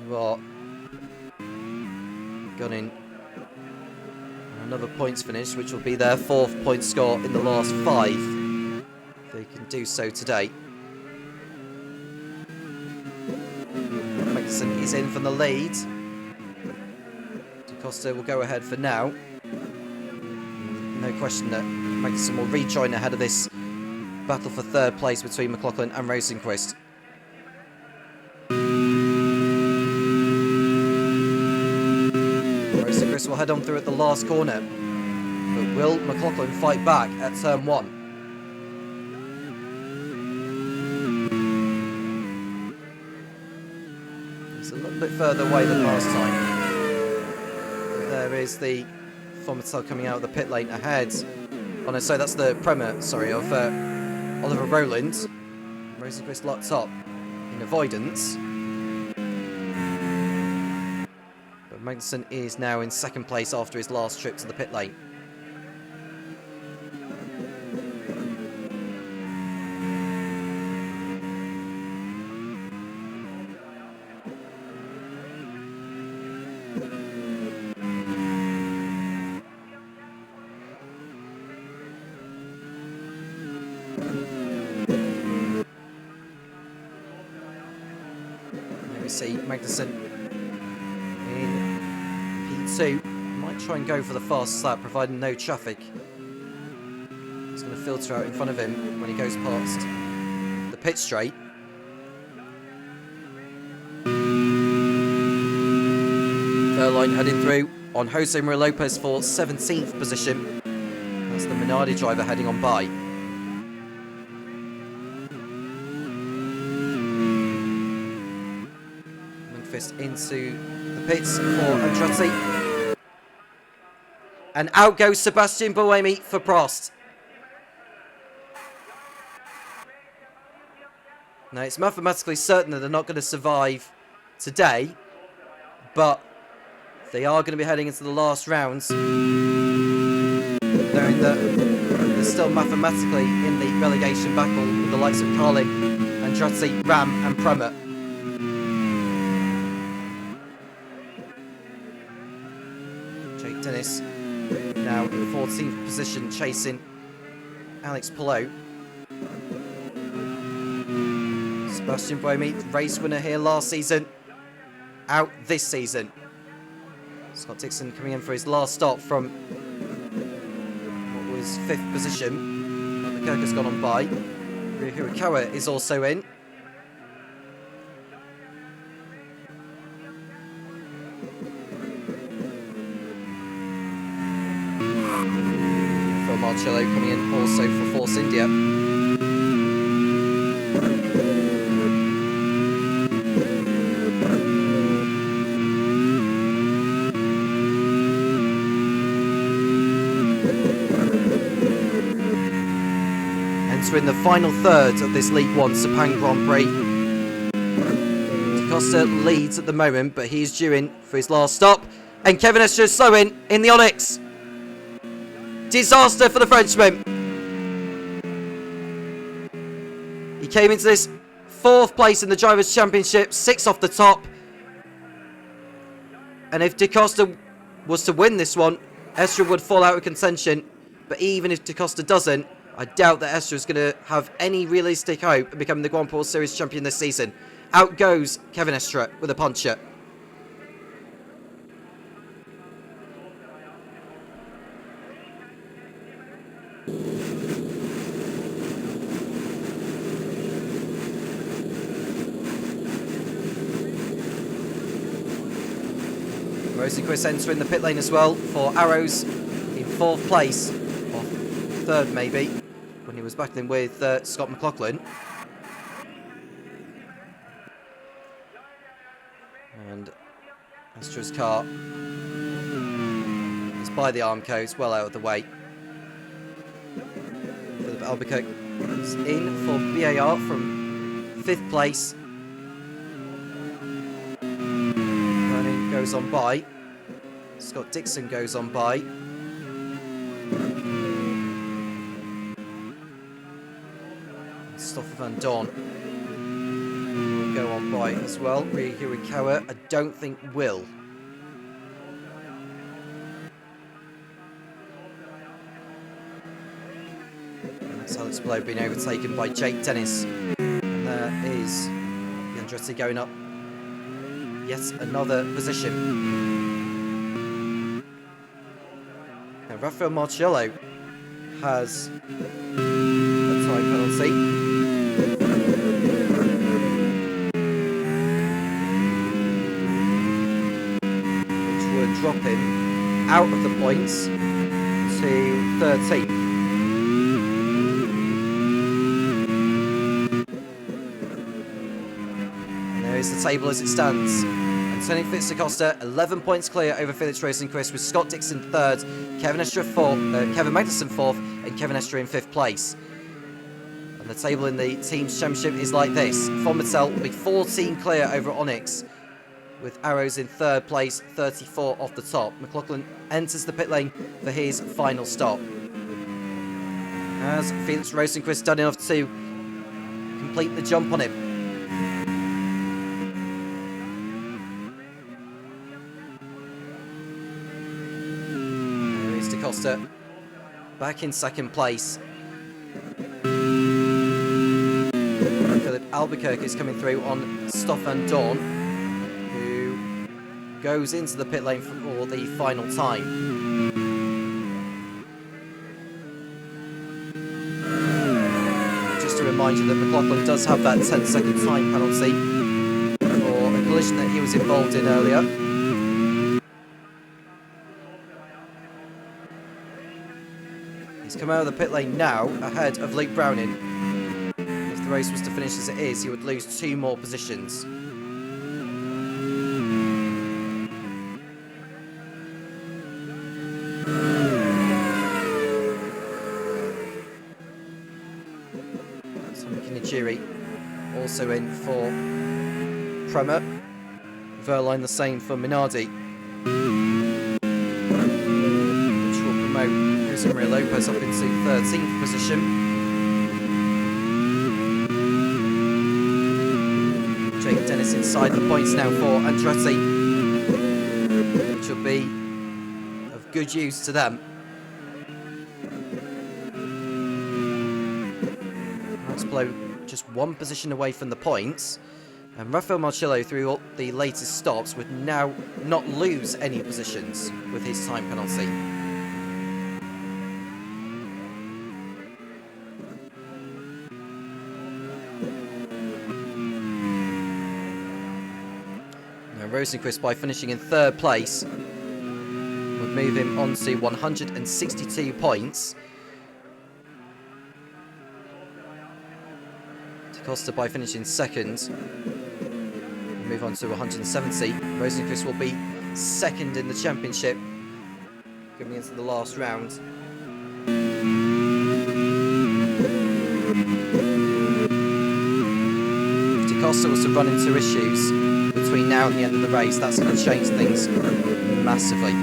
who are gunning another points finish, which will be their 4th point score in the last 5. If they can do so today. Magnussen is in from the lead. Da Costa will go ahead for now. No question that Magnussen will rejoin ahead of this battle for third place between McLaughlin and Rosenquist. Rosenquist will head on through at the last corner, but will McLaughlin fight back at turn 1? It's a little bit further away than last time. There is the Fomitel coming out of the pit lane ahead. Oh no, so that's the Premier, sorry, of Oliver Rowland. Rosenquist locked up in avoidance. But Magnussen is now in second place after his last trip to the pit lane. We see Magnussen in P2. Might try and go for the fast slap, providing no traffic. He's going to filter out in front of him when he goes past the pit straight. Furline heading through on Jose Maria Lopez for 17th position. That's the Minardi driver heading on by. Into the pits for Andretti. And out goes Sebastian Buemi for Prost. Now, it's mathematically certain that they're not going to survive today, but they are going to be heading into the last rounds, knowing that they're still mathematically in the relegation battle with the likes of Carlin, Andretti, Ram and Prema. Dennis now in 14th position, chasing Alex Palou. Sebastian Buemi, race winner here last season, out this season. Scott Dixon coming in for his last stop from what was 5th position. Leclerc has gone on by. Ryu Hirakawa is also in. Marcello coming in also for Force India. Entering the final third of this League 1 Sepang Grand Prix. DaCosta leads at the moment, but he's due in for his last stop. And Kevin Estre is slow in the Onyx. Disaster for the Frenchman. He came into this 4th place in the Drivers' Championship, 6 off the top. And if DaCosta was to win this one, Estre would fall out of contention. But even if DaCosta doesn't, I doubt that Estre is going to have any realistic hope of becoming the Grand Prix Series champion this season. Out goes Kevin Estre with a puncher. Rosenquist entering the pit lane as well for Arrows in 4th place, or 3rd maybe, when he was battling with Scott McLaughlin. And Astra's car is by the Armco, it's well out of the way. Philip Albuquerque is in for BAR from 5th place. Vernon goes on by. Scott Dixon goes on by. Stoffel van Dorn will go on by as well. Ryu Hirakawa, I don't think will. And that's Alex Palou being overtaken by Jake Dennis. And there is the Andretti going up yet another position. Now, Rafael Marciello has a time time penalty. Which would drop him out of the points to 13th. And there is the table as it stands. Antonio Fitz-Acosta, 11 points clear over Felix Rosenqvist, with Scott Dixon 3rd, Kevin Magnussen 4th, and Kevin Estre in 5th place. And the table in the Teams Championship is like this. Von Mattel will be 14 clear over Onyx, with Arrows in 3rd place, 34 off the top. McLaughlin enters the pit lane for his final stop. Has Felix Rosenqvist done enough to complete the jump on him? Costa back in 2nd place. Philip Albuquerque is coming through on Stoffan Dawn, who goes into the pit lane for the final time. Just to remind you that McLaughlin does have that 10-second time penalty for a collision that he was involved in earlier. He's come out of the pit lane now, ahead of Luke Browning. If the race was to finish as it is, he would lose 2 more positions. Tommy Kinijiri also in for Prema. Verline the same for Minardi. Which will promote Maria Lopez up into 13th position. Jake Dennis inside the points now for Andretti, which will be of good use to them. Max Blow just 1 position away from the points, and Rafael Marcillo, through all the latest stops, would now not lose any positions with his time penalty. Rosenqvist, by finishing in 3rd place, would move him on to 162 points. DaCosta, by finishing 2nd, will move on to 170. Rosenqvist will be 2nd in the championship, going into the last round. If DaCosta was to run into issues between now and the end of the race, that's going to change things massively.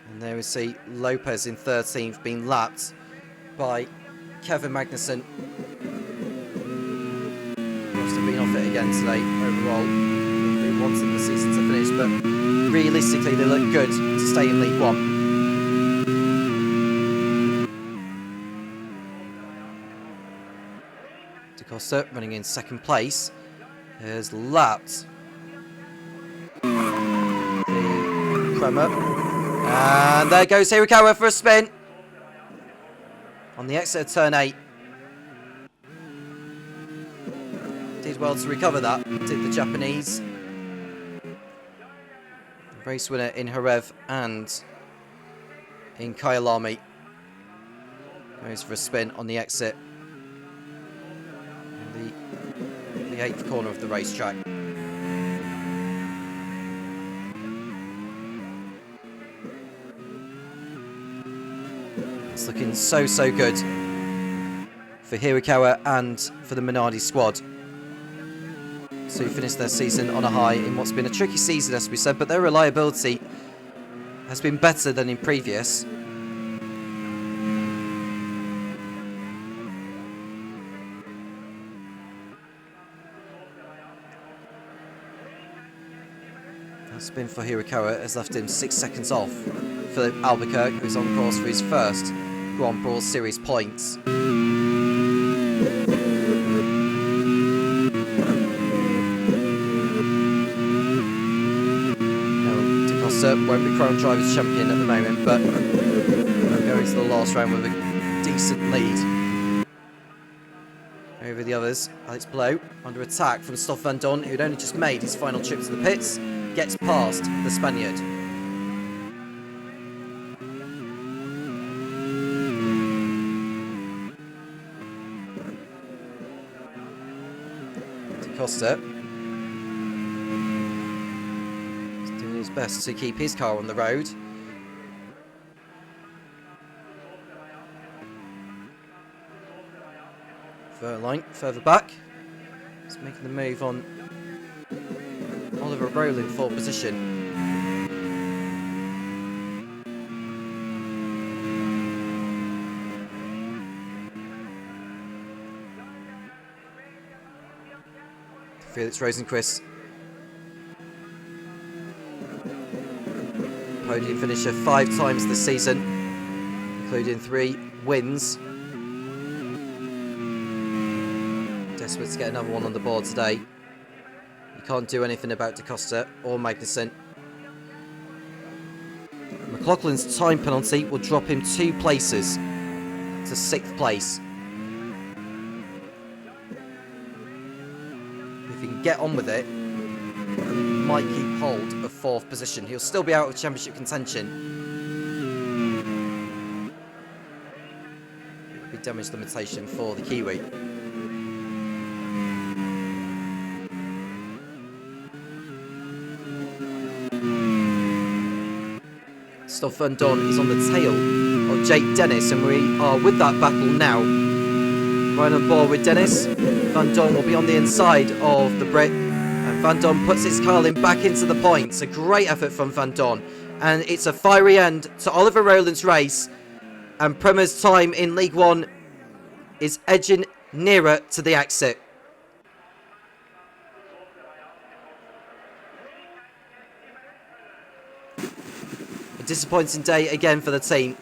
And there we see Lopez in 13th, being lapped by Kevin Magnussen. Must have been off it again today overall. He wanted the season to finish, but realistically they look good to stay in League One. DaCosta, running in 2nd place, has lapped the Prema. And there goes Hirakawa for a spin on the exit of turn 8. Did well to recover that, did the Japanese. Race winner in Harev and in Kyalami. Goes for a spin on the exit. The 8th corner of the racetrack. It's looking so good for Hirakawa and for the Minardi squad to finish their season on a high in what's been a tricky season, as we said, but their reliability has been better than in previous. That spin for Hirakawa has left him 6 seconds off. Philip Albuquerque, who's on course for his first Grand Prix Series points. Costa won't be crowned Drivers' Champion at the moment, but going to the last round with a decent lead over the others. Alex Blow under attack from Stoff Van Don, who'd only just made his final trip to the pits, gets past the Spaniard. Costa is doing his best to keep his car on the road. Verline further back. He's making the move on Oliver Rowland for position. Felix Rosenquist, podium finisher 5 times this season, including 3 wins. Desperate to get another one on the board today. You can't do anything about Da Costa or Magnussen. McLaughlin's time penalty will drop him 2 places to 6th place. If he can get on with it, he might keep hold of 4th position. He'll still be out of championship contention. It will be damage limitation for the Kiwi. Stoff Van Don is on the tail of Jake Dennis, and we are with that battle now. Right on board with Dennis. Van Don will be on the inside of the Brit, and Van Don puts his Carlin back into the points. A great effort from Van Don, and it's a fiery end to Oliver Rowland's race, and Prema's time in League One is edging nearer to the exit. A disappointing day again for the team.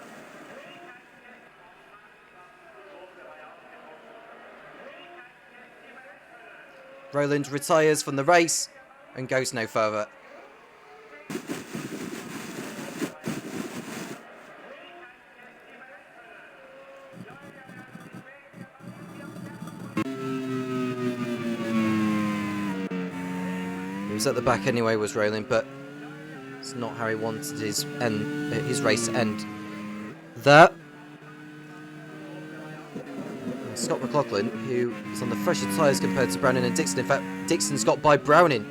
Rowland retires from the race and goes no further. He was at the back anyway, was Rowland, but it's not how he wanted his race to end. There. Scott McLaughlin, who is on the fresher tyres compared to Browning and Dixon. In fact, Dixon's got by Browning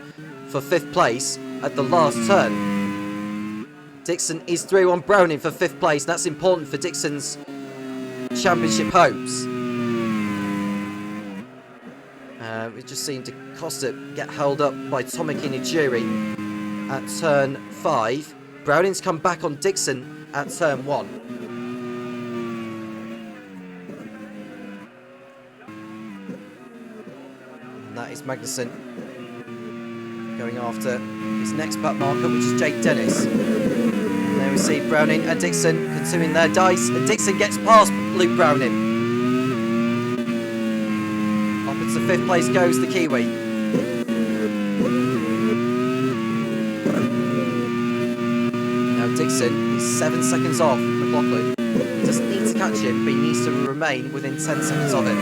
for 5th place at the last turn. Dixon is through on Browning for 5th place. That's important for Dixon's championship hopes. We've just seen Da Costa get held up by Tomek Inijiri at turn 5. Browning's come back on Dixon at turn 1. And that is Magnussen going after his next back marker, which is Jake Dennis. And there we see Browning and Dixon consuming their dice, and Dixon gets past Luke Browning. Up into 5th place goes the Kiwi. Dixon is 7 seconds off McLaughlin. He doesn't need to catch him, but he needs to remain within 10 seconds of him.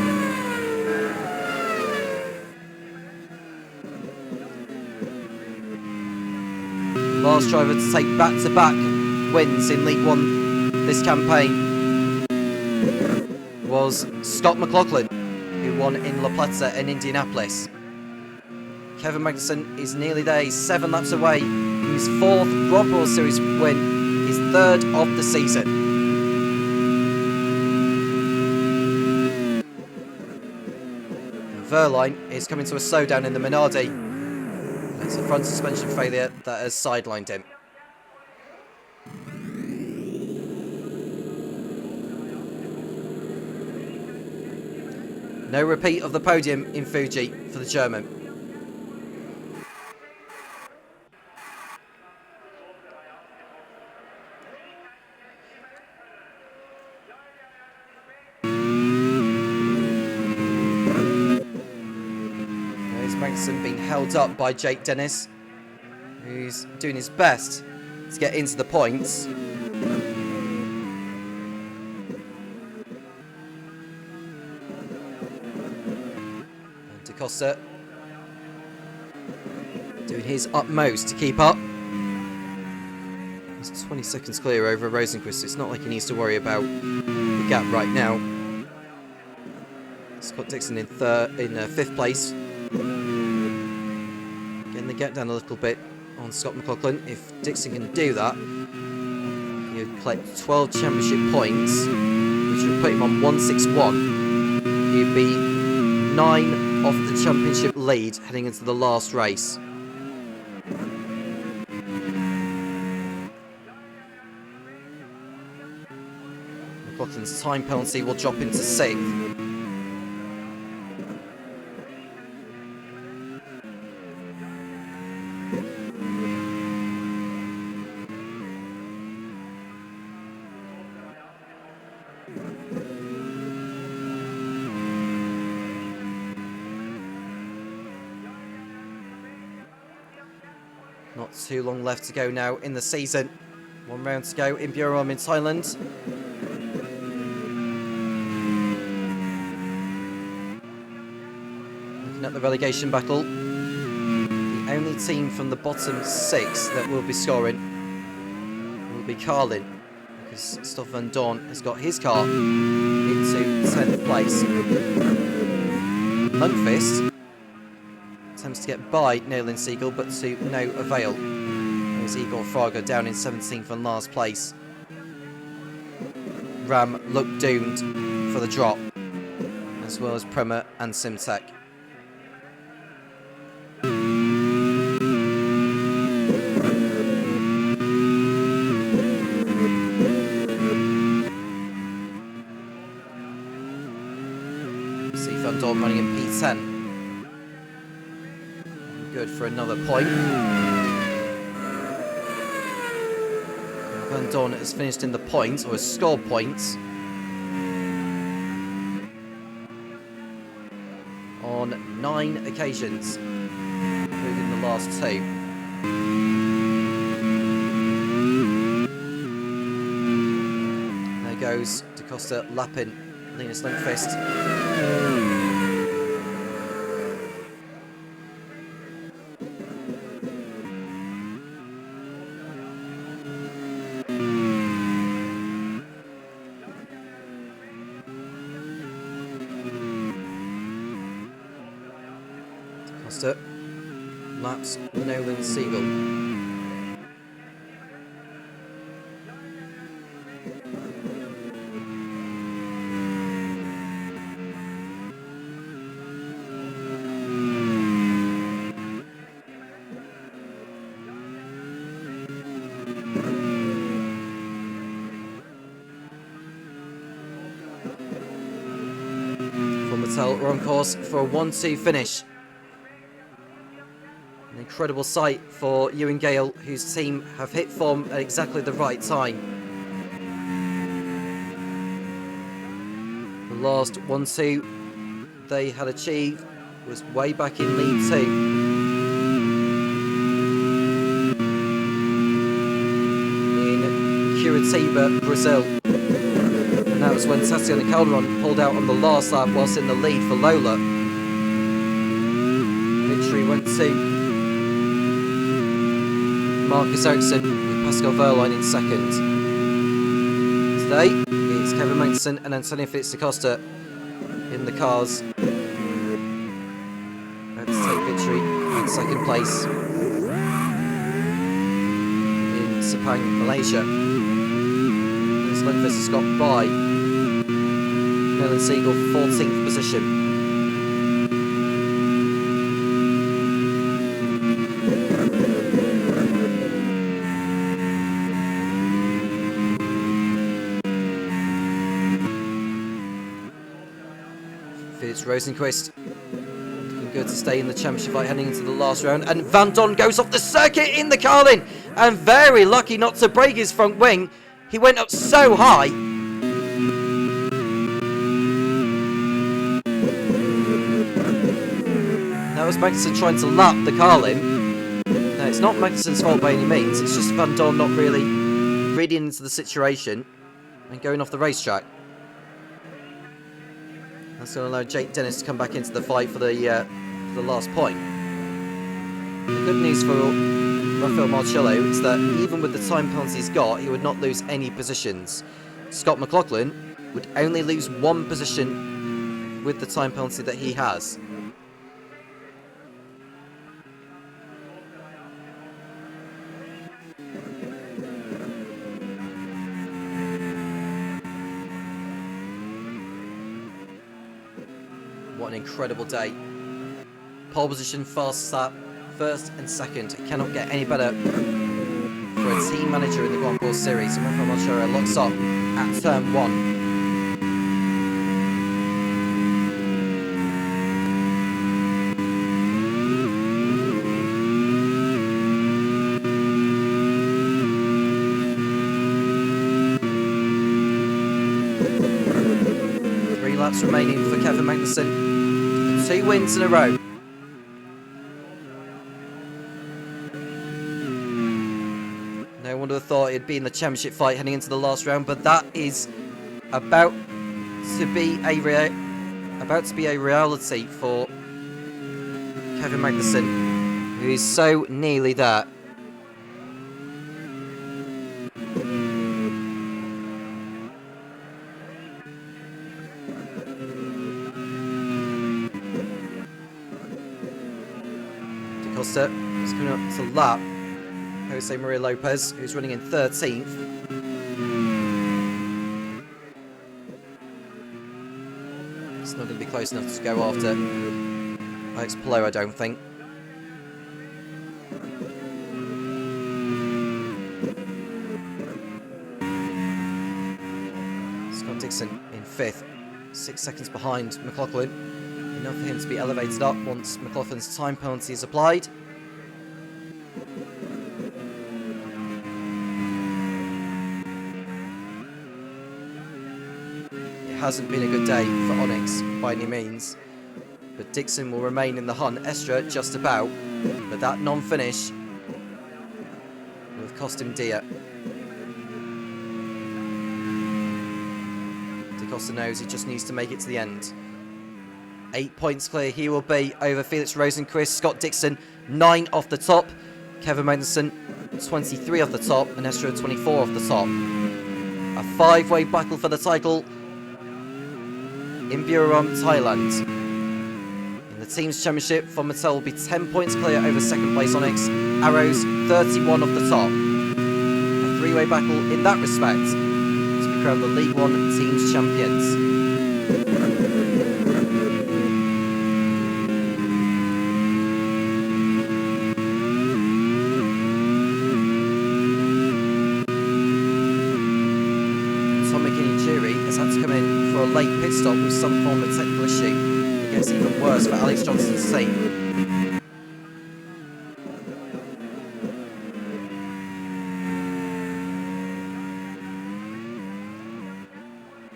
Last driver to take back-to-back wins in League One this campaign was Scott McLaughlin, who won in La Plata and Indianapolis. Kevin Magnussen is nearly there. He's 7 laps away from his 4th Rob World Series win, his 3rd of the season. And Verline is coming to a slowdown in the Minardi. It's a front suspension failure that has sidelined him. No repeat of the podium in Fuji for the German. Magnussen being held up by Jake Dennis, who's doing his best to get into the points. And DaCosta doing his utmost to keep up. He's 20 seconds clear over Rosenquist. It's not like he needs to worry about the gap right now. Scott Dixon in 5th place. Getting the gap down a little bit on Scott McLaughlin. If Dixon can do that, he'll collect 12 championship points, which would put him on 161. He'd be 9 off the championship lead heading into the last race. McLaughlin's time penalty will drop into 6th. Not too long left to go now in the season. 1 round to go in Buriram in Thailand. Looking at the relegation battle, the only team from the bottom 6 that will be scoring will be Carlin, because Stoff Van Dorn has got his car into 10th place. Lundqvist attempts to get by Nayland Siegel, but to no avail. There's Igor Fraga down in 17th and last place. Ram looked doomed for the drop, as well as Prema and Simtek. See Van Dorn running in P10. Good for another point. Van Dorn has finished in the points, or has scored points, on 9 occasions, including the last 2. There goes DaCosta lapping Linus Lundqvist. DaCosta laps Nolan Siegel. We're on course for a 1-2 finish. An incredible sight for Ewan Gale, whose team have hit form at exactly the right time. The last 1-2 they had achieved was way back in League 2. In Curitiba, Brazil. And that was when Tatiana Calderon pulled out on the last lap whilst in the lead for Lola. Victory went to Marcus Ericsson with Pascal Verline in 2nd. Today, it's Kevin Manson and Antonio Felix DaCosta in the cars. About to take victory in 2nd place in Sepang, Malaysia. Lundqvist has got by Nolan Siegel, 14th position. Felix Rosenquist looking good to stay in the championship fight heading into the last round. And Van Dorn goes off the circuit in the Carlin, and very lucky not to break his front wing. He went up so high. That was Magnussen trying to lap the Carlin. Now it's it's not Magnussen's fault by any means. It's just Van Dorn not really reading into the situation and going off the racetrack. That's going to allow Jake Dennis to come back into the fight for the last point. The good news for Rafael Marcello is that even with the time penalties he's got, he would not lose any positions. Scott McLaughlin would only lose one position with the time penalty that he has. What an incredible day. Pole position, fast lap, first and second. It cannot get any better for a team manager in the Grand Prix Series. And Rafael Marcello locks up at turn 1. Laps remaining for Kevin Magnussen. 2 wins in a row. No one would have thought it'd be in the championship fight heading into the last round, but that is about to be a reality for Kevin Magnussen, who is so nearly there. Costa is coming up to lap Jose Maria Lopez, who's running in 13th. It's not going to be close enough to go after Alex Palou, I don't think. Scott Dixon in 5th, 6 seconds behind McLaughlin. Enough for him to be elevated up once McLaughlin's time penalty is applied. It hasn't been a good day for Onyx by any means, but Dixon will remain in the hunt. Estra just about, but that non-finish will have cost him dear. De Costa knows he just needs to make it to the end. 8 points clear he will be over Felix Rosenquist. Scott Dixon 9 off the top, Kevin Magnussen 23 off the top, and Estra 24 off the top. A 5-way battle for the title in Buriram, Thailand. In the team's championship, Von Mattel will be 10 points clear over second place Onyx, Arrows 31 off the top. A 3-way battle in that respect to be crowned the League One team's champions. Late pit stop with some form of technical issue. It gets even worse for Alex Johnson's team.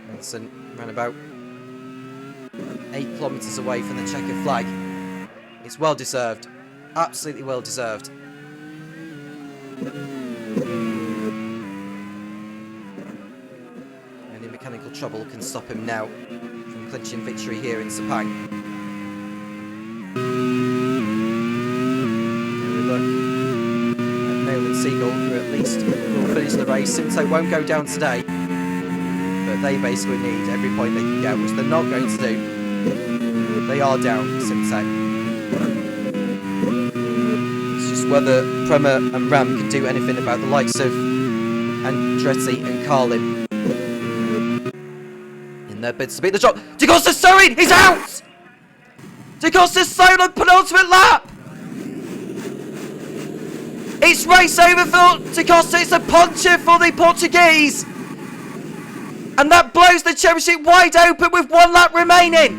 Nelson ran about 8 kilometres away from the checkered flag. It's well deserved, absolutely well deserved. Mechanical trouble can stop him now from clinching victory here in Sepang. Here we look at Nail and Siegel, who at least will finish the race. Simto won't go down today, but they basically need every point they can get, which they're not going to do. They are down, Simto. It's just whether Prema and Ram can do anything about the likes of Andretti and Carlin. Their bids to beat the drop. De Costa's sewing! He's out! De Costa's sewn on penultimate lap! It's race over for De Costa. It's a puncher for the Portuguese. And that blows the championship wide open with 1 lap remaining.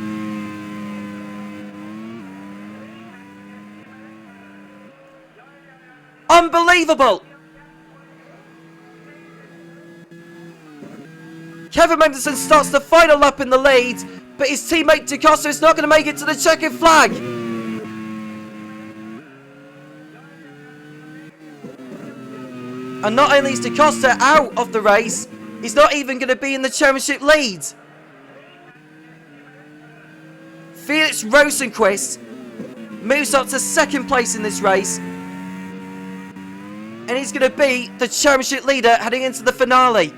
Unbelievable! Kevin Magnussen starts the final lap in the lead, but his teammate De Costa is not going to make it to the checkered flag. And not only is Da Costa out of the race, he's not even going to be in the championship lead. Felix Rosenqvist moves up to second place in this race. And he's going to be the championship leader heading into the finale.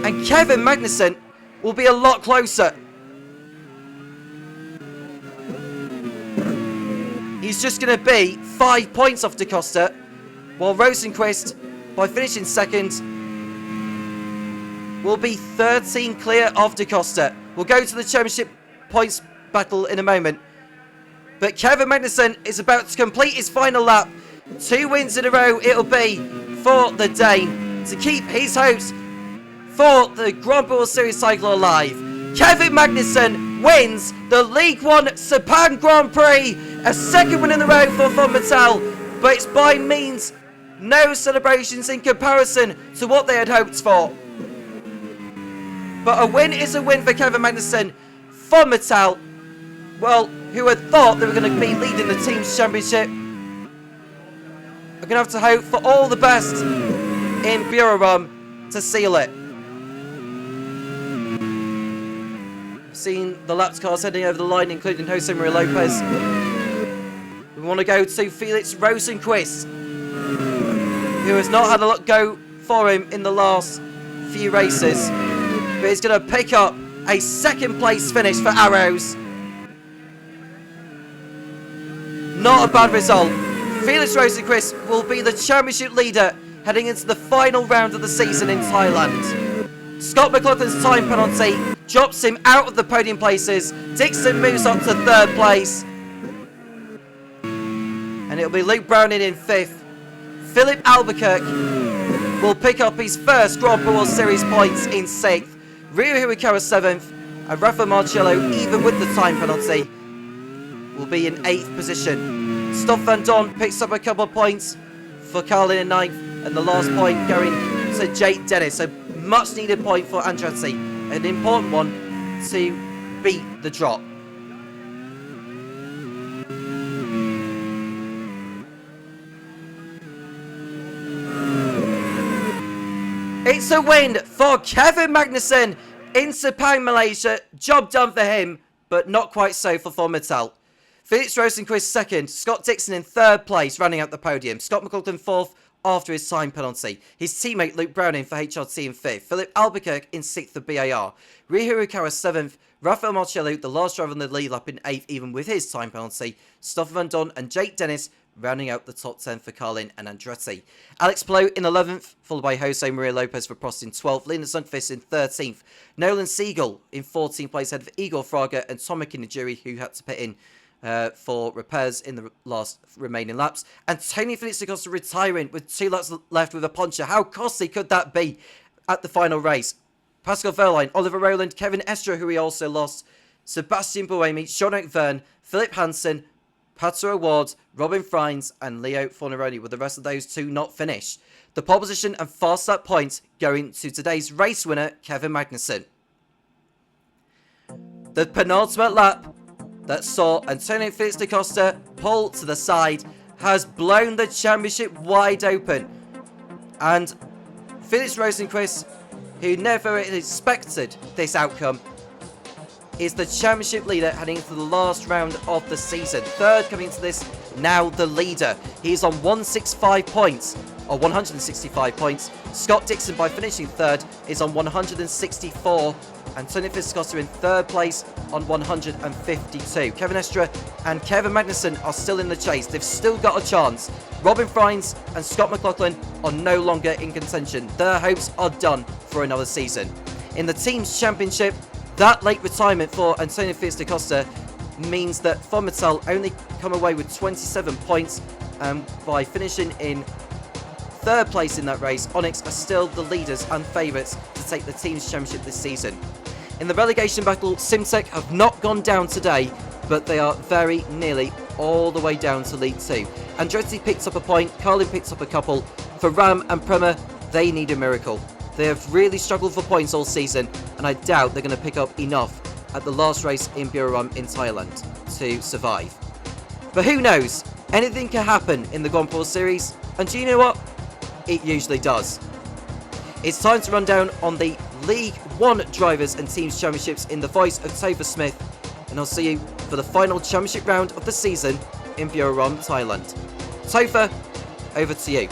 And Kevin Magnussen will be a lot closer. He's just going to be 5 points off Da Costa, while Rosenqvist, by finishing second, will be 13 clear of Da Costa. We'll go to the championship points battle in a moment. But Kevin Magnussen is about to complete his final lap. 2 wins in a row it'll be for the Dane to keep his hopes for the Grand Prix Series title alive. Kevin Magnussen wins the League One Sepang Grand Prix. A second win in a row for Von Mattel, but it's by means no celebrations in comparison to what they had hoped for. But a win is a win for Kevin Magnussen. Von Mattel, well, who had thought they were going to be leading the team's championship, are going to have to hope for all the best in Buriram to seal it. Seen the laps cars heading over the line, including Jose Maria Lopez. We want to go to Felix Rosenqvist, who has not had a lot go for him in the last few races, but he's going to pick up a second place finish for Arrows. Not a bad result. Felix Rosenqvist will be the championship leader heading into the final round of the season in Thailand. Scott McLaughlin's time penalty drops him out of the podium places. Dixon moves on to third place. And it'll be Luke Browning in fifth. Philip Albuquerque will pick up his first Grand Prix World Series points in sixth. Ryu Hirakawa seventh. And Rafa Marcello, even with the time penalty, will be in eighth position. Stoff Van Dorn picks up a couple of points for Carlin in ninth. And the last point going to Jake Dennis. A much needed point for Andretti. An important one to beat the drop. It's a win for Kevin Magnussen in Sepang, Malaysia. Job done for him, but not quite so for Von Mattel. Felix Rosenqvist second, Scott Dixon in third place, running out the podium. Scott McLaughlin fourth after his time penalty. His teammate Luke Browning for HRT in fifth. Philip Albuquerque in sixth for BAR. Ryu Hirakawa seventh. Rafael Marcello, the last driver on the lead lap, in eighth, even with his time penalty. Stoffel Van Dorn and Jake Dennis rounding out the top 10 for Carlin and Andretti. Alex Palou in 11th, followed by Jose Maria Lopez for Prost in 12th. Linus Sundqvist in 13th. Nolan Siegel in 14th place, ahead of Igor Fraga and Tomek Inajiri, who had to pit in for repairs in the last remaining laps. And Tony Felix da Costa retiring with 2 laps left with a puncher. How costly could that be at the final race? Pascal Wehrlein, Oliver Rowland, Kevin Estra, who he also lost, Sebastian Buemi, Sean McVern, Philip Hansen, Pato Ward, Robin Frines and Leo Forneroni, with the rest of those two not finished. The pole position and fast lap points going to today's race winner, Kevin Magnussen. The penultimate lap that saw Antonio Felix da Costa pull to the side has blown the championship wide open. And Felix Rosenqvist, who never expected this outcome, is the championship leader heading into the last round of the season. Third coming into this, now the leader. He is on 165 points, or 165 points. Scott Dixon, by finishing third, is on 164. Antonio Felix da Costa in third place on 152. Kevin Estra and Kevin Magnussen are still in the chase. They've still got a chance. Robin Frines and Scott McLaughlin are no longer in contention. Their hopes are done for another season. In the team's championship, that late retirement for Antonio Felix da Costa means that Von Mattel only come away with 27 points by finishing in third place in that race. Onyx are still the leaders and favourites to take the team's championship this season. In the relegation battle, Simtek have not gone down today, but they are very nearly all the way down to League 2. Andretti picks up a point, Carlin picks up a couple. For Ram and Prema, they need a miracle. They have really struggled for points all season, and I doubt they're going to pick up enough at the last race in Buriram in Thailand to survive. But who knows? Anything can happen in the Grand Prix Series. And do you know what? It usually does. It's time to run down on the League 1 Drivers and Teams Championships in the voice of Topher Smith, and I'll see you for the final championship round of the season in Buriram, Thailand. Topher, over to you.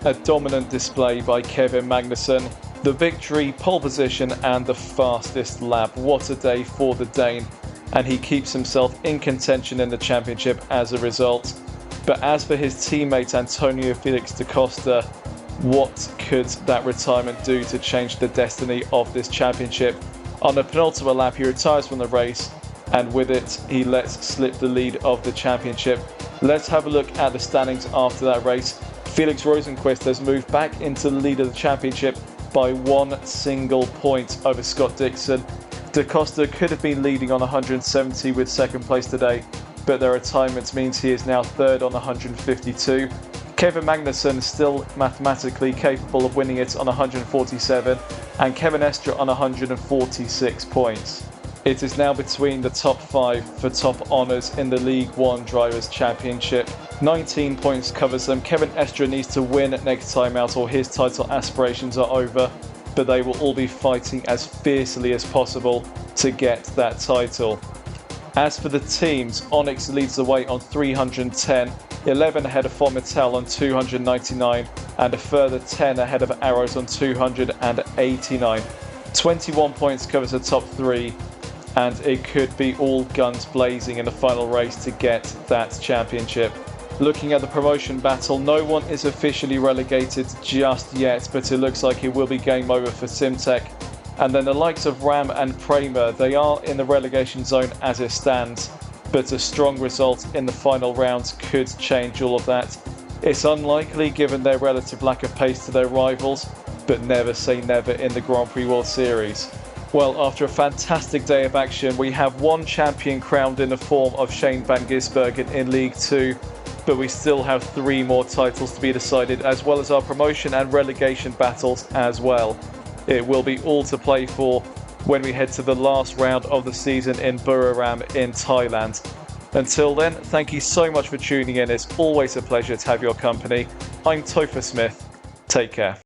A dominant display by Kevin Magnussen. The victory, pole position and the fastest lap. What a day for the Dane. And he keeps himself in contention in the championship as a result. But as for his teammate Antonio Felix da Costa, what could that retirement do to change the destiny of this championship? On the penultimate lap, he retires from the race, and with it, he lets slip the lead of the championship. Let's have a look at the standings after that race. Felix Rosenqvist has moved back into the lead of the championship by 1 single point over Scott Dixon. Da Costa could have been leading on 170 with second place today, but their retirement means he is now third on 152. Kevin Magnussen still mathematically capable of winning it on 147, and Kevin Estre on 146 points. It is now between the top 5 for top honours in the League 1 Drivers' Championship. 19 points covers them. Kevin Estre needs to win next time out or his title aspirations are over, but they will all be fighting as fiercely as possible to get that title. As for the teams, Onyx leads the way on 310, 11 ahead of Formitel on 299, and a further 10 ahead of Arrows on 289. 21 points covers the top 3, and it could be all guns blazing in the final race to get that championship. Looking at the promotion battle, no one is officially relegated just yet, but it looks like it will be game over for Simtek. And then the likes of Ram and Kramer, they are in the relegation zone as it stands, but a strong result in the final rounds could change all of that. It's unlikely given their relative lack of pace to their rivals, but never say never in the Grand Prix World Series. Well, after a fantastic day of action, we have one champion crowned in the form of Shane van Gisbergen in League 2, but we still have 3 more titles to be decided, as well as our promotion and relegation battles as well. It will be all to play for when we head to the last round of the season in Buriram in Thailand. Until then, thank you so much for tuning in. It's always a pleasure to have your company. I'm Topher Smith. Take care.